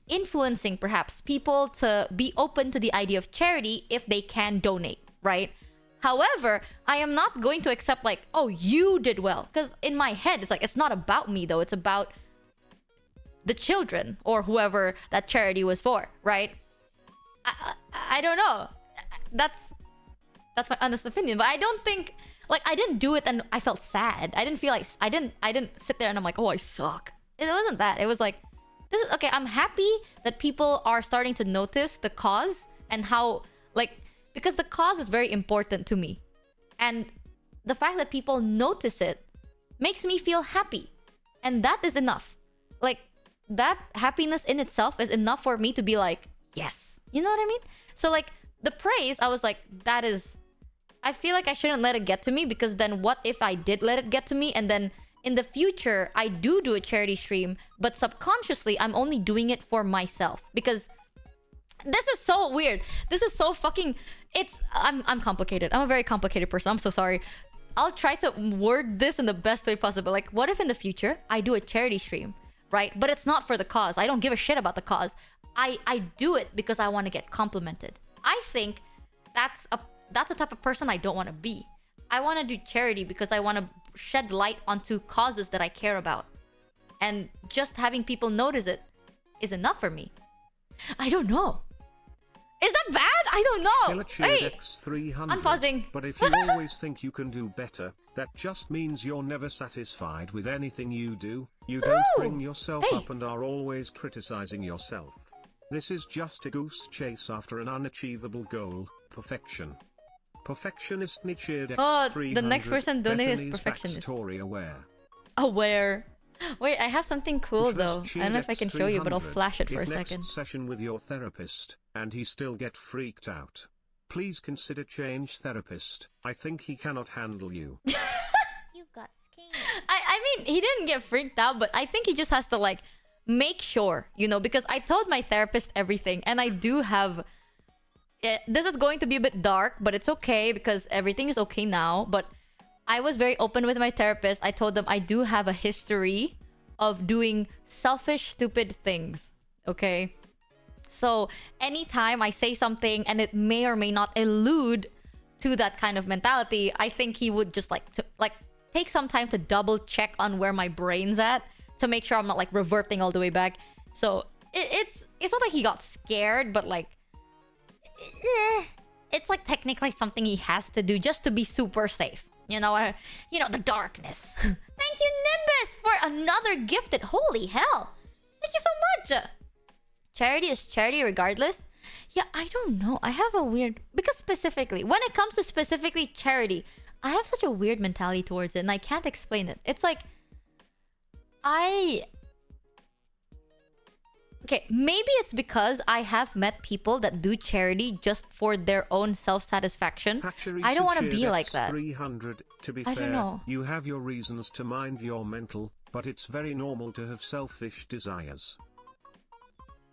influencing perhaps people to be open to the idea of charity if they can donate, right? However, I am not going to accept like, oh, you did well, because in my head it's like, it's not about me though, it's about the children or whoever that charity was for, right? I don't know, that's my honest opinion, but I don't think, like, I didn't do it and I felt sad. I didn't feel like I didn't sit there and I'm like, oh, I suck. It wasn't that. It was like, this is okay. I'm happy that people are starting to notice the cause and how, like, because the cause is very important to me. And the fact that people notice it makes me feel happy. And that is enough. Like, that happiness in itself is enough for me to be like, yes. You know what I mean? So, like, the praise, I was like, that is... I feel like I shouldn't let it get to me, because then what if I did let it get to me and then in the future I do a charity stream, but subconsciously I'm only doing it for myself, because this is so weird. This is so fucking... I'm complicated. I'm a very complicated person. I'm so sorry. I'll try to word this in the best way possible. Like, what if in the future I do a charity stream, right? But it's not for the cause. I don't give a shit about the cause. I do it because I want to get complimented. I think that's the type of person I don't want to be. I want to do charity because I want to shed light onto causes that I care about. And just having people notice it is enough for me. I don't know. Is that bad? I don't know. Hey, X300. I'm pausing. But if you always think you can do better, that just means you're never satisfied with anything you do. You don't bring yourself up and are always criticizing yourself. This is just a goose chase after an unachievable goal, perfection. Perfectionist Nietzsche X300. The next person donated is perfectionist. Backstory aware. Aware. Wait, I have something cool Trust though. I don't know if I can show you, but I'll 300. flash it for a If next second. session with your therapist, and he still get freaked out, please consider change therapist. I think he cannot handle you. You got scared. I mean, he didn't get freaked out, but I think he just has to like make sure, you know, because I told my therapist everything, and I do have. This is going to be a bit dark, but it's okay because everything is okay now. But I was very open with my therapist. I told them I do have a history of doing selfish, stupid things. Okay. So anytime I say something and it may or may not allude to that kind of mentality, I think he would just like take some time to double check on where my brain's at to make sure I'm not like reverting all the way back. So it's not like he got scared, but like it's like technically something he has to do just to be super safe. You know, the darkness. Thank you, Nimbus, for another gifted. Holy hell! Thank you so much. Charity is charity regardless. Yeah, I don't know. I have a weird... Because specifically, when it comes to specifically charity, I have such a weird mentality towards it, and I can't explain it. It's like... Okay, maybe it's because I have met people that do charity just for their own self-satisfaction. I don't want to be like that. 300. To be I fair, don't know. you have your reasons to mind your mental, but it's very normal to have selfish desires.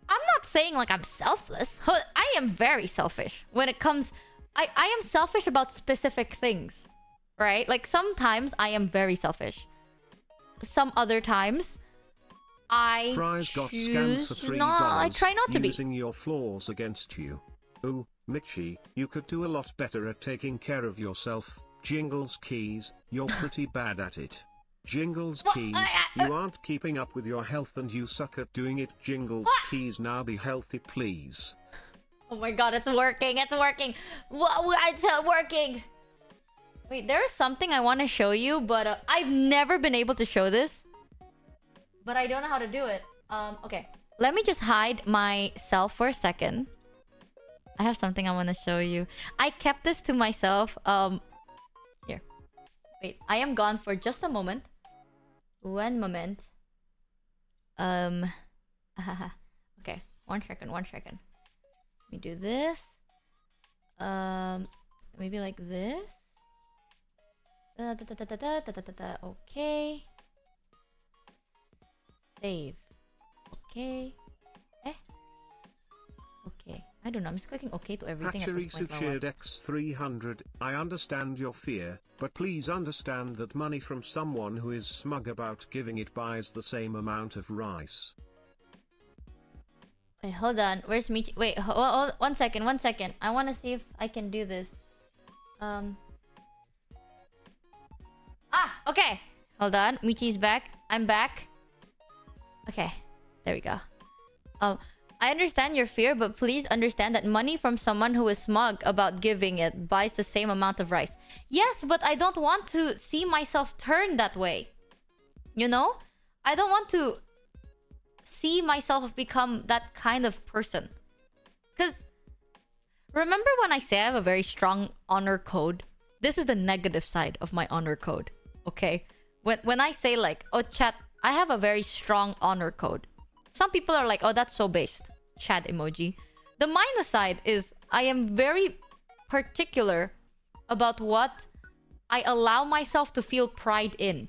I'm not saying like I'm selfless. I am very selfish when it comes... I am selfish about specific things, right? Like sometimes I am very selfish. Some other times... Fries got scammed for $3. I try not to be. Using your flaws against you. Ooh, Michi, you could do a lot better at taking care of yourself. Jingles keys, you're pretty bad at it. Jingles keys, you aren't keeping up with your health and you suck at doing it. Jingles keys, now be healthy, please. Oh my god, it's working. It's working. It's working. Wait, there is something I want to show you, but I've never been able to show this. But I don't know how to do it. Okay. Let me just hide myself for a second. I have something I want to show you. I kept this to myself. Here. Wait, I am gone for just a moment. One moment. Okay. One second. Let me do this. Maybe like this. Okay. Save. Okay. Okay. I don't know. I'm just clicking OK to everything at this point. Hatchery X300. I understand your fear, but please understand that money from someone who is smug about giving it buys the same amount of rice. Wait, hold on. Where's Michi? Wait, hold, 1 second. 1 second. I want to see if I can do this. Okay. Hold on. Michi's back. I'm back. Okay, there we go. I understand your fear, but please understand that money from someone who is smug about giving it buys the same amount of rice. Yes, but I don't want to see myself turn that way. You know? I don't want to see myself become that kind of person. Because remember when I say I have a very strong honor code? This is the negative side of my honor code. Okay? When I say like, oh chat, I have a very strong honor code. Some people are like, oh, that's so based. Chat emoji. The minus side is I am very particular about what I allow myself to feel pride in.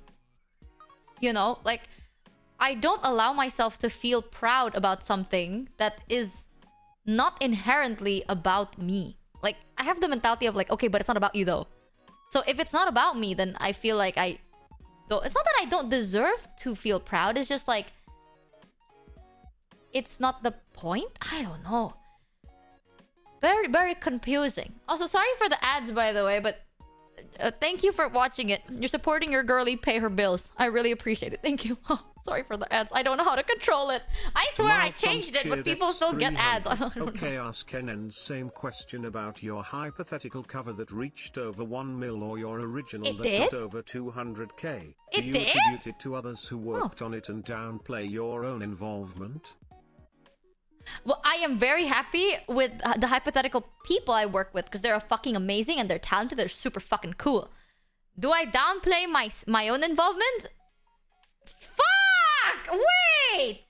You know, like I don't allow myself to feel proud about something that is not inherently about me. Like I have the mentality of like, okay, but it's not about you though. So if it's not about me, then I feel like it's not that I don't deserve to feel proud. It's just like... It's not the point? I don't know. Very, very confusing. Also, sorry for the ads, by the way, but... thank you for watching it. You're supporting your girlie pay her bills. I really appreciate it. Thank you. Sorry for the ads. I don't know how to control it. I swear I changed it, but people still get ads. I don't know. Okay, ask Kenan's same question about your hypothetical cover that reached over 1 mil or your original It that did? got over 200k. It Do you did? attribute it to others who worked on it and downplay your own involvement? Well, I am very happy with the hypothetical people I work with because they're fucking amazing and they're talented. They're super fucking cool. Do I downplay my own involvement? Fuck! fuck? Wait!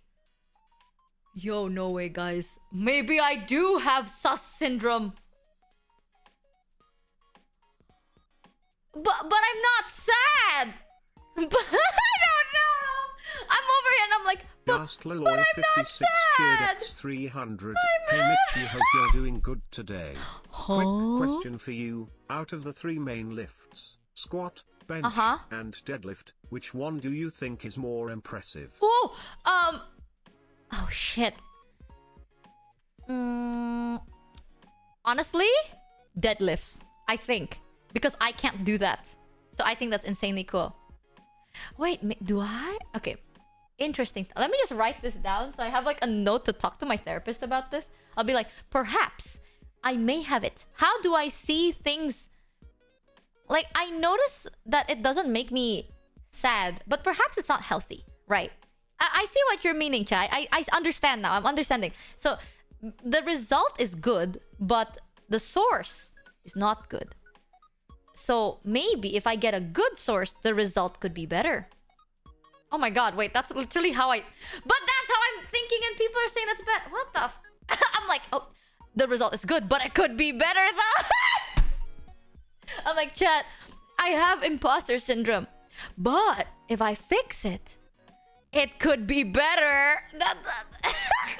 Yo, no way, guys. Maybe I do have sus syndrome. But I'm not sad. But I don't know. I'm over here and I'm like, but I'm not 56 cheered sad. X300. Hey Mitchie, hope you're doing good today. Quick question for you. Out of the 3 main lifts, squat, bench, and deadlift, which one do you think is more impressive? Oh, oh shit. Honestly, deadlifts, I think. Because I can't do that. So I think that's insanely cool. Wait, do I? Okay. Interesting. Let me just write this down so I have like a note to talk to my therapist about this. I'll be like, perhaps I may have it. How do I see things? Like, I notice that it doesn't make me sad, but perhaps it's not healthy, right? I see what you're meaning, Chai. I understand now. I'm understanding. So the result is good, but the source is not good. So maybe if I get a good source, the result could be better. Oh my god, wait, that's literally how I... But that's how I'm thinking and people are saying that's bad. What the I'm like, oh, the result is good, but it could be better though. I'm like, chat, I have imposter syndrome. But if I fix it, it could be better.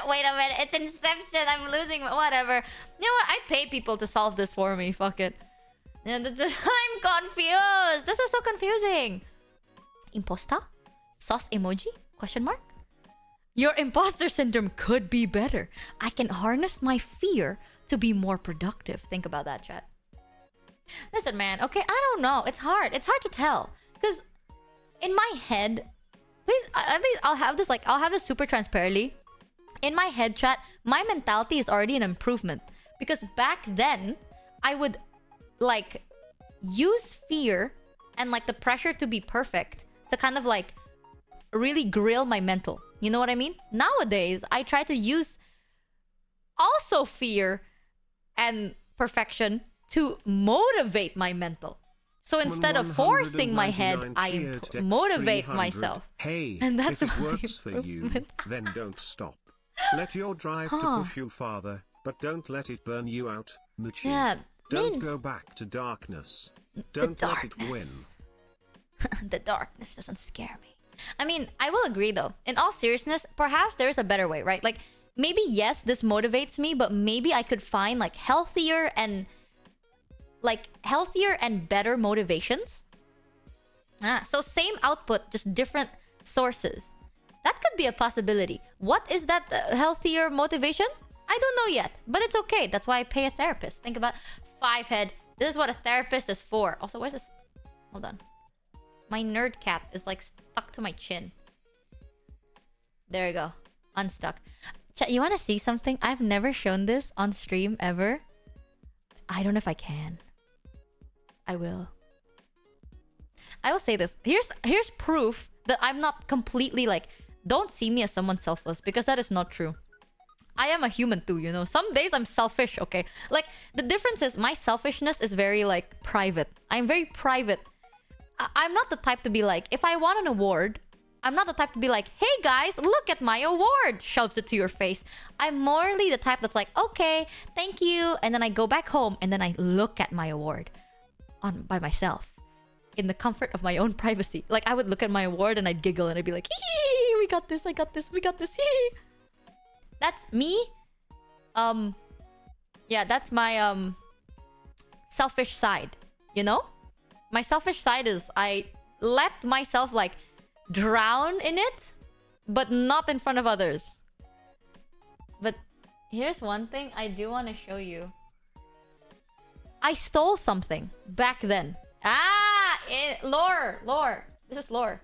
Wait a minute, it's Inception. I'm losing whatever. You know what? I pay people to solve this for me. Fuck it. And I'm confused. This is so confusing. Imposta? Sauce emoji? Question mark? Your imposter syndrome could be better. I can harness my fear to be more productive. Think about that, chat. Listen, man. Okay, I don't know. It's hard. It's hard to tell. Because in my head... Please, at least I'll have this super transparently. In my head, chat, my mentality is already an improvement. Because back then, I would... like use fear and like the pressure to be perfect to kind of like really grill my mental. You know what I mean? Nowadays, I try to use also fear and perfection to motivate my mental. So instead of forcing my head, I motivate myself. Hey, and that's if it works for you, then don't stop. Let your drive to push you farther, but don't let it burn you out, Muchi. Yeah. Don't go back to darkness. Don't let it win. The darkness doesn't scare me. I mean, I will agree though. In all seriousness, perhaps there is a better way, right? Like, maybe yes, this motivates me, but maybe I could find like healthier and better motivations. So same output, just different sources. That could be a possibility. What is that healthier motivation? I don't know yet, but it's okay. That's why I pay a therapist. Think about 5-head. This is what a therapist is for. Also, where's this? Hold on. My nerd cap is like stuck to my chin. There you go. Unstuck. Chat, you want to see something? I've never shown this on stream ever. I don't know if I can. I will. I will say this. Here's proof that I'm not completely like... Don't see me as someone selfless, because that is not true. I am a human too, you know. Some days I'm selfish, okay? Like, the difference is my selfishness is very, like, private. I'm very private. I'm not the type to be like, if I want an award, I'm not the type to be like, hey guys, look at my award. Shoves it to your face. I'm morally the type that's like, okay, thank you. And then I go back home and then I look at my award by myself. In the comfort of my own privacy. Like, I would look at my award and I'd giggle and I'd be like, hee, we got this, I got this, we got this, hee. That's me. Yeah, that's my selfish side, you know? My selfish side is I let myself like drown in it, but not in front of others. But here's one thing I do want to show you. I stole something back then. Lore. This is lore.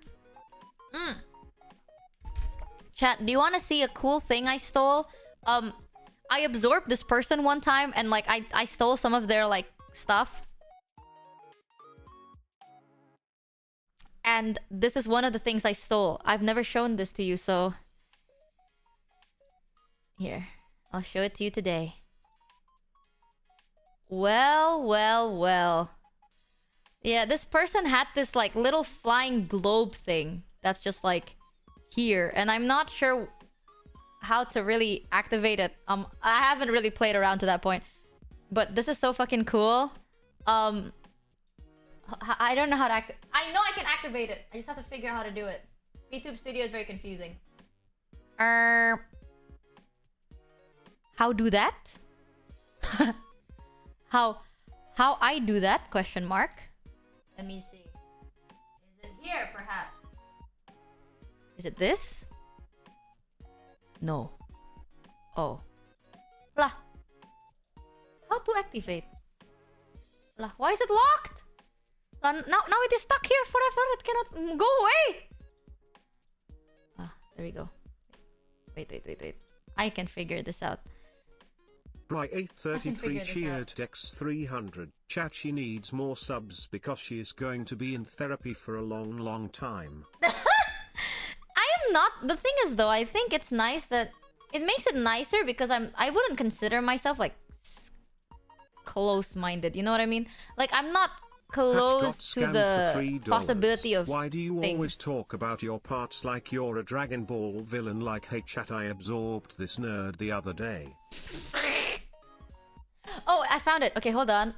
Chat, do you want to see a cool thing I stole? I absorbed this person one time and like I stole some of their like stuff. And this is one of the things I stole. I've never shown this to you, so... Here. I'll show it to you today. Well. Yeah, this person had this like little flying globe thing. That's just like... here, and I'm not sure how to really activate it. I haven't really played around to that point, but this is so fucking cool. I don't know how to I know I can activate it. I just have to figure out how to do it. VTube Studio is very confusing. How do that? How I do that? Question mark. Let me see. Is it here, perhaps? Is it this? No. Oh. Lah. How to activate? Lah. Why is it locked? Now it is stuck here forever. It cannot go away. Ah, there we go. Wait. I can figure this out. Bry 833 cheered Dex 300. Chat, she needs more subs because she is going to be in therapy for a long time. I am not. The thing is, though, I think it's nice that it makes it nicer because I wouldn't consider myself like close-minded. You know what I mean? Like I'm not close to the possibility of. Why do you things. always talk about your parts like you're a Dragon Ball villain? Like, hey chat, I absorbed this nerd the other day. Oh, I found it. Okay, hold on.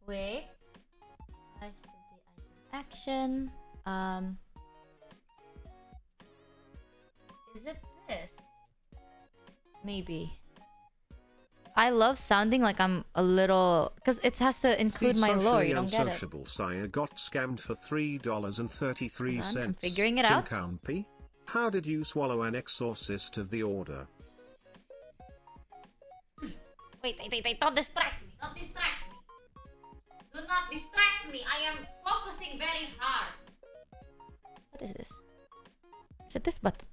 Wait. Action. Is it this? Maybe. I love sounding like I'm a little, because it has to include my lore. You don't get it. Unsociable Sire got scammed for $3.33. I'm figuring it out. Tinkampi, how did you swallow an exorcist of the order? Wait, don't distract me. Don't distract me. Do not distract me. I am focusing very hard. What is this? Is it this button?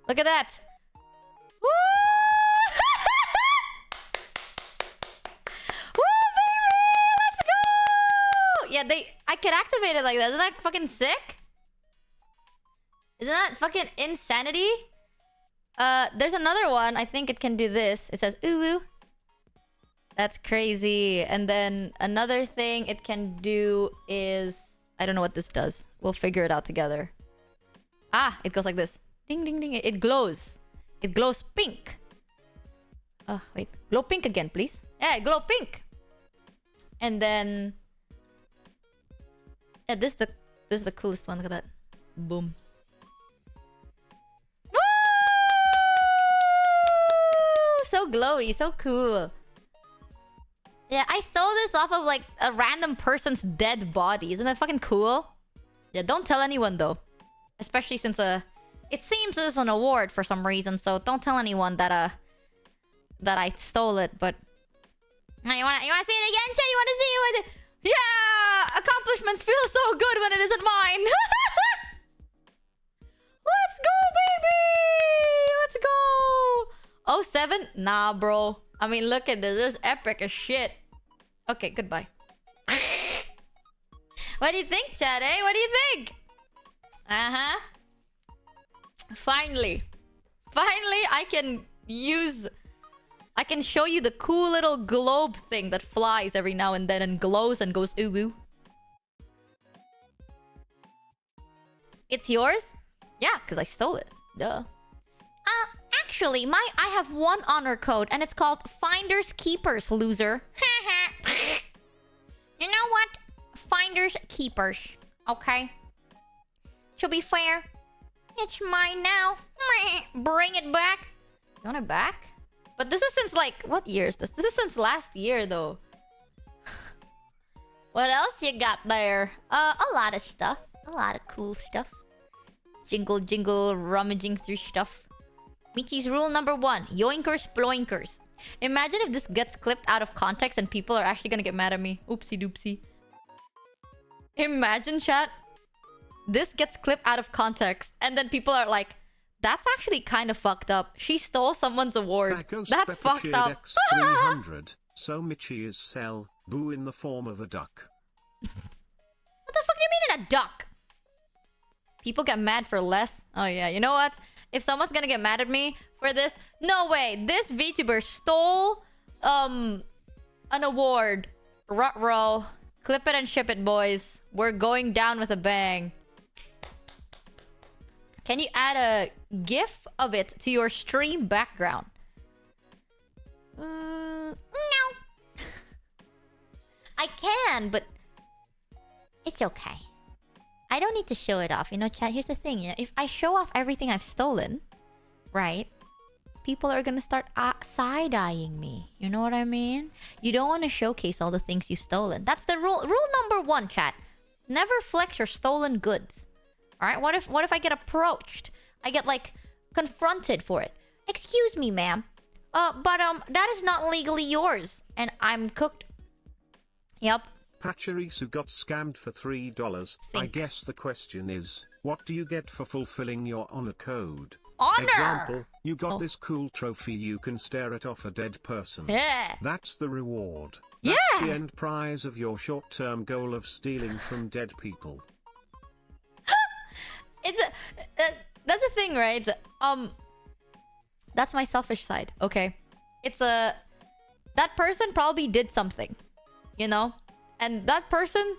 Look at that. Woo! Woo, baby! Let's go! Yeah, I could activate it like that. Isn't that fucking sick? Isn't that fucking insanity? There's another one. I think it can do this. It says ooh ooh. That's crazy. And then another thing it can do is, I don't know what this does. We'll figure it out together. Ah, it goes like this. Ding ding ding. It glows. It glows pink. Oh, wait. Glow pink again, please. Yeah, glow pink. And then yeah, this is the coolest one. Look at that. Boom. So glowy, so cool. Yeah, I stole this off of like a random person's dead body. Isn't that fucking cool? Yeah, don't tell anyone though. Especially since it seems there's an award for some reason, so don't tell anyone that that I stole it, but you wanna see it again, Chet? You wanna see it? Yeah! Accomplishments feel so good when it isn't mine. Let's go, baby! Let's go! Oh, 07? Nah, bro. I mean, look at this. This is epic as shit. Okay, goodbye. What do you think, Chad, eh? What do you think? Uh-huh. Finally. Finally, I can show you the cool little globe thing that flies every now and then and glows and goes ooh-woo. It's yours? Yeah, because I stole it. Duh. Actually, I have one honor code, and it's called Finders Keepers, loser. You know what? Finders Keepers. Okay? To be fair, it's mine now. Bring it back. You want it back? But this is since, like, what year is this? This is since last year, though. What else you got there? A lot of stuff. A lot of cool stuff. Jingle, rummaging through stuff. Michi's rule number 1. Yoinkers, ploinkers. Imagine if this gets clipped out of context and people are actually gonna get mad at me. Oopsie doopsie. Imagine, chat. This gets clipped out of context and then people are like, that's actually kind of fucked up. She stole someone's award. That's fucked up. X 300. So Michi is Cell, boo in the form of a duck. What the fuck do you mean in a duck? People get mad for less. Oh yeah, you know what? If someone's gonna get mad at me for this, no way. This VTuber stole an award. Ruh-roh. Clip it and ship it, boys. We're going down with a bang. Can you add a GIF of it to your stream background? No. I can, but it's okay. I don't need to show it off. You know, chat, here's the thing. You know, if I show off everything I've stolen, right? People are gonna start side-eyeing me. You know what I mean? You don't want to showcase all the things you've stolen. That's the rule. Rule number 1, chat. Never flex your stolen goods. Alright? What if I get approached? I get, like, confronted for it. Excuse me, ma'am. But that is not legally yours. And I'm cooked. Yep. Pachirisu got scammed for $3. I guess the question is, what do you get for fulfilling your honor code? Honor! Example, you got this cool trophy you can stare at off a dead person. Yeah. That's the reward. That's the end prize of your short-term goal of stealing from dead people. It's that's the thing, right? That's my selfish side, okay? It's that person probably did something, you know? And that person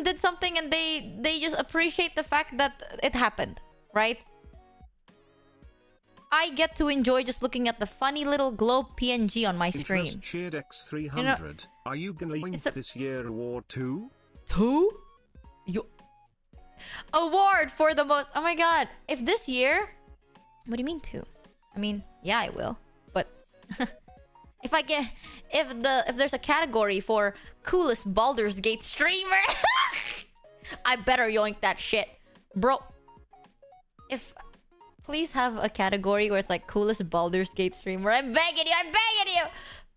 did something and they just appreciate the fact that it happened, right? I get to enjoy just looking at the funny little globe PNG on my screen. Interest cheered X300. You know, are you gonna win this year award too? Two? You award for the most. Oh my god! If this year, what do you mean 2? I mean, yeah, I will. But if there's a category for coolest Baldur's Gate streamer, I better yoink that shit, bro. Please have a category where it's like coolest Baldur's Gate streamer. I'm begging you.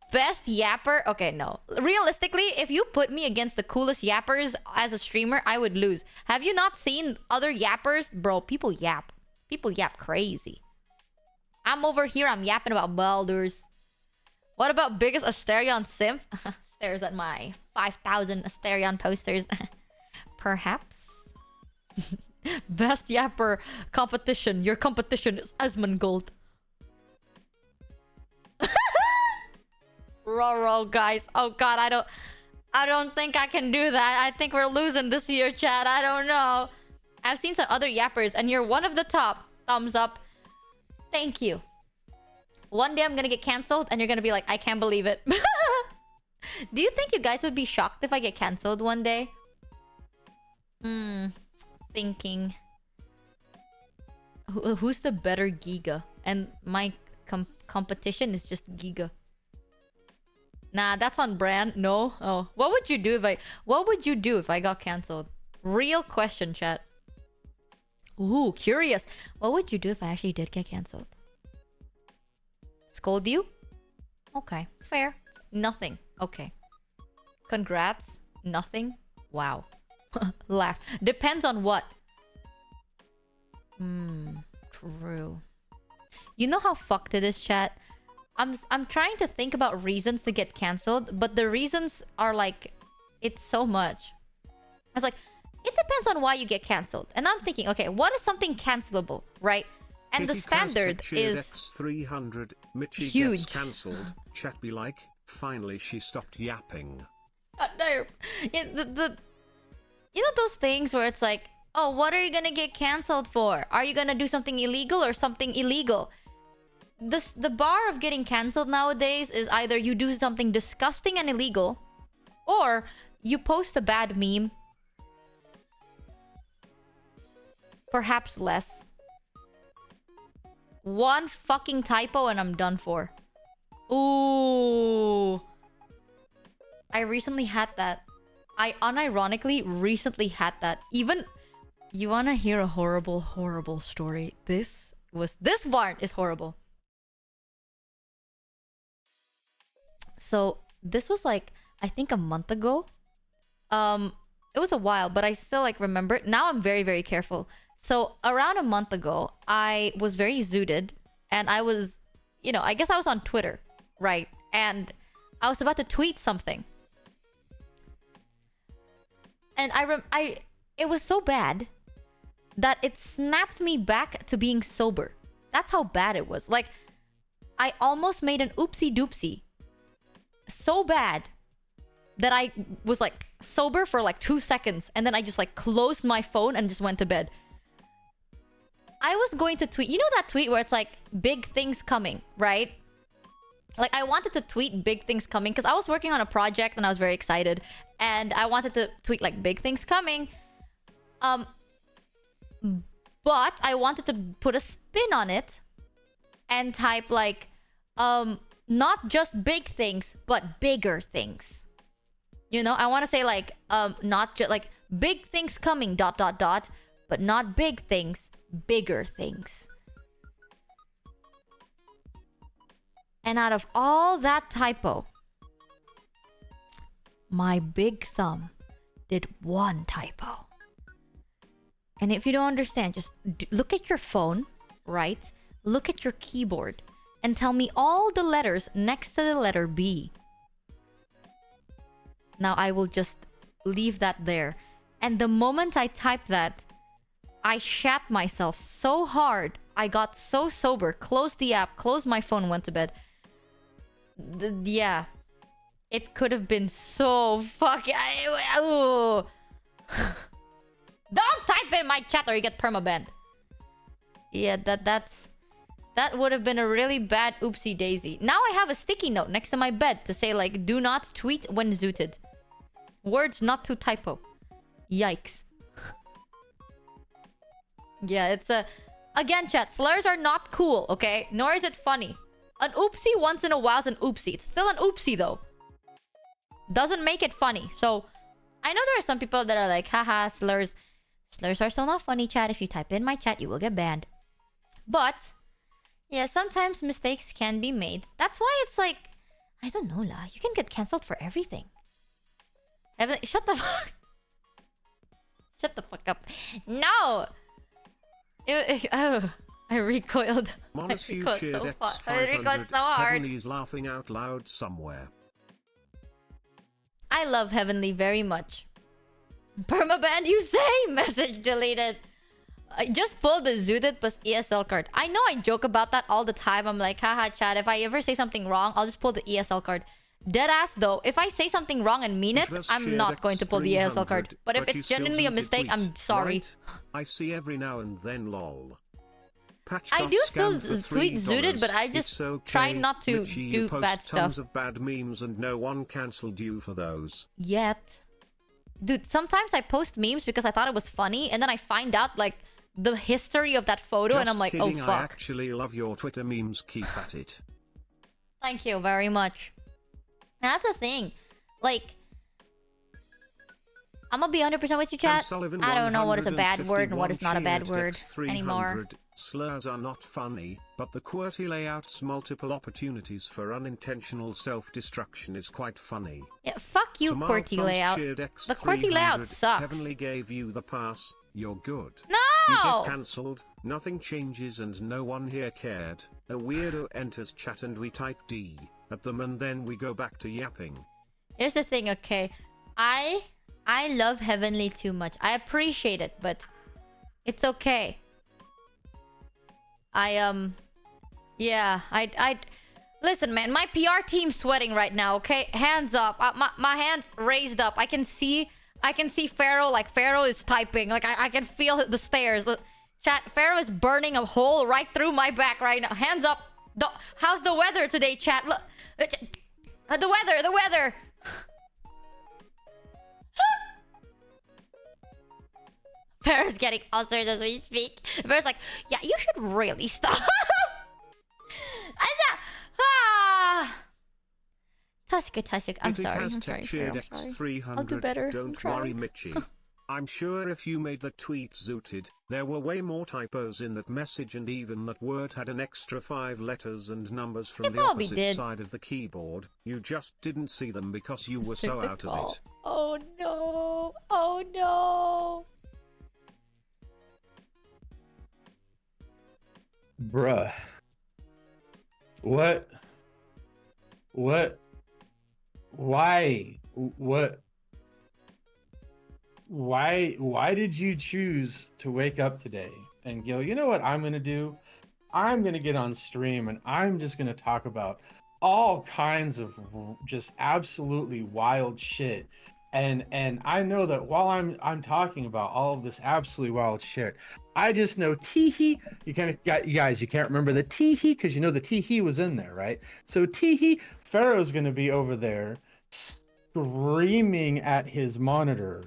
Best yapper? Okay, no. Realistically, if you put me against the coolest yappers as a streamer, I would lose. Have you not seen other yappers? Bro, people yap. People yap crazy. I'm over here, I'm yapping about Baldur's. What about biggest Asterion simp? Stares at my 5,000 Asterion posters. Perhaps. Best yapper competition. Your competition is Asmongold. Roro, guys. Oh god, I don't think I can do that. I think we're losing this year, chat. I don't know. I've seen some other yappers and you're one of the top. Thumbs up. Thank you. One day I'm gonna get cancelled and you're gonna be like, I can't believe it. Do you think you guys would be shocked if I get cancelled one day? Thinking. Who's the better Giga? And my competition is just Giga. Nah, that's on brand. No. Oh, what would you do if I got cancelled? Real question, chat. Ooh, curious. What would you do if I actually did get cancelled? Scold you? Okay, fair. Nothing. Okay. Congrats. Nothing. Wow. Laugh. Depends on what. True. You know how fucked it is, chat? I'm trying to think about reasons to get cancelled, but the reasons are like, it's so much. It's like, it depends on why you get cancelled. And I'm thinking, okay, what is something cancelable, right? And the standard is X300. Michi huge. Gets cancelled. Chat be like, finally she stopped yapping. No. Yeah, you know those things where it's like, oh, what are you gonna get cancelled for? Are you gonna do something illegal or something illegal? The bar of getting cancelled nowadays is either you do something disgusting and illegal, or you post a bad meme. Perhaps less. One fucking typo and I'm done for. Ooh. I recently had that. I unironically recently had that. Even... You wanna hear a horrible, horrible story? This part is horrible. So, this was like, I think a month ago. It was a while, but I still like remember it. Now I'm very, very careful. So, around a month ago, I was very zooted. And I was, you know, I guess I was on Twitter, right? And I was about to tweet something. And it was so bad that it snapped me back to being sober. That's how bad it was. Like, I almost made an oopsie doopsie. So bad that I was like sober for like 2 seconds. And then I just like closed my phone and just went to bed. I was going to tweet. You know that tweet where it's like big things coming, right? Like I wanted to tweet big things coming because I was working on a project and I was very excited, and I wanted to tweet like big things coming. But I wanted to put a spin on it and type like not just big things but bigger things. You know, I want to say like not just like big things coming ... but not big things, bigger things. And out of all that typo, my big thumb did one typo. And if you don't understand, just look at your phone, right? Look at your keyboard and tell me all the letters next to the letter B. Now I will just leave that there. And the moment I typed that, I shat myself so hard. I got so sober, closed the app, closed my phone, went to bed. Yeah. It could have been so fucking... Don't type in my chat or you get permabanned. Yeah, that would have been a really bad oopsie daisy. Now I have a sticky note next to my bed to say like, do not tweet when zooted. Words not to typo. Yikes. Yeah, it's a... Again, chat, slurs are not cool, okay? Nor is it funny. An oopsie once in a while is an oopsie. It's still an oopsie, though. Doesn't make it funny. So, I know there are some people that are like, haha, slurs. Slurs are still not funny, chat. If you type in my chat, you will get banned. But, yeah, sometimes mistakes can be made. That's why it's like... I don't know, lah. You can get cancelled for everything. Shut the fuck... Shut the fuck up. No! Oh, I recoiled. I recoiled so far. I recoiled so hard. Heavenly's laughing out loud somewhere. I love Heavenly very much. Permaban, you say? Message deleted. I just pulled the zooted plus ESL card. I know I joke about that all the time. I'm like, haha, chat. If I ever say something wrong, I'll just pull the ESL card. Deadass though, if I say something wrong and mean it, I'm not going to pull the ESL card. But if it's genuinely a mistake, I'm sorry. Right? I see every now and then lol. I do still tweet zooted, but I just try not to do bad stuff. Tons of bad memes and no one cancelled you for those. Yet. Dude, sometimes I post memes because I thought it was funny, and then I find out like the history of that photo, and I'm like, kidding, oh fuck. I actually love your Twitter memes, keep at it. Thank you very much. That's the thing. Like, I'm gonna be 100% with you, chat. I don't know what is a bad word and what is not a bad word anymore. Slurs are not funny, but the QWERTY layout's multiple opportunities for unintentional self-destruction is quite funny. Yeah, fuck you, QWERTY layout. The QWERTY layout sucks. Heavenly gave you the pass, you're good. No! You get cancelled, nothing changes and no one here cared. A weirdo enters chat and we type D at them and then we go back to yapping. Here's the thing, okay? I love Heavenly too much. I appreciate it, but it's okay. Yeah, listen, man, my PR team's sweating right now, okay? Hands up. My hands raised up. I can see Pharaoh, like Pharaoh is typing. Like I can feel the stairs. Chat, Pharaoh is burning a hole right through my back right now. Hands up. How's the weather today, chat? Look. The weather. Pharaoh's getting ulcers as we speak. Pharaoh's like, yeah, you should really stop. Tusk. I'm sorry. I'll do better. Don't worry, Mitchie. I'm sure if you made the tweet zooted, there were way more typos in that message, and even that word had an extra 5 letters and numbers from the opposite side of the keyboard. You just didn't see them because you were so out of it. Oh no. Oh no. Bruh. What? Why? What? Why did you choose to wake up today and go, you know what I'm going to do? I'm going to get on stream and I'm just going to talk about all kinds of just absolutely wild shit and I know that while I'm talking about all of this absolutely wild shit, I just know teehee. You guys, you can't remember the teehee because you know the teehee was in there, right? So teehee, Pharaoh's gonna be over there screaming at his monitor.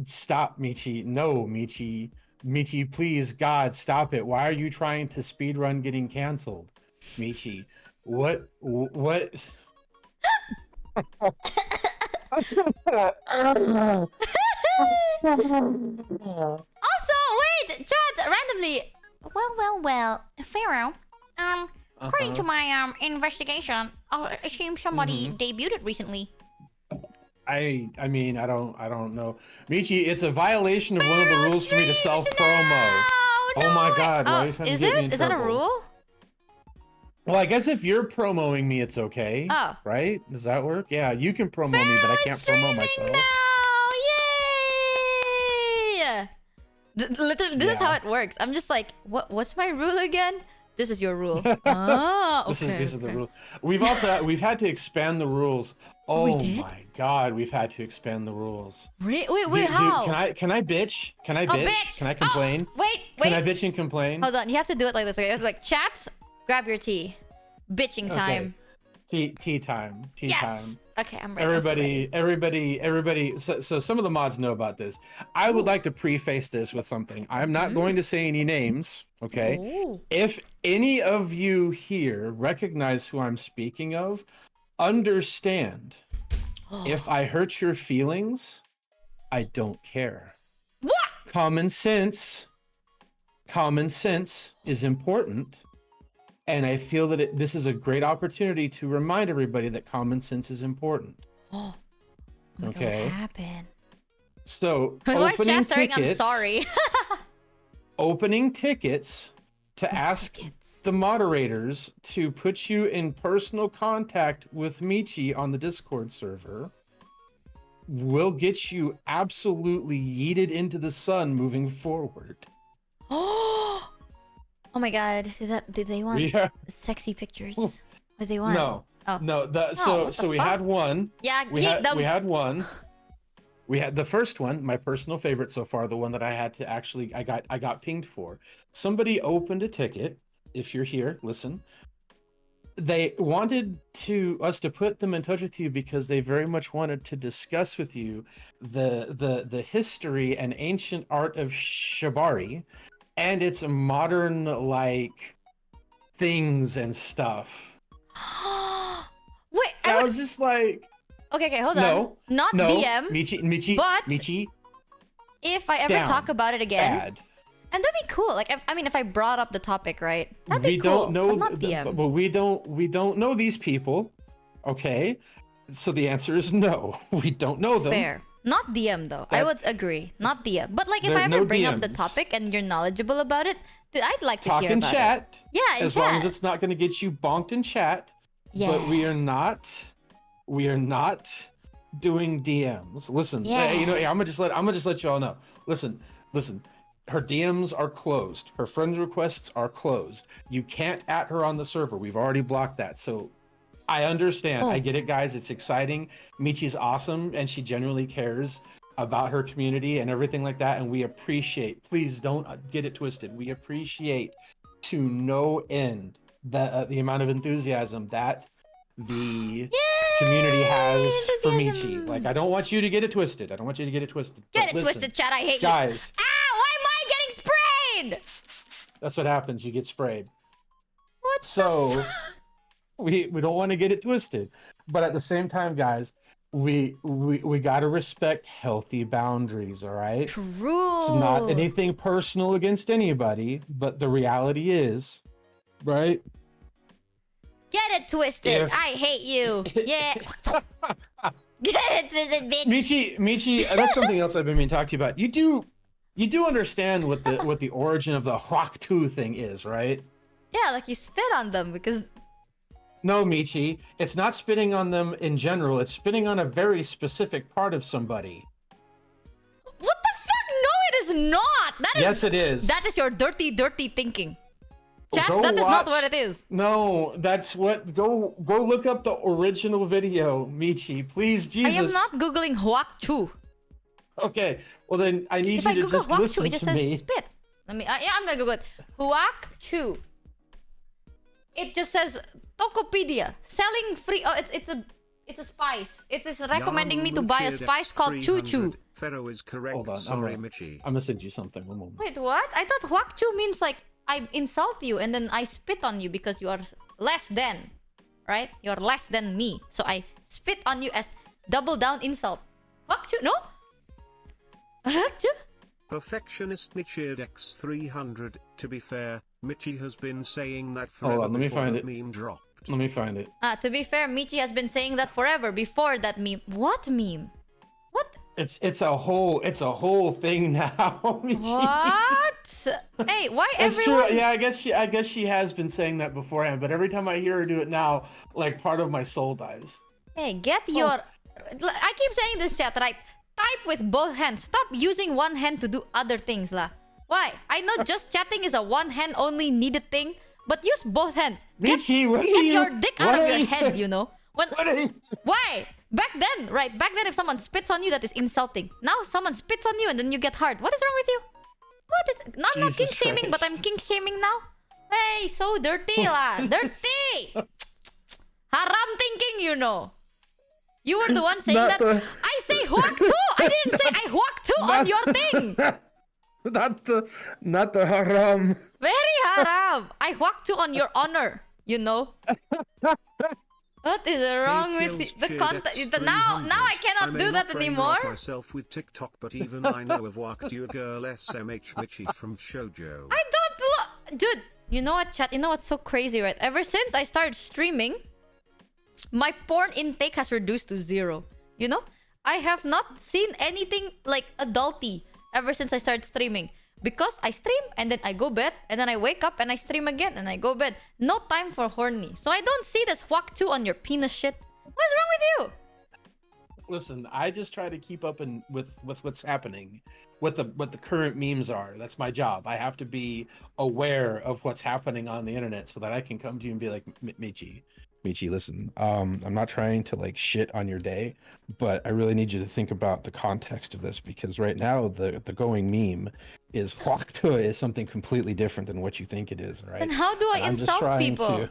Stop, Michi. No, Michi. Michi, please, God, stop it. Why are you trying to speedrun getting canceled? Michi, what? Also, wait, chat randomly. Well, Pharaoh. According to my investigation, it seems somebody debuted recently. I mean, I don't know. Michi, it's a violation of one of the rules for me to self-promo. Oh my God, why are you trying to get me in Is that a trouble? rule? Well, I guess if you're promoting me, it's okay. Oh. Right? Does that work? Yeah, you can promo me, but I can't promo myself. Now! Yay! Literally, this is how it works. I'm just like, what's my rule again? This is your rule. Ah, okay. This is the rule. We've had to expand the rules. Oh my God, we've had to expand the rules. Wait, how? Can I bitch? Can I bitch? Bitch. Can I complain? Wait. Can I bitch and complain? Hold on, you have to do it like this. Okay? It's like, chat, grab your tea. Bitching time. Tea time. Tea time. Okay, I'm ready. Everybody. So some of the mods know about this. I would like to preface this with something. I'm not going to say any names, okay? Ooh. If any of you here recognize who I'm speaking of, understand. If I hurt your feelings, I don't care. What? Common sense is important. And I feel that this is a great opportunity to remind everybody that common sense is important. Oh, okay. What happened? So, opening tickets. I'm sorry. Opening tickets to ask the moderators to put you in personal contact with Michi on the Discord server will get you absolutely yeeted into the sun moving forward. Oh my God! Did they want sexy pictures? What do they want? No. Oh. No. So we had one. Yeah, we had one. We had the first one, my personal favorite so far, the one that I had to actually I got pinged for. Somebody opened a ticket. If you're here, listen. They wanted us to put them in touch with you because they very much wanted to discuss with you the history and ancient art of shibari and its modern like things and stuff. Wait, I was just like, okay, hold on. Not DM. Michi. If I ever talk about it again, bad. And that'd be cool. Like, if I brought up the topic, right? That'd be we cool. don't know, not DM. But we don't know these people. Okay, so the answer is no. We don't know them. Fair. Not DM though. I would agree. Not DM. But like, if I ever bring up the topic and you're knowledgeble about it, I'd like to talk hear in about chat. it. Yeah, in as chat. long as it's not going to get you bonked in chat. Yeah. But we are not doing DMs. Listen, I'm gonna just let you all know. Listen. Her DMs are closed. Her friend requests are closed. You can't at her on the server. We've already blocked that. So I understand. I get it, guys. It's exciting. Michi's awesome, and she genuinely cares about her community and everything like that. And we appreciate. Please don't get it twisted. We appreciate to no end the amount of enthusiasm that the community has for Michi. Like, I don't want you to get it twisted. Get it twisted, chat. I hate you. Guys. Why am I getting sprayed? That's what happens. You get sprayed. What? So we don't want to get it twisted, but at the same time, guys, we gotta respect healthy boundaries. All right. True. It's not anything personal against anybody, but the reality is, right? Get it twisted. I hate you. Yeah. Get it twisted, bitch. Michi, that's something else I've been meaning to talk to you about. You do understand what the origin of the Huaktu thing is, right? Yeah, like you spit on them because... No, Michi, it's not spitting on them in general. It's spitting on a very specific part of somebody. What the fuck? No, it is not. Yes, it is. That is your dirty, dirty thinking. Chat, Go that is not watch- what it is. No, that's what. Go look up the original video, Michi. Please, Jesus. I am not googling Huak Chu. Okay, well then I need If you I to Google just Huak Chu, listen it just to says me. spit. Let me. Yeah, I'm gonna Google it. Huak Chu. It just says Tokopedia selling free. Oh, it's a spice. It's recommending me to buy a spice called Choo Choo. Pharaoh is correct. Hold on, Sorry, I'm Michi. gonna send you something. One moment. Wait, what? I thought Huak Chu means like I insult you and then I spit on you because you are less than, right? You're less than me, so I spit on you as double down insult. Huak Chu, no? Huak Chu? Perfectionist Michi X300. To be fair, Michi has been saying that Hold forever on, let me before find that it. meme dropped. Let me find it. To be fair, Michi has been saying that forever before that meme. What meme? What? It's a whole thing now, Michi. What? Hey, why It's everyone? true. Yeah, I guess she has been saying that beforehand, but every time I hear her do it now, like part of my soul dies. Hey, get your. I keep saying this, chat, right? Type with both hands. Stop using one hand to do other things, lah. Why? I know just chatting is a one hand only needed thing, but use both hands. Michi, what are Get you? your dick what out of are your you- head, you know. When What are you? why? Back then, right? Back then, if someone spits on you, that is insulting. Now someone spits on you and then you get hard. What is wrong with you? What is? I'm not Jesus kink shaming, but I'm Christ. kink shaming now. Hey, so dirty lah, dirty. Haram thinking, you know. You were the one saying Not that. the- I say huak too. I didn't say I huak too on your thing. Not the haram. Very haram. I huak too on your honor. You know. What is wrong with the content? Now I cannot do that anymore. Myself with TikTok, but even I know of walked you girl SMH Michi from Shoujo. I don't look, dude. You know what, chat? You know what's so crazy, right? Ever since I started streaming, my porn intake has reduced to 0. You know, I have not seen anything like adulty ever since I started streaming. Because I stream and then I go bed and then I wake up and I stream again and I go bed. No time for horny. So I don't see this huak two on your penis shit. What's wrong with you? Listen, I just try to keep up with what's happening, what the current memes are. That's my job. I have to be aware of what's happening on the internet so that I can come to you and be like, Michi, listen, I'm not trying to like shit on your day, but I really need you to think about the context of this because right now the going meme is Huaktua is something completely different than what you think it is, right? And how do I And I'm just insult trying people? to-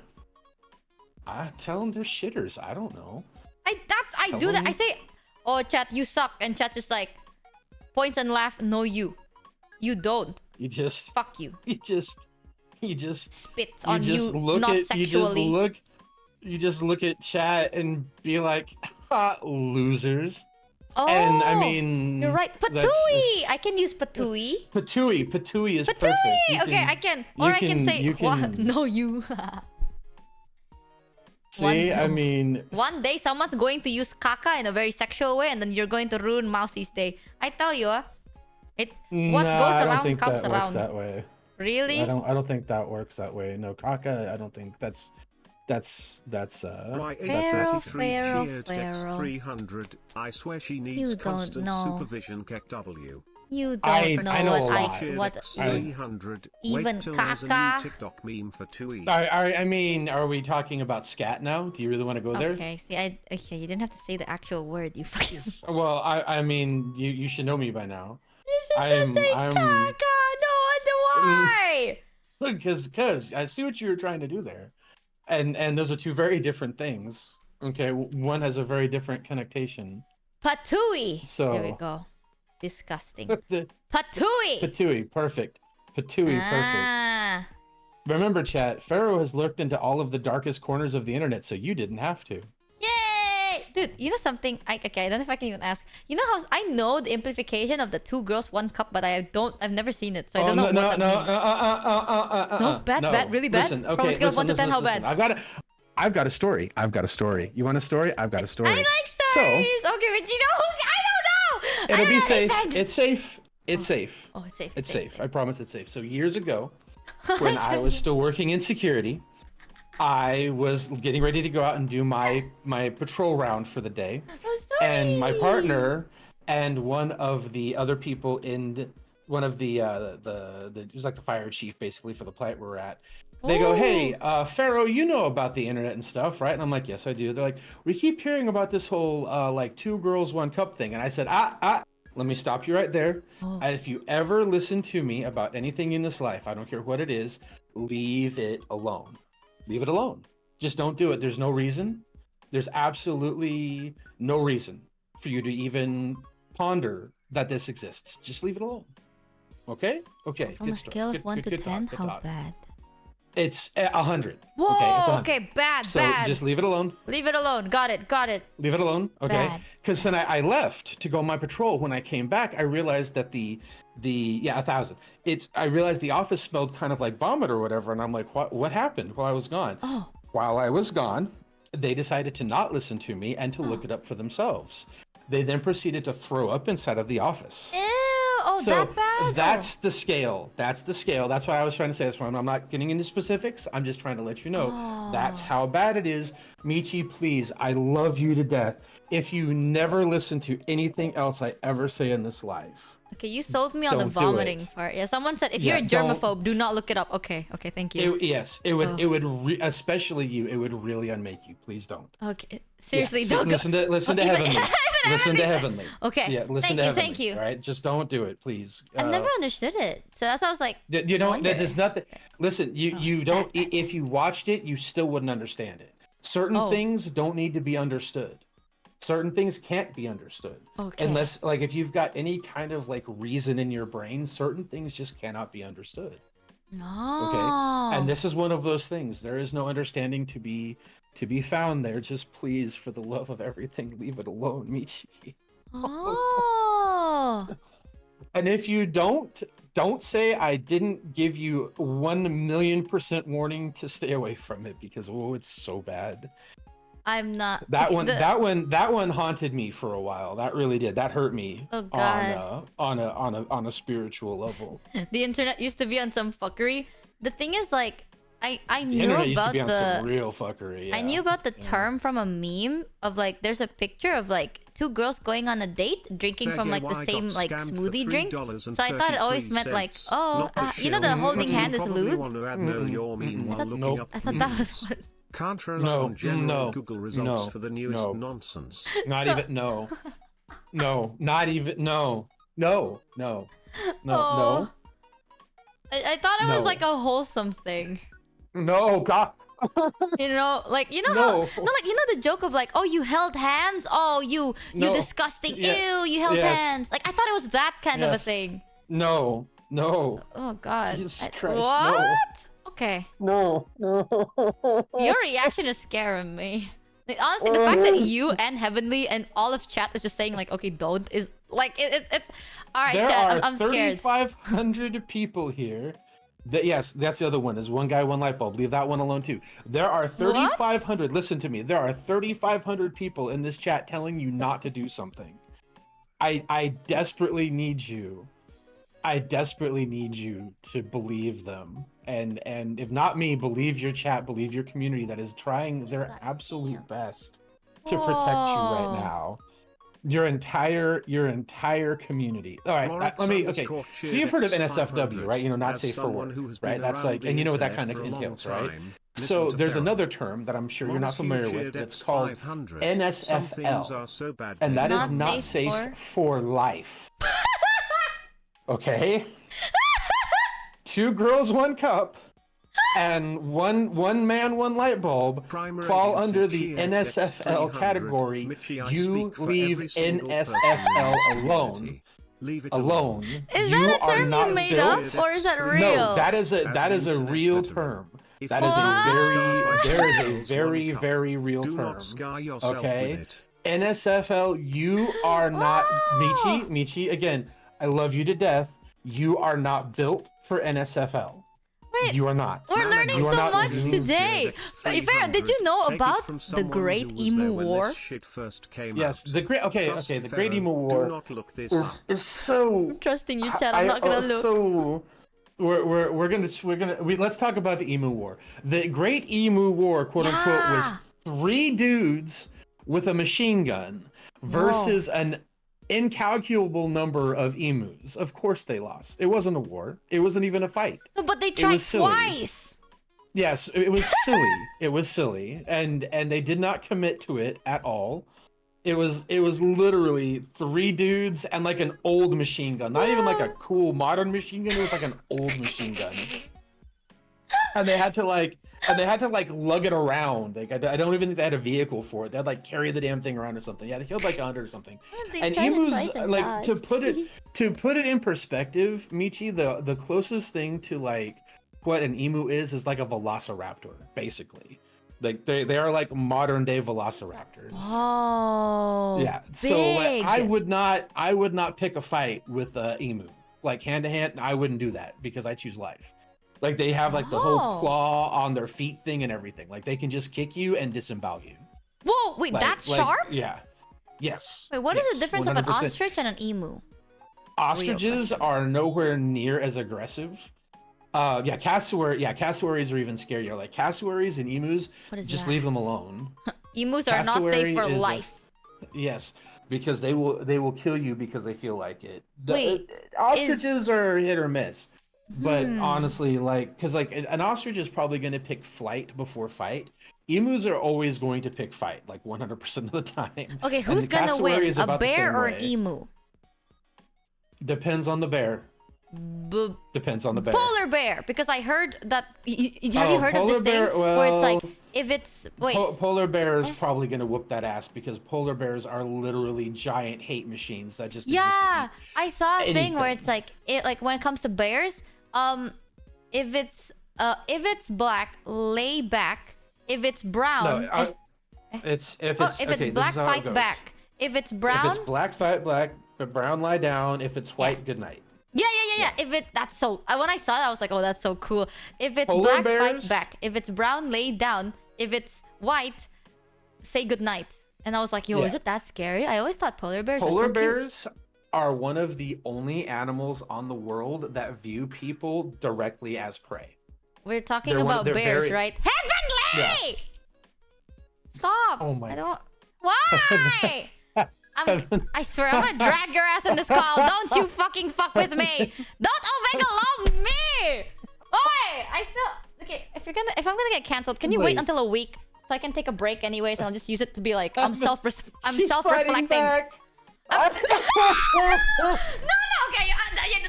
I tell them they're shitters. I don't know. I do that. I say, oh chat, you suck, and chat just like points and laugh. No, you don't. You just Fuck you. you just Spits you on you, just look not at sexually. you just look at chat and be like, ha, losers. Oh, And I mean, you're right. that's- Patooey. I can use patooey. Patooey is perfect. Patooey. You Okay, I can. Or I can say, you what? can- No, you. See, I mean, One day someone's going to use caca in a very sexual way, and then you're going to ruin Mousie's day. I tell you, what nah, goes I don't around think comes that works around. that way. Really? I don't think that works that way. No, Kaka, I don't think that's Pharaoh, Pharaoh, cheered Pharaoh. X300. I swear she needs You don't constant know. supervision. KW. You don't I know a lot. Cheered what X300. even Wait till there's a new caca. TikTok meme for 2E. I mean, are we talking about scat now? Do you really want to go there? Okay, see, okay, you didn't have to say the actual word, you fucking. Well, I mean, you should know me by now. You should just say caca. No wonder why. Because I see what you were trying to do there, and those are two very different things. Okay, one has a very different connotation. Patooey. So- There we go. Disgusting. The Patooey. Patooey, perfect. Patooey, perfect. Ah. Remember, chat, Pharaoh has lurked into all of the darkest corners of the internet, so you didn't have to. Yay! Dude, you know something? Okay, I don't know if I can even ask. You know how I know the amplification of the 2 girls, 1 cup, but I've never seen it, so I don't know what that means. No, bad, really bad? Listen, From a okay, scale of 1 to 10, how listen. bad? I've got a story. You want a story? I've got a story. I like stories! Okay, but you know who? I don't know! It'll I be don't safe. know, It's safe. It's safe. Oh, it's safe. It's safe. I promise it's safe. So years ago, when I was still working in security, I was getting ready to go out and do my patrol round for the day, and my partner and one of the other people in one of the it was like the fire chief basically for the plant we were at. They go, hey, Oh. Pharaoh, you know about the internet and stuff, right? And I'm like, yes, I do. They're like, we keep hearing about this whole like 2 girls, 1 cup thing. And I said, let me stop you right there. Oh. If you ever listen to me about anything in this life, I don't care what it is, leave it alone. Leave it alone. Just don't do it. There's no reason. There's absolutely no reason for you to even ponder that this exists. Just leave it alone. Okay? Okay. From a scale of 1 to 10, how bad? It's 100. Whoa, Okay, it's 100. okay, bad, So bad. just leave it alone. Leave it alone. Got it, got it. Leave it alone. Okay. Bad. Because then I left to go on my patrol. When I came back, I realized that the 1,000. I realized the office smelled kind of like vomit or whatever, and I'm like, what happened while I was gone? Oh. While I was gone, they decided to not listen to me and to look it up for themselves. They then proceeded to throw up inside of the office. Ew, oh, So that bad? that's the scale. That's the scale. That's what I was trying to say. That's why I'm not getting into specifics. I'm just trying to let you know that's how bad it is. Michi, please, I love you to death. If you never listen to anything else I ever say in this life, Okay, you sold me on the Don't do vomiting it. part. Yeah, someone said if Yeah, you're a germaphobe, do not look it up. Okay, okay, thank you. it would especially you. It would really unmake you. Please don't. Okay, seriously, Yeah, don't go. listen to Even- Heavenly. Listen to Heavenly. Okay, Yeah, listen thank to you, Heavenly. thank you. All right, just don't do it, please. I've never understood it, so that's why I was like, You know, wonder. there's nothing. Listen, you don't. If you watched it, you still wouldn't understand it. Certain things don't need to be understood. Certain things can't be understood. Okay. Unless, like, if you've got any kind of like reason in your brain, certain things just cannot be understood. no. Okay. And this is one of those things. There is no understanding to be found there. Just please, for the love of everything, leave it alone, Michi. Oh. And if you don't say I didn't give you 1,000,000% warning to stay away from it, because it's so bad. I'm not. That okay, one that one haunted me for a while. That really did. That hurt me. Oh, God. On a spiritual level. The internet used to be on some fuckery. The thing is, like, I The knew internet used to about be on some real fuckery. I yeah. knew about the term from a meme of like there's a picture of like 2 girls going on a date drinking from like the Sergey same got like scammed for smoothie drink. $3.33. So I thought it always meant like, oh, Not you know the shill, holding but you hand is probably lewd. want to add know your mean while looking Nope. up I thought that news. was what. Can't rely No, on general no, Google results no, for the newest no. nonsense. Not even no. No, not even no. No, no. No, I thought it was No. like a wholesome thing. no. No, God. You know, like you know No. how no, like you know the joke of like, oh, you held hands, oh, you No. disgusting, Yeah. ew, you held Yes. hands. Like I thought it was that kind of a Yes. thing. No, no. Oh God. Jesus I- Christ, what? no. Okay. No, no. Your reaction is scaring me. Like, honestly, the fact that you and Heavenly and all of chat is just saying like, okay, don't is like it's all right. There Chat, are I'm scared. 3,500 people here. Yes, that's the other one. Is one guy, one light bulb. Leave that one alone too. There are 3,500. Listen to me. There are 3,500 people in this chat telling you not to do something. I desperately need you. I desperately need you to believe them. And if not me, believe your chat, believe your community that is trying their absolute best to protect you right Whoa. now. Your entire community. All right, let me. Okay, so you've heard of NSFW, right? You know, not safe for work, right? That's like, and you know what that kind of entails, right? So there's another term that I'm sure you're not familiar with. It's called NSFL, and that is not safe for life. Okay. 2 girls, 1 cup, and one man, 1 light bulb fall under the NSFL category. You leave NSFL alone. Alone. Is You that a are term not you made built- up, or is that real? No, that is a real term. That is a very real Do term. not scar yourself Okay. with it. NSFL, you are not Michi. Again, I love you to death. You are not built for NSFL. Wait, You are not. we're Man, learning you are so not much leaving today. Farrah, did you know Take it about from the someone Great who was there Emu when War? this shit first came Yes, out. the great. Okay, Trust the Great Pharaoh. Emu Do War not look this is up. so. I'm trusting you, chat. I'm not gonna look. So we're gonna let's talk about the Emu War. The Great Emu War, quote unquote, was Yeah. 3 dudes with a machine gun versus an incalculable number of emus. Of course they lost. It wasn't a war. It wasn't even a fight. No, but they was tried silly. twice. Yes, it was silly. It was silly, and they did not commit to it at all. It was literally 3 dudes and like an old machine gun, not even like a cool modern machine gun. It was like an old machine gun, and they had to like lug it around. Like I don't even think they had a vehicle for it. They had like carry the damn thing around or something. Yeah, they killed like 100 or something. And emus, like to put it in perspective, Michi, the closest thing to like what an emu is like a velociraptor, basically. Like they are like modern day velociraptors. Oh. Yeah. So like, I would not pick a fight with emu. Like hand to hand, I wouldn't do that because I choose life. Like they have like the whole claw on their feet thing and everything. Like they can just kick you and disembowel you. Whoa, wait, that's sharp? Yeah. Yes. Wait, what is the difference 100%. of an ostrich and an emu? Ostriches are nowhere near as aggressive. Cassowaries are even scarier. Like cassowaries and emus, just leave them alone. Emus are not safe for life. Yes, because they will kill you because they feel like it. Wait, ostriches are hit or miss. But honestly, like, because like an ostrich is probably going to pick flight before fight. Emus are always going to pick fight, like 100% of the time. Okay, who's gonna win, a bear or an emu? Depends on the bear. Depends on the bear. Polar bear, because I heard that. Have you heard of this thing where it's like if it's polar bear is probably gonna whoop that ass because polar bears are literally giant hate machines that just exist to eat I saw a thing anything. where it's like when it comes to bears, if it's black, lay back. If it's brown, if it's black, fight back. If it's brown, if it's black, fight black. But brown, lie down. If it's white, good night. Yeah. That's so. When I saw that, I was like, oh, that's so cool. If it's Polar black, bears, fight back. If it's brown, lay down. If it's white, say good night. And I was like, yo, is it that scary? I always thought polar bears. Polar were so bears are one of the only animals on the world that view people directly as prey. We're talking about bears, right? Heavenly! Yeah. Stop! Oh my! I don't. Why? I swear, I'm gonna drag your ass in this call. Don't you fucking fuck with me. Don't Omega love me. Oh, I still okay. If I'm gonna get canceled, can you wait until a week so I can take a break anyways, and I'll just use it to be like I'm self-reflecting. No, okay,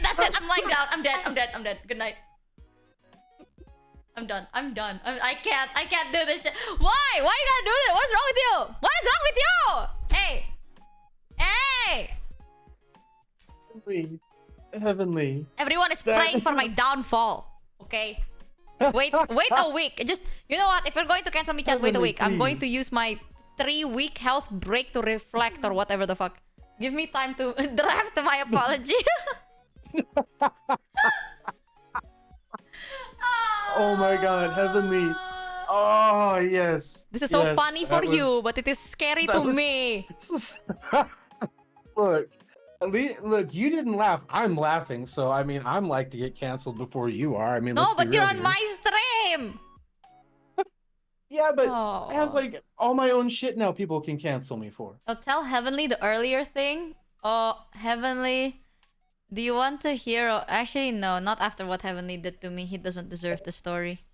that's it. I'm lying down. I'm dead. Good night. I'm done. I can't do this shit. Why you gotta do this? What's wrong with you? What is wrong with you? Hey. Heavenly. Everyone is praying for my downfall. Okay. Wait a week. Just, you know what? If you're going to cancel me, chat, wait a week. I'm going to use my 3-week health break to reflect or whatever the fuck. Give me time to draft my apology. Oh my god, Heavenly. Oh, yes. This is so funny for you, but it is scary to me. Look, at least, look, you didn't laugh. I'm laughing, so I mean, I'm like to get canceled before you are. I mean, no, but you're on here. my stream. Yeah, but I have like all my own shit now. People can cancel me for. I'll tell Heavenly the earlier thing. Oh, Heavenly, do you want to hear? Actually, no, not after what Heavenly did to me. He doesn't deserve the story.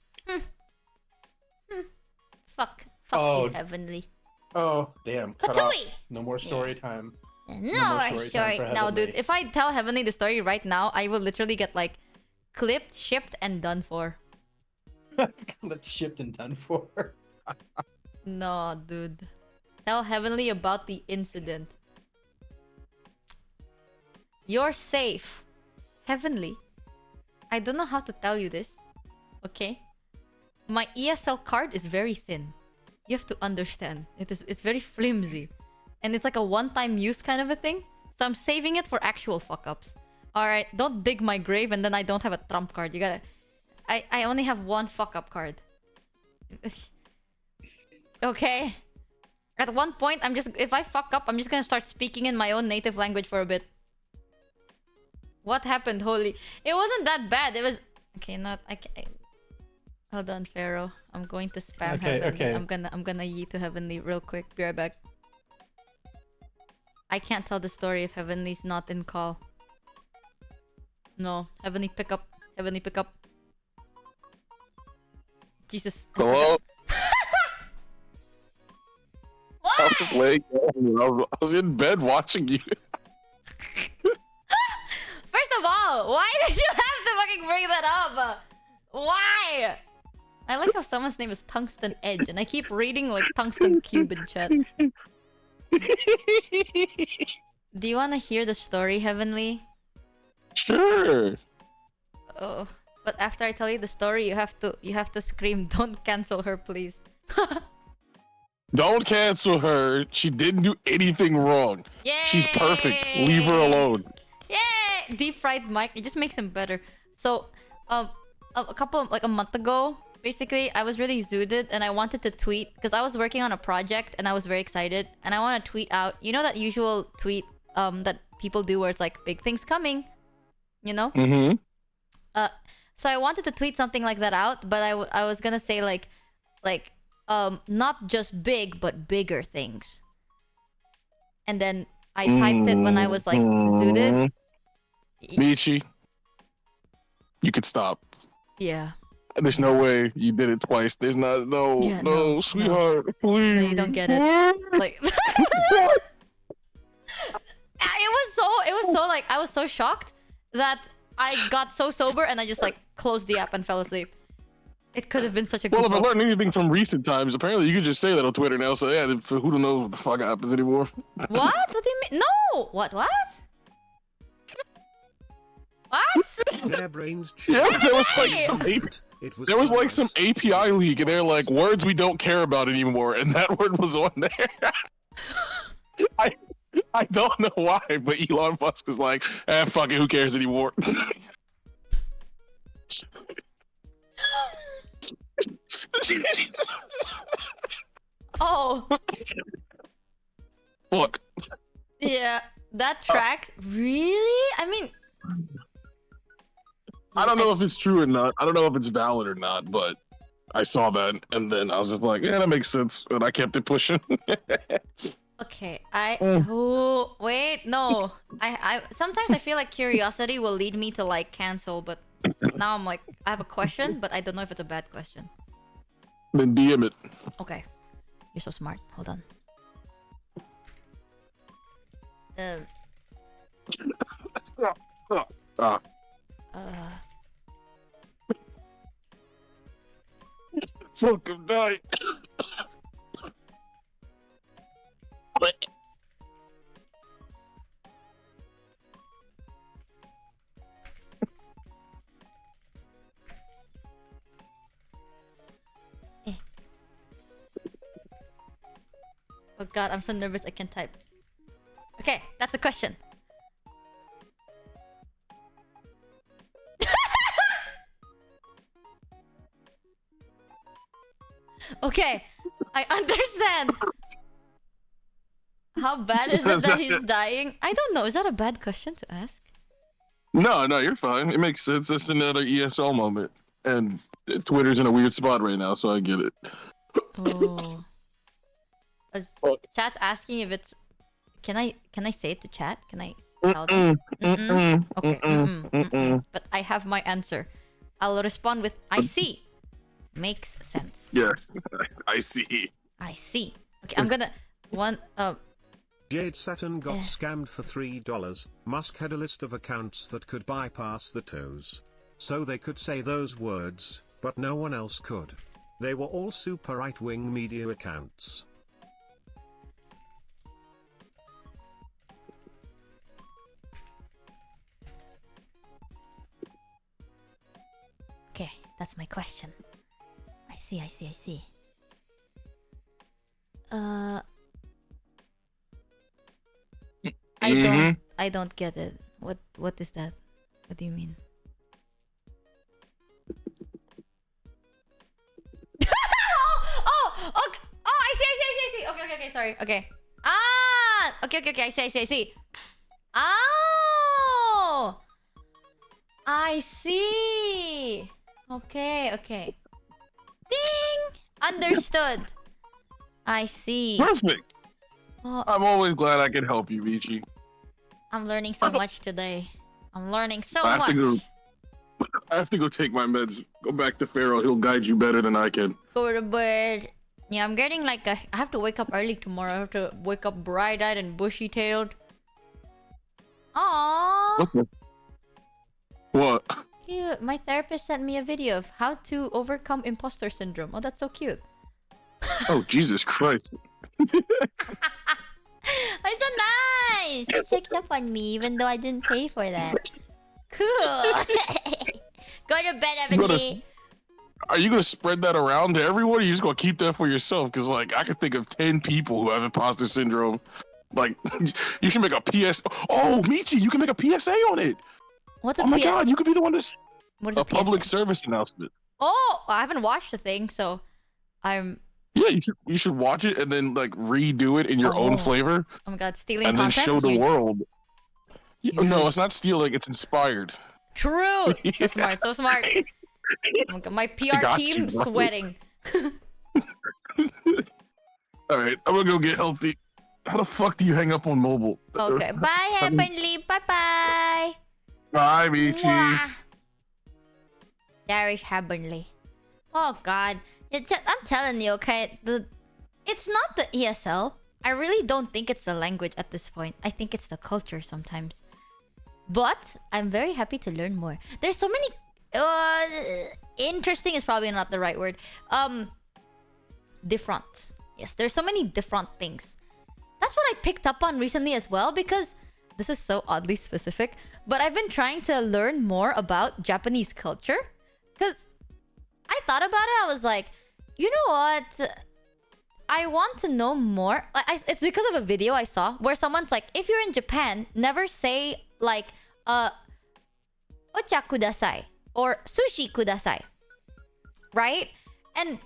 Fuck you, Heavenly. Oh, damn. Cut off. No more story time. No more story. Now, dude, if I tell Heavenly the story right now, I will literally get like clipped, shipped, and done for. Clipped, shipped, and done for. No, dude. Tell Heavenly about the incident. You're safe. Heavenly. I don't know how to tell you this. Okay? My ESL card is very thin. You have to understand. It's very flimsy. And it's like a one-time use kind of a thing. So I'm saving it for actual fuck-ups. Alright, don't dig my grave and then I don't have a trump card. You gotta... I only have one fuck-up card. Okay? At one point, if I fuck up, I'm just gonna start speaking in my own native language for a bit. What happened? Holy... It wasn't that bad. It was... Okay, not... Hold on, Pharaoh. I'm going to spam Heavenly. Okay. I'm gonna yeet to Heavenly real quick. Be right back. I can't tell the story if Heavenly's not in call. No. Heavenly, pick up. Heavenly, pick up. Jesus. Hello? What? I was laying down. I was in bed watching you. First of all, why did you have to fucking bring that up? Why? I like how someone's name is Tungsten Edge, and I keep reading like Tungsten Cube in chat. Do you want to hear the story, Heavenly? Sure. Oh, but after I tell you the story, you have to scream, "Don't cancel her, please." Don't cancel her. She didn't do anything wrong. Yay! She's perfect. Leave her alone. Yay! Deep fried Mike. It just makes him better. So, a month ago, basically, I was really zooted and I wanted to tweet because I was working on a project and I was very excited and I want to tweet out. You know that usual tweet that people do where it's like big things coming, you know? Mm-hmm. So I wanted to tweet something like that out, but I was gonna say like not just big but bigger things. And then I typed it when I was like zooted. Michi, you could stop. Yeah. There's no way you did it twice. There's no, sweetheart, please. No, you don't get it. Like I was so shocked that I got so sober and I just like closed the app and fell asleep. It could have been such a good Well, if I learned anything from recent times, apparently you could just say that on Twitter now. So yeah, who don't know what the fuck happens anymore? What? What do you mean? No! What? What? Their brains Yeah, there was like some some API leak, and they're like words we don't care about anymore, and that word was on there. I don't know why, but Elon Musk was like, fuck it, who cares anymore? Oh. Look. Yeah, that tracks. Really? I mean, I don't know if it's true or not. I don't know if it's valid or not, but I saw that, and then I was just like, yeah, that makes sense, and I kept it pushing. okay, oh, wait, no. I sometimes I feel like curiosity will lead me to like cancel, but now I'm like, I have a question, but I don't know if it's a bad question. Then DM it. Okay. You're so smart. Hold on. Fucking die. Oh god, I'm so nervous I can't type. Okay, that's a question. Okay, I understand. How bad is it that he's dying? I don't know. Is that a bad question to ask? No, you're fine. It makes sense. It's another ESL moment. And Twitter's in a weird spot right now, so I get it. Oh. Chat's asking if it's... Can I say it to chat? Can I tell them? Okay. But I have my answer. I'll respond with, I see. Makes sense. Yeah, I see. I see. Okay, I'm gonna... Jade Saturn got scammed for $3. Musk had a list of accounts that could bypass the toes. So they could say those words, but no one else could. They were all super right-wing media accounts. Okay, that's my question. I see. I don't get it. What is that? What do you mean? I see. Okay, sorry. Okay. Okay, I see. Oh! I see. Okay. Ding! Understood. I see. Perfect. Oh, I'm always glad I can help you, Vici. I'm learning so much today. I'm learning so I have much. to go. I have to go take my meds. Go back to Pharaoh. He'll guide you better than I can. Go to bed. Yeah, I'm getting like I have to wake up early tomorrow. I have to wake up bright-eyed and bushy-tailed. Aww. What? What? Cute. My therapist sent me a video of how to overcome imposter syndrome. Oh, that's so cute. Oh, Jesus Christ. I'm so nice. He checked up on me even though I didn't pay for that. Cool. Go to bed, Ebony. Are you gonna spread that around to everyone, or you just gonna keep that for yourself? Because like I could think of 10 people who have imposter syndrome. Like you should make a PS. Oh, Michi, you can make a PSA on it. What's a Oh my God, you could be the one to. What is A public service announcement. Oh, I haven't watched the thing, so I'm. Yeah, you should watch it and then like redo it in your own flavor. Oh my God, stealing and content. then show the Huge. world. No, it's not stealing. It's inspired. True. So smart. So smart. Oh my God, my PR got team you, bro. sweating. All right, I'm gonna go get healthy. How the fuck do you hang up on mobile? Okay. Bye, Heavenly. Bye bye. Bye, Michi. There is Heavenly. Oh God. I'm telling you, okay. It's not the ESL. I really don't think it's the language at this point. I think it's the culture sometimes. But I'm very happy to learn more. There's so many. Interesting is probably not the right word. Different. Yes, there's so many different things. That's what I picked up on recently as well, because this is so oddly specific. But I've been trying to learn more about Japanese culture. Because I thought about it, I was like, you know what? I want to know more. It's because of a video I saw where someone's like, if you're in Japan, never say like, ocha kudasai or sushi kudasai. Right? And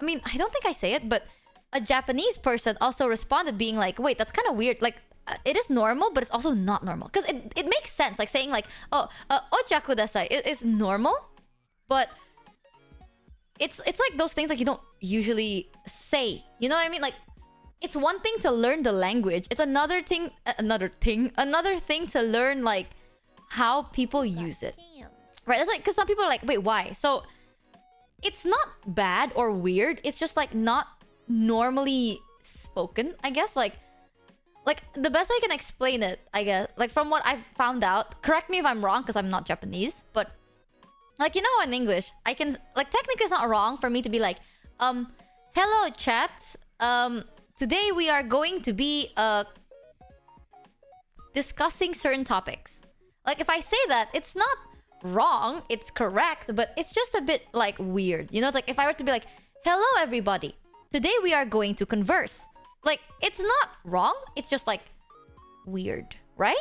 I mean, I don't think I say it, but a Japanese person also responded being like, wait, that's kind of weird. Like, it is normal, but it's also not normal. Because it makes sense. Like saying like, ocha kudasai is normal, but it's like those things like you don't usually say. You know what I mean? Like, it's one thing to learn the language. It's another thing to learn like how people use it. Right? That's like, because some people are like, wait, why? So it's not bad or weird. It's just like not normally spoken, I guess. Like the best way I can explain it, I guess, like from what I've found out, correct me if I'm wrong because I'm not Japanese, but like, you know, in English, I can, like, technically it's not wrong for me to be like, hello chat, today we are going to be discussing certain topics. Like, if I say that, it's not wrong, it's correct, but it's just a bit like weird. You know, it's like if I were to be like, hello everybody, today we are going to converse. Like, it's not wrong, it's just like weird, right?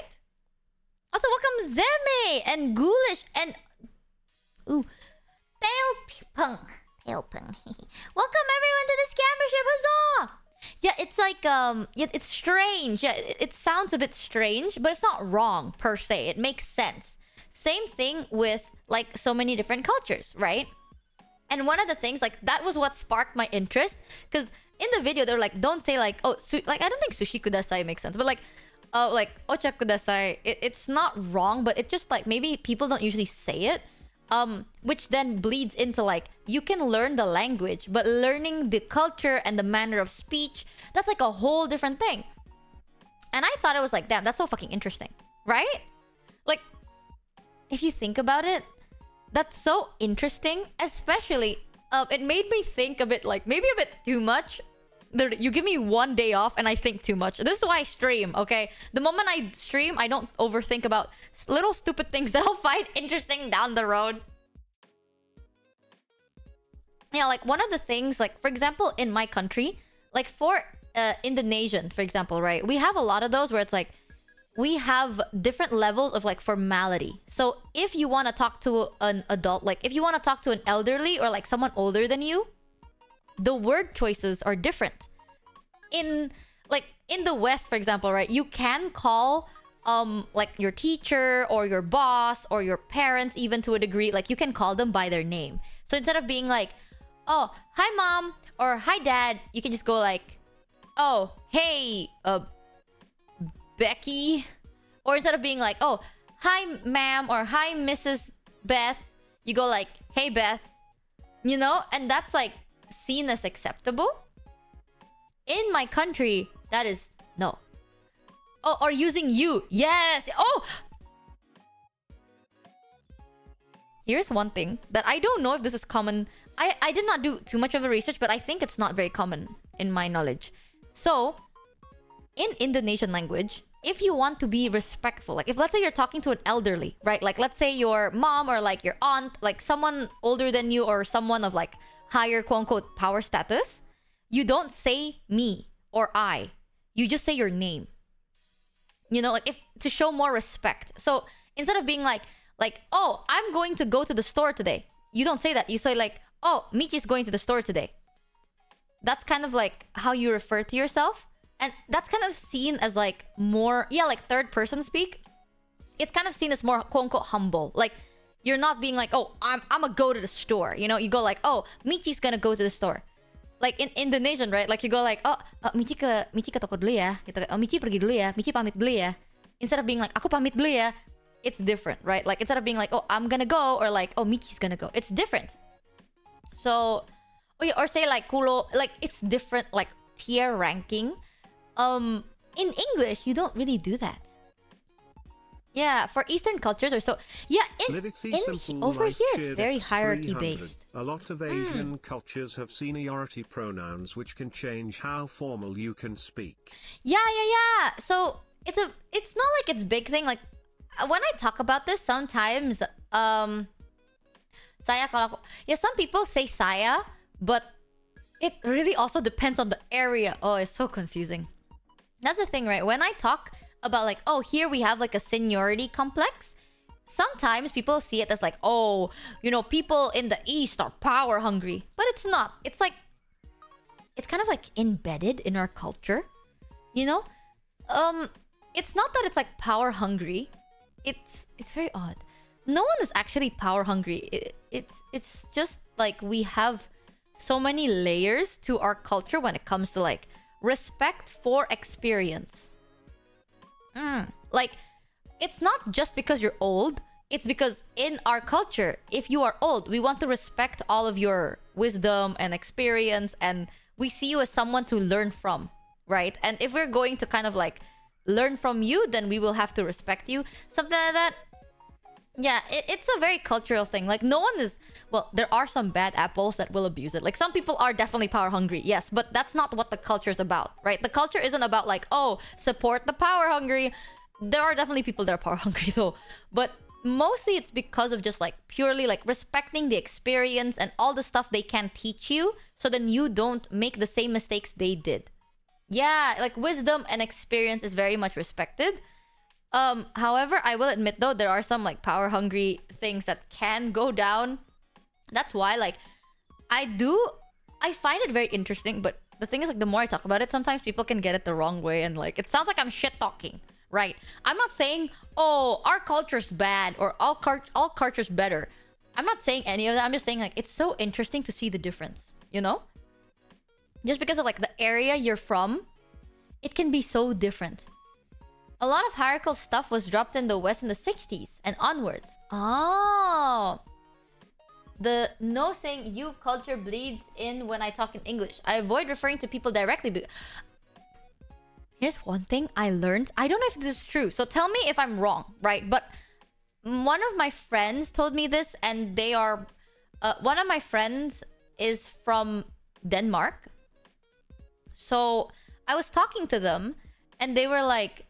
Also, welcome Zeme and Ghoulish and Tailpung. Welcome everyone to the Scammership Huzzah! Yeah, it's like yeah, it's strange. Yeah, it sounds a bit strange, but it's not wrong per se. It makes sense. Same thing with like so many different cultures, right? And one of the things, like, that was what sparked my interest, because in the video they're like, don't say like, oh, like, I don't think sushi kudasai makes sense, but like, like ocha kudasai, it's not wrong, but it just like maybe people don't usually say it, which then bleeds into like, you can learn the language, but learning the culture and the manner of speech, that's like a whole different thing. And I thought it was like, damn, that's so fucking interesting, right? Like, if you think about it, that's so interesting. Especially, it made me think a bit, like, maybe a bit too much. You give me one day off and I think too much. This is why I stream, okay? The moment I stream, I don't overthink about little stupid things that I'll find interesting down the road. Yeah, like, one of the things, like, for example, in my country, like, for Indonesian, for example, right? We have a lot of those where it's like, we have different levels of like formality. So if you want to talk to an adult, like if you want to talk to an elderly or like someone older than you, the word choices are different. In the West, for example, right, you can call like your teacher or your boss or your parents, even to a degree, like you can call them by their name. So instead of being like, oh, hi mom or hi dad, you can just go like, oh, hey, Becky. Or instead of being like, oh, hi ma'am or hi Mrs. Beth, you go like, hey Beth, you know, and that's like seen as acceptable. In my country, that is no. Oh, or using you. Yes. Oh, here's one thing that I don't know if this is common. I did not do too much of a research, but I think it's not very common in my knowledge. So, in Indonesian language, if you want to be respectful, like if let's say you're talking to an elderly, right? Like let's say your mom or like your aunt, like someone older than you or someone of like higher quote unquote power status, you don't say me or I. You just say your name. You know, like if to show more respect. So instead of being like, oh, I'm going to go to the store today. You don't say that. You say like, oh, Michi's going to the store today. That's kind of like how you refer to yourself. And that's kind of seen as like more, yeah, like third person speak. It's kind of seen as more quote unquote humble. Like you're not being like, oh, I'm gonna go to the store. You know, you go like, oh, Michi's gonna go to the store. Like in Indonesian, right? Like you go like, oh, Michi ke toko dulu ya. Gitu. Oh, Michi pergi dulu ya. Michi pamit dulu ya. Instead of being like, aku pamit dulu ya. It's different, right? Like instead of being like, oh, I'm gonna go, or like, oh, Michi's gonna go. It's different. So, oh yeah, or say like kulo, like it's different, like tier ranking. In English, you don't really do that. Yeah, for Eastern cultures or so. Yeah, over here it's very hierarchy based. A lot of Asian cultures have seniority pronouns which can change how formal you can speak. Yeah. So it's not like it's big thing. Like when I talk about this, sometimes saya kalau yeah, some people say saya, but it really also depends on the area. Oh, it's so confusing. That's the thing, right? When I talk about like, oh, here we have like a seniority complex, sometimes people see it as like, oh, you know, people in the East are power hungry. But it's not. It's like, it's kind of like embedded in our culture, you know? It's not that it's like power hungry. It's very odd. No one is actually power hungry. It's just like we have so many layers to our culture when it comes to like respect for experience. Like, it's not just because you're old. It's because in our culture, if you are old, we want to respect all of your wisdom and experience, and we see you as someone to learn from, right? And if we're going to kind of like learn from you, then we will have to respect you. Something like that. Yeah, it's a very cultural thing. Like, no one is... Well, there are some bad apples that will abuse it. Like, some people are definitely power hungry, yes. But that's not what the culture is about, right? The culture isn't about, like, oh, support the power hungry. There are definitely people that are power hungry, though. But mostly it's because of just, like, purely, like, respecting the experience and all the stuff they can teach you, so then you don't make the same mistakes they did. Yeah, like, wisdom and experience is very much respected. However, I will admit though, there are some like power hungry things that can go down. That's why like I find it very interesting, but the thing is like the more I talk about it, sometimes people can get it the wrong way and like it sounds like I'm shit talking, right? I'm not saying, oh, our culture's bad or all culture's better. I'm not saying any of that. I'm just saying like it's so interesting to see the difference, you know? Just because of like the area you're from, it can be so different. A lot of hierarchical stuff was dropped in the West in the 60s and onwards. Oh. The no saying you culture bleeds in when I talk in English. I avoid referring to people directly. Here's one thing I learned. I don't know if this is true, so tell me if I'm wrong, right? But one of my friends told me this, and they are... one of my friends is from Denmark. So I was talking to them, and they were like...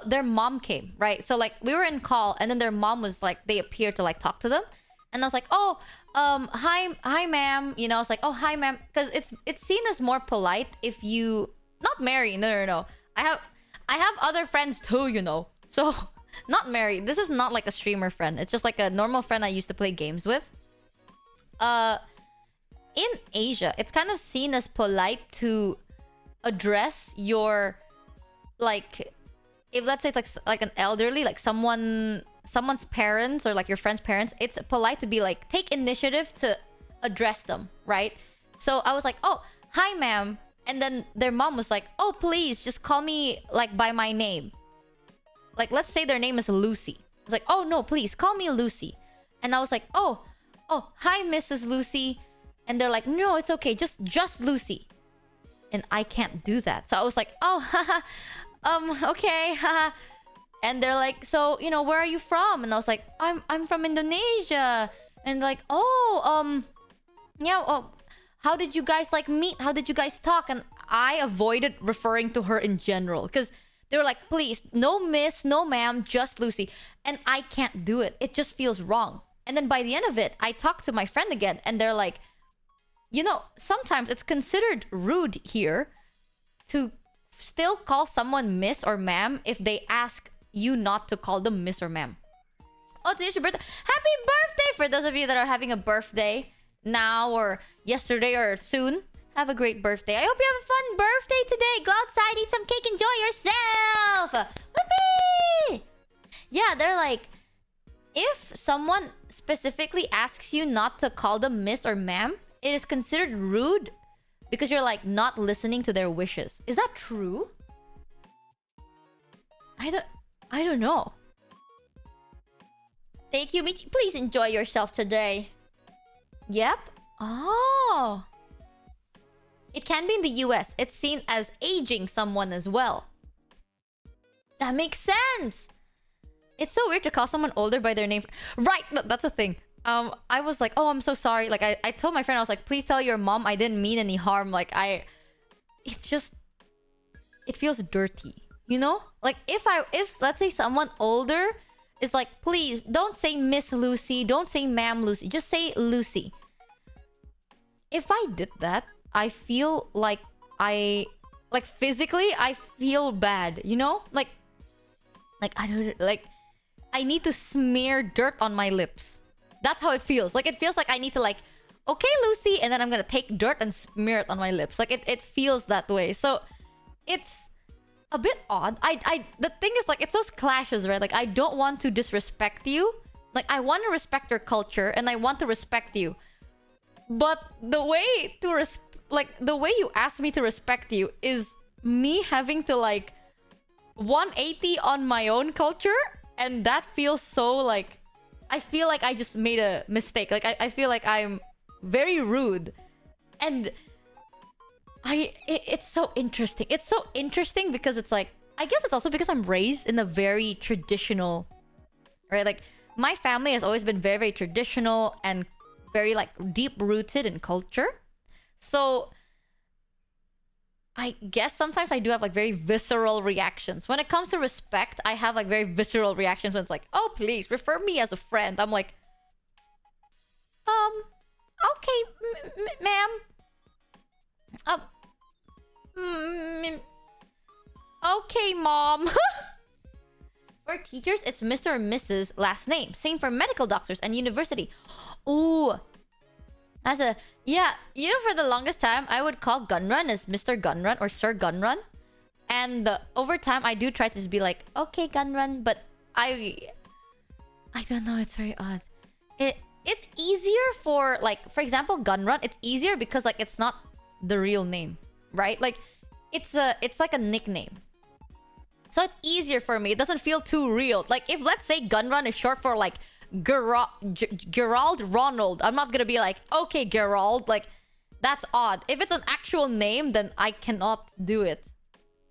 their mom came, right? So like we were in call, and then their mom was like, they appeared to like talk to them, and I was like, oh, hi ma'am, you know. I was like, oh, hi ma'am, because it's seen as more polite if you not married. No. I have other friends too, you know. So not married. This is not like a streamer friend. It's just like a normal friend I used to play games with. In Asia, it's kind of seen as polite to address your like. If let's say it's like an elderly, like someone's parents or like your friend's parents, it's polite to be like, take initiative to address them, right? So I was like, oh, hi ma'am. And then their mom was like, oh, please just call me like by my name. Like, let's say their name is Lucy. It's like, oh no, please call me Lucy. And I was like, oh, hi, Mrs. Lucy. And they're like, no, it's okay, just Lucy. And I can't do that. So I was like, oh, haha, okay, haha. And they're like, so, you know, where are you from? And I was like, I'm from Indonesia. And like, oh, yeah, oh, how did you guys like meet? How did you guys talk? And I avoided referring to her in general because they were like, please, no miss, no ma'am, just Lucy. And I can't do it. It just feels wrong. And then by the end of it, I talked to my friend again and they're like, you know, sometimes it's considered rude here to still call someone miss or ma'am if they ask you not to call them miss or ma'am. Oh, today's your birthday. Happy birthday for those of you that are having a birthday now or yesterday or soon. Have a great birthday. I hope you have a fun birthday today. Go outside, eat some cake, enjoy yourself. Whoopee! Yeah, they're like, if someone specifically asks you not to call them miss or ma'am, it is considered rude because you're like not listening to their wishes. Is that true? I don't know. Thank you, Michi. Please enjoy yourself today. Yep. Oh. It can be in the US. It's seen as aging someone as well. That makes sense. It's so weird to call someone older by their name. Right, that's a thing. I was like, oh, I'm so sorry. Like, I told my friend, I was like, please tell your mom I didn't mean any harm. Like, it's just, it feels dirty, you know? Like, if let's say someone older is like, please, don't say Miss Lucy, don't say Ma'am Lucy, just say Lucy. If I did that, I feel like physically, I feel bad, you know? Like, I don't, like, I need to smear dirt on my lips. That's how it feels. Like, it feels like I need to like, okay, Lucy, and then I'm gonna take dirt and smear it on my lips. Like, it feels that way. So, it's a bit odd. The thing is, like, it's those clashes, right? Like, I don't want to disrespect you. Like, I want to respect your culture, and I want to respect you. But the way to the way you ask me to respect you is me having to like 180 on my own culture, and that feels so like I feel like I just made a mistake. Like I feel like I'm very rude. And it's so interesting. It's so interesting because it's like, I guess it's also because I'm raised in a very traditional, right? Like, my family has always been very, very traditional and very like deep rooted in culture. So I guess sometimes I do have like very visceral reactions. When it comes to respect, I have like very visceral reactions when it's like, oh, please refer me as a friend. I'm like, okay, ma'am. Okay, mom. For teachers, it's Mr. or Mrs. last name. Same for medical doctors and university. Ooh. Yeah, you know, for the longest time, I would call Gunrun as Mr. Gunrun or Sir Gunrun. And over time, I do try to just be like, okay, Gunrun. But I don't know, it's very odd. It's easier for, like, for example, Gunrun. It's easier because, like, it's not the real name, right? Like, it's like a nickname. So it's easier for me. It doesn't feel too real. Like, if, let's say, Gunrun is short for, like, Gerald Ronald, I'm not gonna be like, okay, Gerald. Like, that's odd. If it's an actual name, then I cannot do it.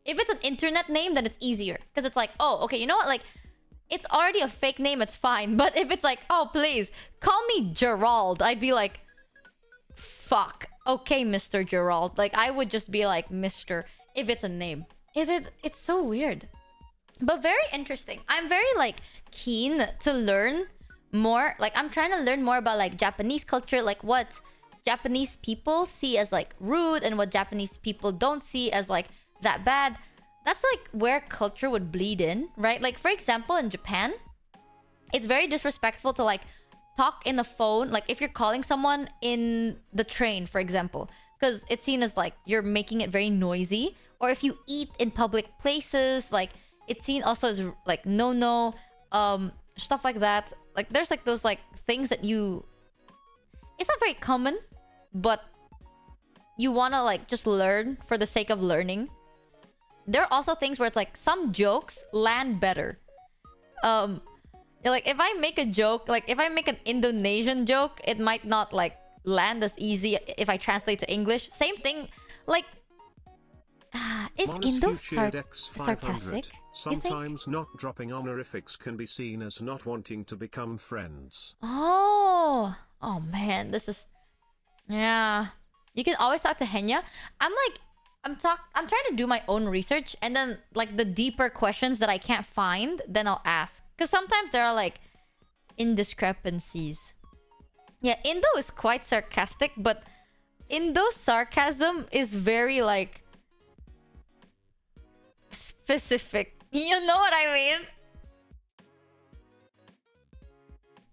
If it's an internet name, then it's easier. Because it's like, oh, okay, you know what? Like, it's already a fake name, it's fine. But if it's like, oh, please, call me Gerald, I'd be like, fuck. Okay, Mr. Gerald. Like, I would just be like, Mr. if it's a name. It's so weird. But very interesting. I'm very, like, keen to learn more. Like, I'm trying to learn more about, like, Japanese culture. Like, what Japanese people see as, like, rude and what Japanese people don't see as, like, that bad. That's, like, where culture would bleed in, right? Like, for example, in Japan, it's very disrespectful to, like, talk in the phone. Like, if you're calling someone in the train, for example, because it's seen as, like, you're making it very noisy. Or if you eat in public places, like, it's seen also as, like, no, stuff like that. Like, there's, like, those, like, things that you... It's not very common, but you want to, like, just learn for the sake of learning. There are also things where it's, like, some jokes land better. Like if I make a joke, like if I make an Indonesian joke, it might not like land as easy if I translate to English. Same thing, like is Indo sarcastic? You think? Sometimes not dropping honorifics can be seen as not wanting to become friends. Oh man, this is, yeah. You can always talk to Henya. I'm trying to do my own research, and then like the deeper questions that I can't find, then I'll ask. Because sometimes there are like indiscrepancies. Yeah, Indo is quite sarcastic, but Indo sarcasm is very like specific. You know what I mean?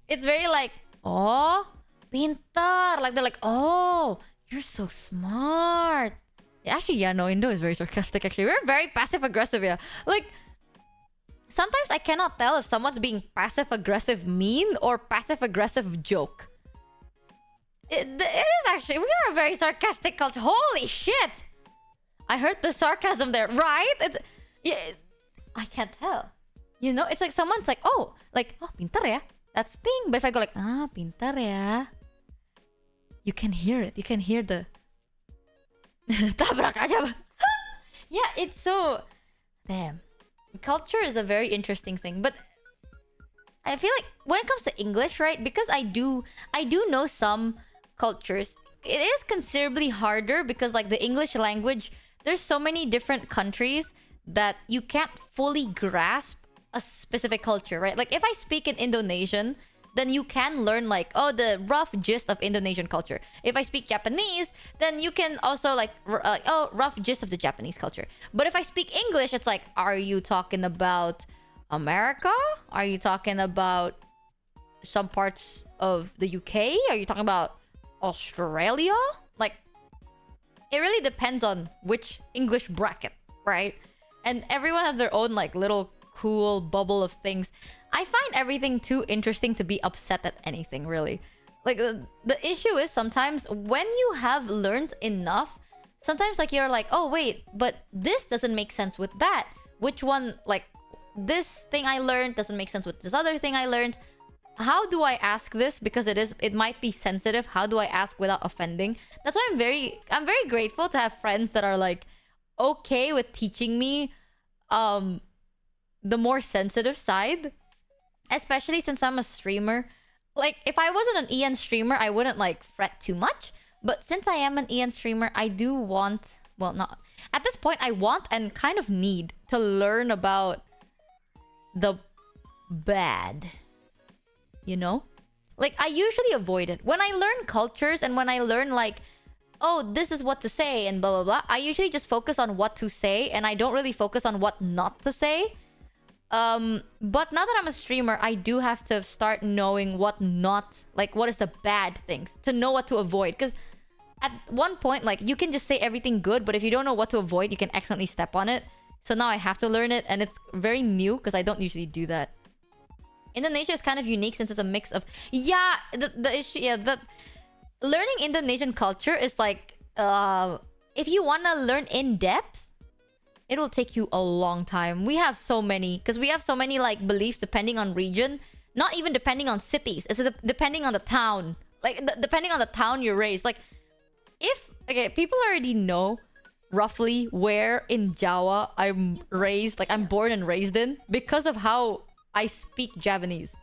It's very like, oh, pintar. Like they're like, oh, you're so smart. Actually, yeah, no, Indo is very sarcastic. Actually, we're very passive aggressive. Yeah, like sometimes I cannot tell if someone's being passive aggressive mean or passive aggressive joke. It is actually, we are a very sarcastic culture. Holy shit! I heard the sarcasm there, right? I can't tell. You know, it's like someone's like, oh, pintar ya. That's the thing. But if I go like, pintar ya, you can hear it. You can hear the tabrak aja. Yeah, it's so, damn. Culture is a very interesting thing, but I feel like when it comes to English, right? Because I do know some cultures, it is considerably harder because like the English language, there's so many different countries that you can't fully grasp a specific culture, right? Like if I speak in Indonesian, then you can learn like, oh, the rough gist of Indonesian culture. If I speak Japanese, then you can also like, oh, rough gist of the Japanese culture. But if I speak English, it's like, are you talking about America? Are you talking about some parts of the UK? Are you talking about Australia? Like, it really depends on which English bracket, right? And everyone has their own like little cool bubble of things. I find everything too interesting to be upset at anything, really. Like the issue is sometimes when you have learned enough, sometimes like you're like, oh wait, but this doesn't make sense with that. Which one, like this thing I learned doesn't make sense with this other thing I learned. How do I ask this? Because it might be sensitive. How do I ask without offending? That's why I'm very grateful to have friends that are like okay with teaching me the more sensitive side. Especially since I'm a streamer. Like, if I wasn't an EN streamer, I wouldn't, like, fret too much. But since I am an EN streamer, I do want... Well, not... At this point, I want and kind of need to learn about the bad. You know? Like, I usually avoid it. When I learn cultures and when I learn, like... Oh, this is what to say and blah, blah, blah. I usually just focus on what to say. And I don't really focus on what not to say. But now that I'm a streamer, I do have to start knowing what not, like, what is the bad things, to know what to avoid. Because at one point, like, you can just say everything good, but if you don't know what to avoid, you can accidentally step on it. So now I have to learn it, and it's very new because I don't usually do that. Indonesia is kind of unique since it's a mix of... Yeah, the issue... Yeah, learning Indonesian culture is like... if you want to learn in depth, it'll take you a long time. We have so many, because we have so many like beliefs depending on region, not even depending on cities. It's depending on the town, like depending on the town you're raised. Like, people already know roughly where in Jawa I'm raised, like I'm born and raised in, because of how I speak Javanese.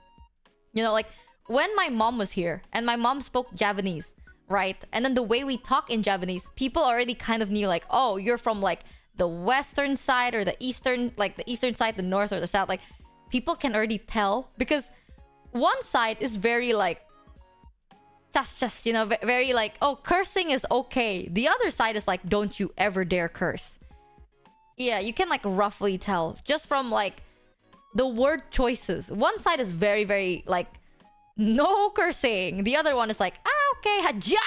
You know, like when my mom was here and my mom spoke Javanese, right? And then the way we talk in Javanese, people already kind of knew like, oh, you're from like the western side or the eastern, like the eastern side, the north or the south. Like people can already tell because one side is very like just you know, very like, oh, cursing is okay. The other side is like, don't you ever dare curse. Yeah, you can like roughly tell just from like the word choices. One side is very, very like no cursing. The other one is like, okay, haja.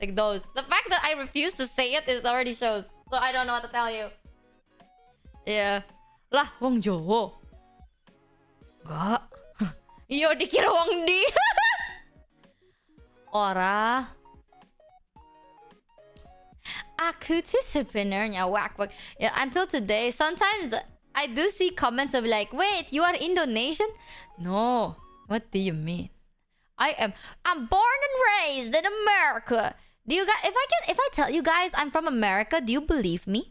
Like those. The fact that I refuse to say it already shows. So I don't know what to tell you. Yeah. Lah, wong Jawa. Enggak. Yo dikira wong di. Ora. Aku tuh sebenarnya wak. Yeah, until today, sometimes I do see comments of like, wait, you are Indonesian? No. What do you mean? I'm born and raised in America. Do you guys if I tell you guys I'm from America, do you believe me?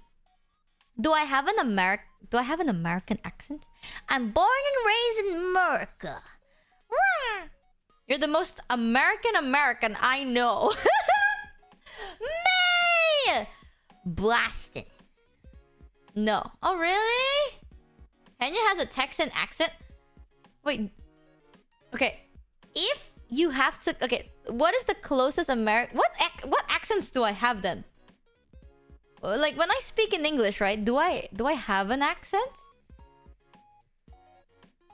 Do I have an American accent? I'm born and raised in America. You're the most American I know. May! Blasting. No. Oh, really? Kenya has a Texan accent? Wait. Okay. If you have to... Okay, what is the closest American... What accents do I have then? Like, when I speak in English, right? Do I have an accent?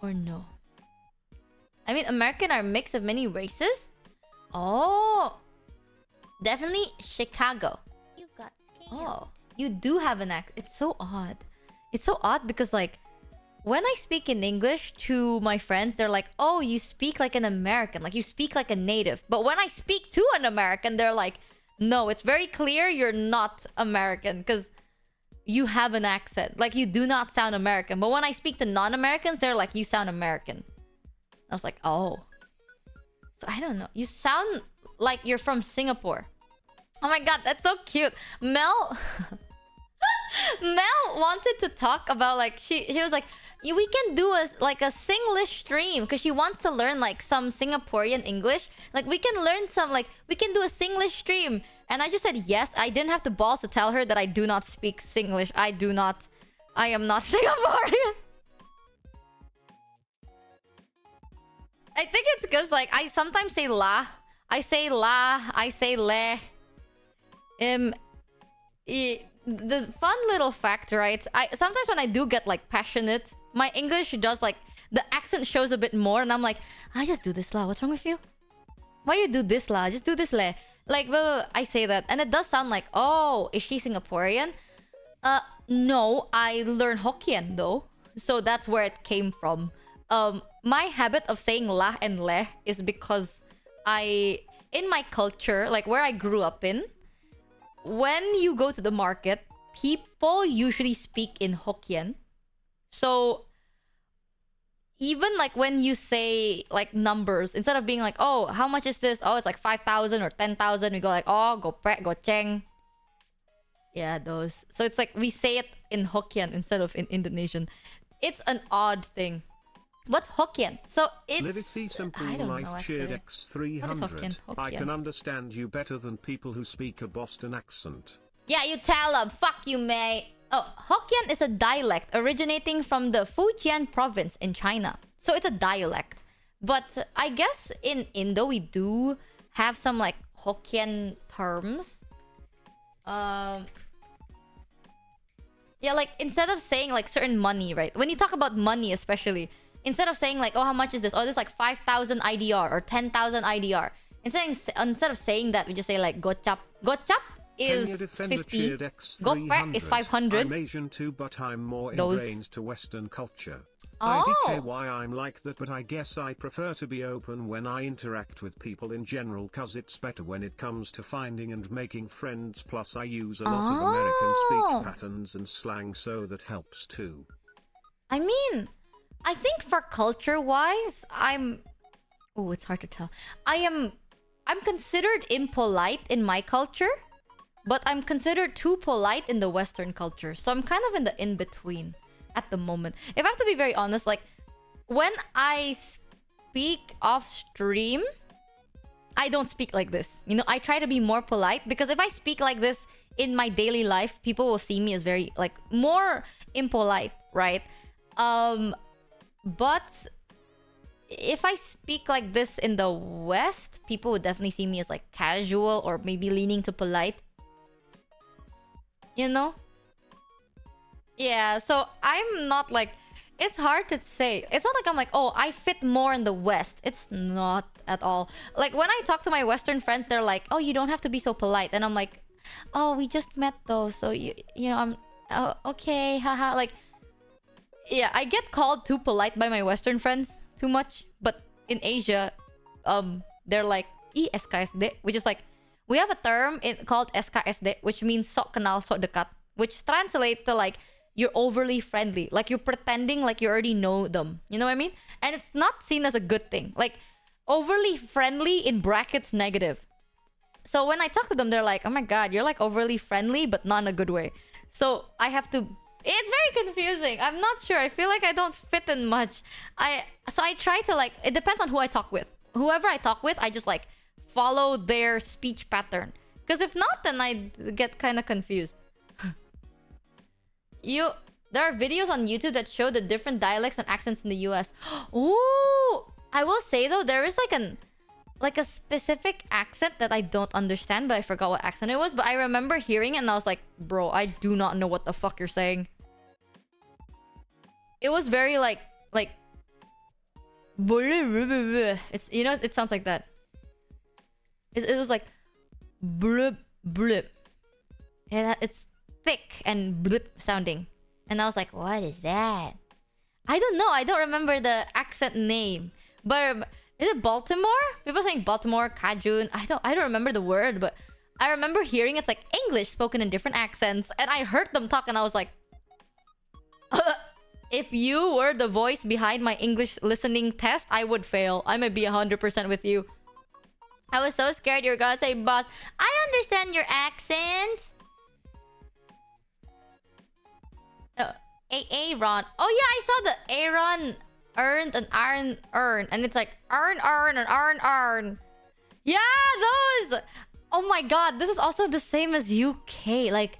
Or no? I mean, American are a mix of many races? Oh. Definitely Chicago. You got scared. Oh. You do have an accent. It's so odd. It's so odd because, like, when I speak in English to my friends, they're like, oh, you speak like an American. Like, you speak like a native. But when I speak to an American, they're like, no, it's very clear you're not American because you have an accent. Like, you do not sound American. But when I speak to non-Americans, they're like, you sound American. I was like, oh. So, I don't know. You sound like you're from Singapore. Oh my god, that's so cute. Mel... Mel wanted to talk about, like, she was like, we can do a Singlish stream because she wants to learn like some Singaporean English. Like, we can learn some, like, we can do a Singlish stream. And I just said yes. I didn't have the balls to tell her that I do not speak Singlish. I am not Singaporean. I think it's because, like, I sometimes say la. I say la. I say le. The fun little fact, right? Sometimes when I do get like passionate, my English does like the accent shows a bit more, and I'm like, I just do this la. What's wrong with you? Why you do this la? Just do this le. Like, well, I say that, and it does sound like, oh, is she Singaporean? No, I learned Hokkien though, so that's where it came from. My habit of saying la and le is because in my culture, like where I grew up in, when you go to the market, people usually speak in Hokkien. So even like when you say like numbers, instead of being like, oh, how much is this? Oh, it's like 5,000 or 10,000. We go like, oh, go prek, go cheng. Yeah, those. So it's like we say it in Hokkien instead of in Indonesian. It's an odd thing. What's Hokkien? So it's... Livity Simple I don't know, Life cheered actually. What is X300. Hokkien? I can Hokkien. understand you better than people who speak a Boston accent. Yeah, you tell them. Fuck you, May. Oh, Hokkien is a dialect originating from the Fujian province in China. So it's a dialect. But I guess in Indo, we do have some like Hokkien terms. Yeah, like instead of saying like certain money, right? When you talk about money especially, instead of saying like, oh, how much is this? Oh, this is like 5,000 IDR or 10,000 IDR. Instead of saying that, we just say like gocap. Gocap is 50. Gokpek is 500. I'm Asian too, but I'm more Those. ingrained to Western culture. Oh. IDKY I'm like that, but I guess I prefer to be open when I interact with people in general, cause it's better when it comes to finding and making friends, plus I use a lot of American speech patterns and slang, so that helps too. I mean, I think for culture-wise, oh, it's hard to tell. I'm considered impolite in my culture, but I'm considered too polite in the Western culture. So I'm kind of in the in-between at the moment. If I have to be very honest, like, when I speak off stream, I don't speak like this. You know, I try to be more polite, because if I speak like this in my daily life, people will see me as very, like, more impolite, right? But if I speak like this in the West, people would definitely see me as like casual or maybe leaning to polite. You know? Yeah, so I'm not like... It's hard to say. It's not like I'm like, oh, I fit more in the West. It's not at all. Like, when I talk to my Western friends, they're like, oh, you don't have to be so polite. And I'm like, oh, we just met though. So, you know, I'm... Oh, okay, haha. Like, yeah, I get called too polite by my Western friends too much. But in Asia, they're like, SKSD, which is like, we have a term called SKSD, which means sok kenal sok dekat, which translates to like, you're overly friendly. Like you're pretending like you already know them. You know what I mean? And it's not seen as a good thing. Like overly friendly in brackets negative. So when I talk to them, they're like, oh my god, you're like overly friendly, but not in a good way. So I have to... It's very confusing. I'm not sure. I feel like I don't fit in much. So I try to like... It depends on who I talk with. Whoever I talk with, I just like follow their speech pattern. Because if not, then I get kind of confused. There are videos on YouTube that show the different dialects and accents in the US. Ooh! I will say though, there is like a specific accent that I don't understand, but I forgot what accent it was. But I remember hearing it and I was like, bro, I do not know what the fuck you're saying. It was very like it's, you know, it sounds like that. It was like blip blip. It's thick and blip sounding. And I was like, what is that? I don't know. I don't remember the accent name. But is it Baltimore? People saying Baltimore, Cajun. I don't remember the word, but I remember hearing it's like English spoken in different accents. And I heard them talk and I was like, if you were the voice behind my English listening test, I would fail. I might be 100% with you. I was so scared you were gonna say boss. I understand your accent. Aaron. Oh yeah, I saw the Aaron earned an iron earn. And it's like earn and earn. Yeah, those. Oh my god, this is also the same as UK. Like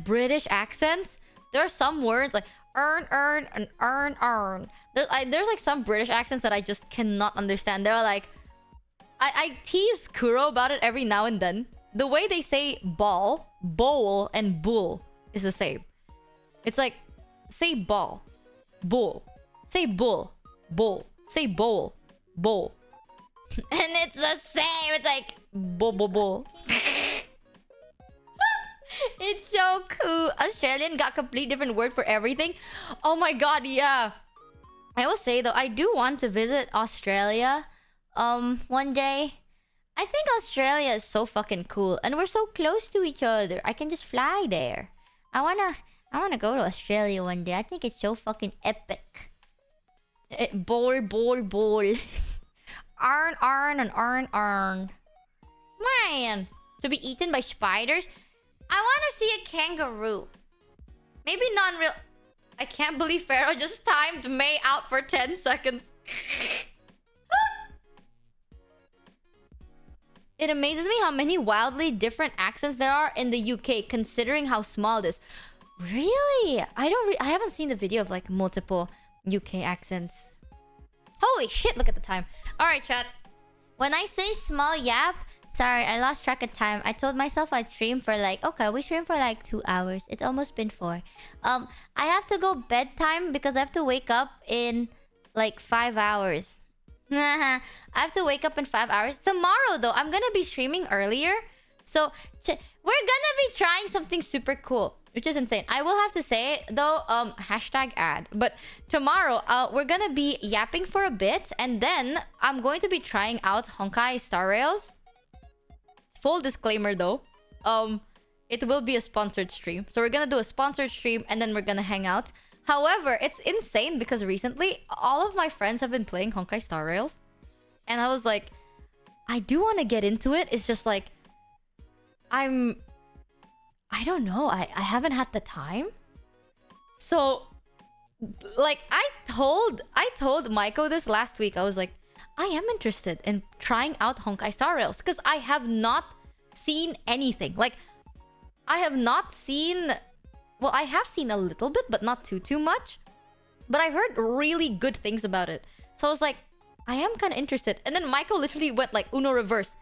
British accents. There are some words like earn and earn. There's like some British accents that I just cannot understand. They're like... I tease Kuro about it every now and then. The way they say ball, bowl, and bull is the same. It's like, say ball, bull. Say bull, bowl. Say bowl, bowl. And it's the same. It's like, bull. It's so cool. Australian got complete different word for everything. Oh my god, yeah. I will say though, I do want to visit Australia one day. I think Australia is so fucking cool and we're so close to each other. I can just fly there. I wanna go to Australia one day. I think it's so fucking epic. Bowl. Arn and arn. Man, to be eaten by spiders. I want to see a kangaroo. Maybe non-real. I can't believe Pharaoh just timed May out for 10 seconds. It amazes me how many wildly different accents there are in the UK, considering how small it is. Really? I haven't seen the video of like multiple UK accents. Holy shit, look at the time. Alright, chat. When I say small YAP, sorry, I lost track of time. I told myself I'd stream for like... Okay, we stream for like 2 hours. It's almost been 4. I have to go bedtime because I have to wake up in like 5 hours. I have to wake up in 5 hours. Tomorrow, though, I'm gonna be streaming earlier. So, we're gonna be trying something super cool. Which is insane. I will have to say, though, hashtag ad. But tomorrow, we're gonna be yapping for a bit. And then, I'm going to be trying out Honkai Star Rails. Full disclaimer, though. It will be a sponsored stream. So we're gonna do a sponsored stream and then we're gonna hang out. However, it's insane because recently, all of my friends have been playing Honkai Star Rails. And I was like, I do want to get into it. It's just like, I don't know. I haven't had the time. So, like, I told Maiko this last week. I was like, I am interested in trying out Honkai Star Rails. Because I have not seen anything. Like, I have not seen... Well, I have seen a little bit, but not too much. But I've heard really good things about it. So I was like, I am kind of interested. And then Michael literally went like Uno reverse.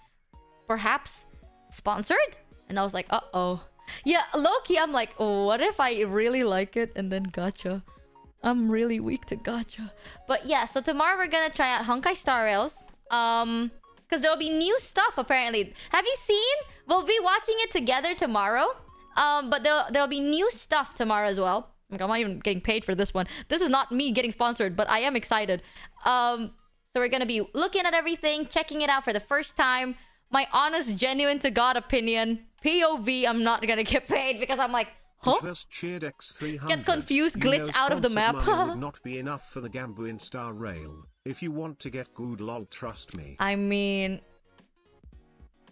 Perhaps sponsored? And I was like, uh-oh. Yeah, low-key, I'm like, oh, what if I really like it and then gacha? I'm really weak to gacha. But yeah, so tomorrow we're gonna try out Honkai Star Rails. Because there'll be new stuff, apparently. Have you seen? We'll be watching it together tomorrow. But there'll be new stuff tomorrow as well. Like, I'm not even getting paid for this one. This is not me getting sponsored, but I am excited. So we're gonna be looking at everything, checking it out for the first time. My honest, genuine to God opinion, POV, I'm not gonna get paid because I'm like, Huh? Just cheered X300. Get confused, You glitch know out of the sponsored map. money would not be enough for the Gambuin Star Rail. If you want to get good lol, trust me. I mean,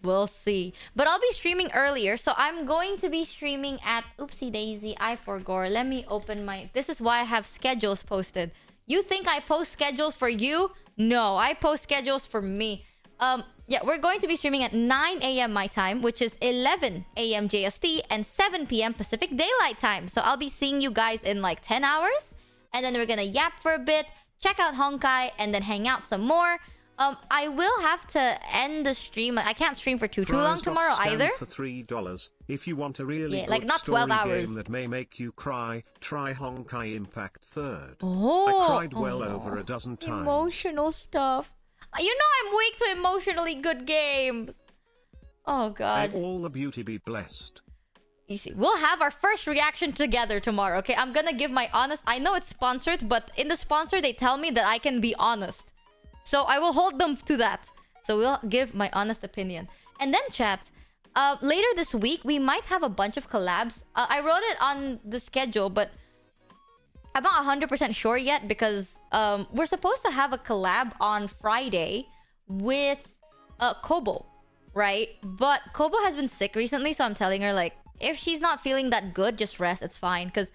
we'll see. But I'll be streaming earlier, so I'm going to be streaming at oopsie daisy, I forgot. Let me open my... This is why I have schedules posted. You think I post schedules for you? No, I post schedules for me. Yeah, we're going to be streaming at 9 a.m. my time, which is 11 a.m. JST and 7 p.m. Pacific Daylight Time. So I'll be seeing you guys in like 10 hours. And then we're gonna yap for a bit, check out Honkai, and then hang out some more. I will have to end the stream. I can't stream for too long tomorrow either. For $3. If you want a really like good not 12 story hours. game that may make you cry, try Honkai Impact 3rd. Oh, I cried well over a dozen times. Emotional stuff. You know I'm weak to emotionally good games. Oh god. May all the beauty be blessed. You see, we'll have our first reaction together tomorrow, okay? I'm gonna give my honest... I know it's sponsored, but in the sponsor, they tell me that I can be honest. So I will hold them to that. So we'll give my honest opinion. And then, chat, later this week, we might have a bunch of collabs. I wrote it on the schedule, but I'm not 100% sure yet because we're supposed to have a collab on Friday with Kobo, right? But Kobo has been sick recently, so I'm telling her, like, if she's not feeling that good, just rest. It's fine. Because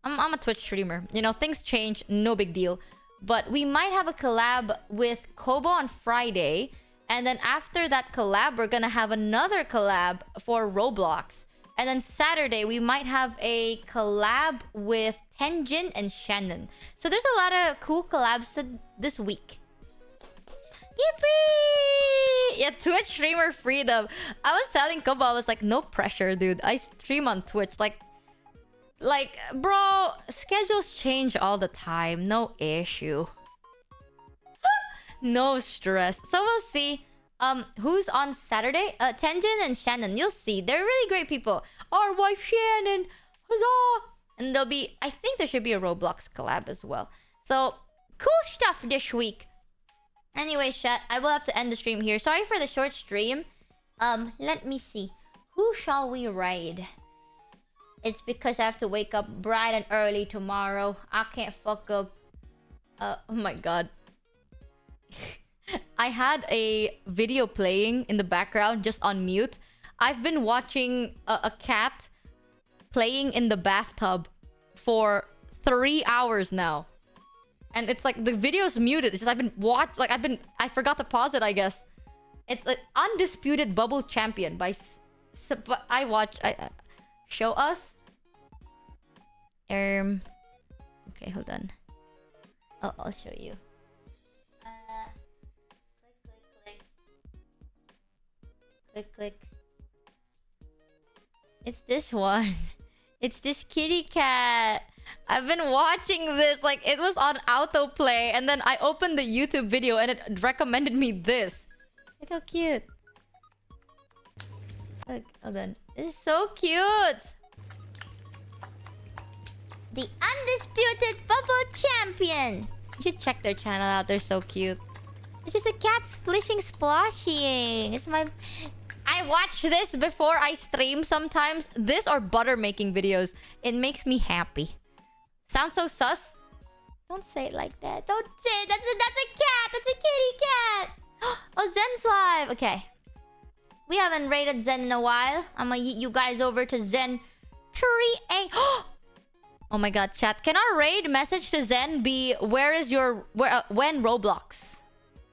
I'm a Twitch streamer. You know, things change. No big deal. But we might have a collab with Kobo on Friday. And then after that collab, we're going to have another collab for Roblox. And then Saturday, we might have a collab with Tenjin and Shannon. So there's a lot of cool collabs this week. Yippee! Yeah, Twitch streamer freedom. I was telling Kobo, I was like, no pressure, dude. I stream on Twitch. Like, bro, schedules change all the time. No issue. No stress. So we'll see. Who's on Saturday? Tenjin and Shannon. You'll see. They're really great people. Our wife Shannon. Huzzah! And there'll be... I think there should be a Roblox collab as well. So, cool stuff this week. Anyway, chat, I will have to end the stream here. Sorry for the short stream. Let me see. Who shall we raid? It's because I have to wake up bright and early tomorrow. I can't fuck up. Oh my god. I had a video playing in the background just on mute. I've been watching a cat playing in the bathtub for 3 hours now. And it's like the video's muted. It's just I forgot to pause it, I guess. It's an Undisputed Bubble Champion by show us. Okay, hold on. Oh, I'll show you. Click. It's this one. It's this kitty cat. I've been watching this, like, it was on autoplay, and then I opened the YouTube video and it recommended me this. Look how cute. Look, hold on. It's so cute. The Undisputed Bubble Champion. You should check their channel out. They're so cute. It's just a cat splishing, splashing. It's my... I watch this before I stream sometimes. This or butter making videos. It makes me happy. Sounds so sus? Don't say it like that. Don't say it. That's a cat. That's a kitty cat. Oh, Zen's live. Okay. We haven't raided Zen in a while. I'm gonna yeet you guys over to Zen 3A. Oh my god, chat. Can our raid message to Zen be when Roblox?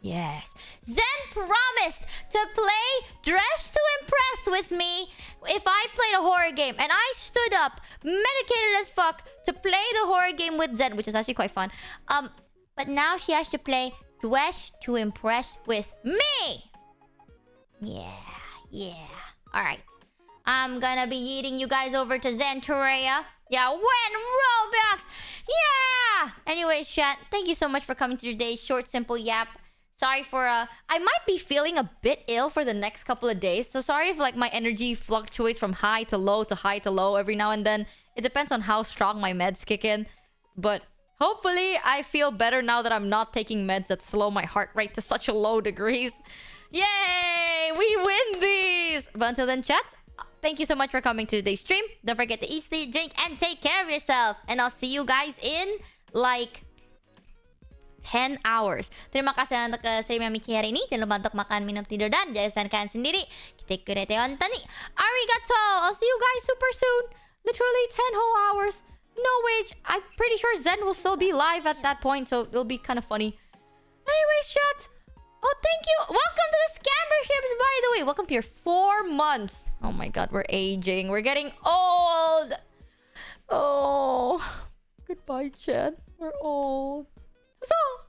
Yes. Zen promised to play Dress to Impress with me if I played a horror game. And I stood up, medicated as fuck, to play the horror game with Zen, which is actually quite fun. But now she has to play Dress to Impress with me. Yeah. Alright. I'm gonna be eating you guys over to Zenturea. Yeah, when Roblox. Yeah! Anyways, chat, thank you so much for coming to today's short, simple yap. Sorry for I might be feeling a bit ill for the next couple of days. So sorry if like my energy fluctuates from high to low to high to low every now and then. It depends on how strong my meds kick in. But hopefully I feel better now that I'm not taking meds that slow my heart rate to such a low degrees. Yay! We win these! But until then, chat, thank you so much for coming to today's stream. Don't forget to eat, sleep, drink, and take care of yourself. And I'll see you guys in like 10 hours. Terima kasih untuk stream yang Miki hari ini. Jangan lupa untuk makan, minum, tidur, dan jaga sendiri. Kita kurete ontani. Arigato. I'll see you guys super soon. Literally 10 whole hours. No wage. I'm pretty sure Zen will still be live at that point, so it'll be kind of funny. Anyways, chat. Oh, thank you. Welcome to the Scamberships, by the way. Welcome to your 4 months. Oh my god, we're aging. We're getting old. Oh. Goodbye, chat. We're old. That's all.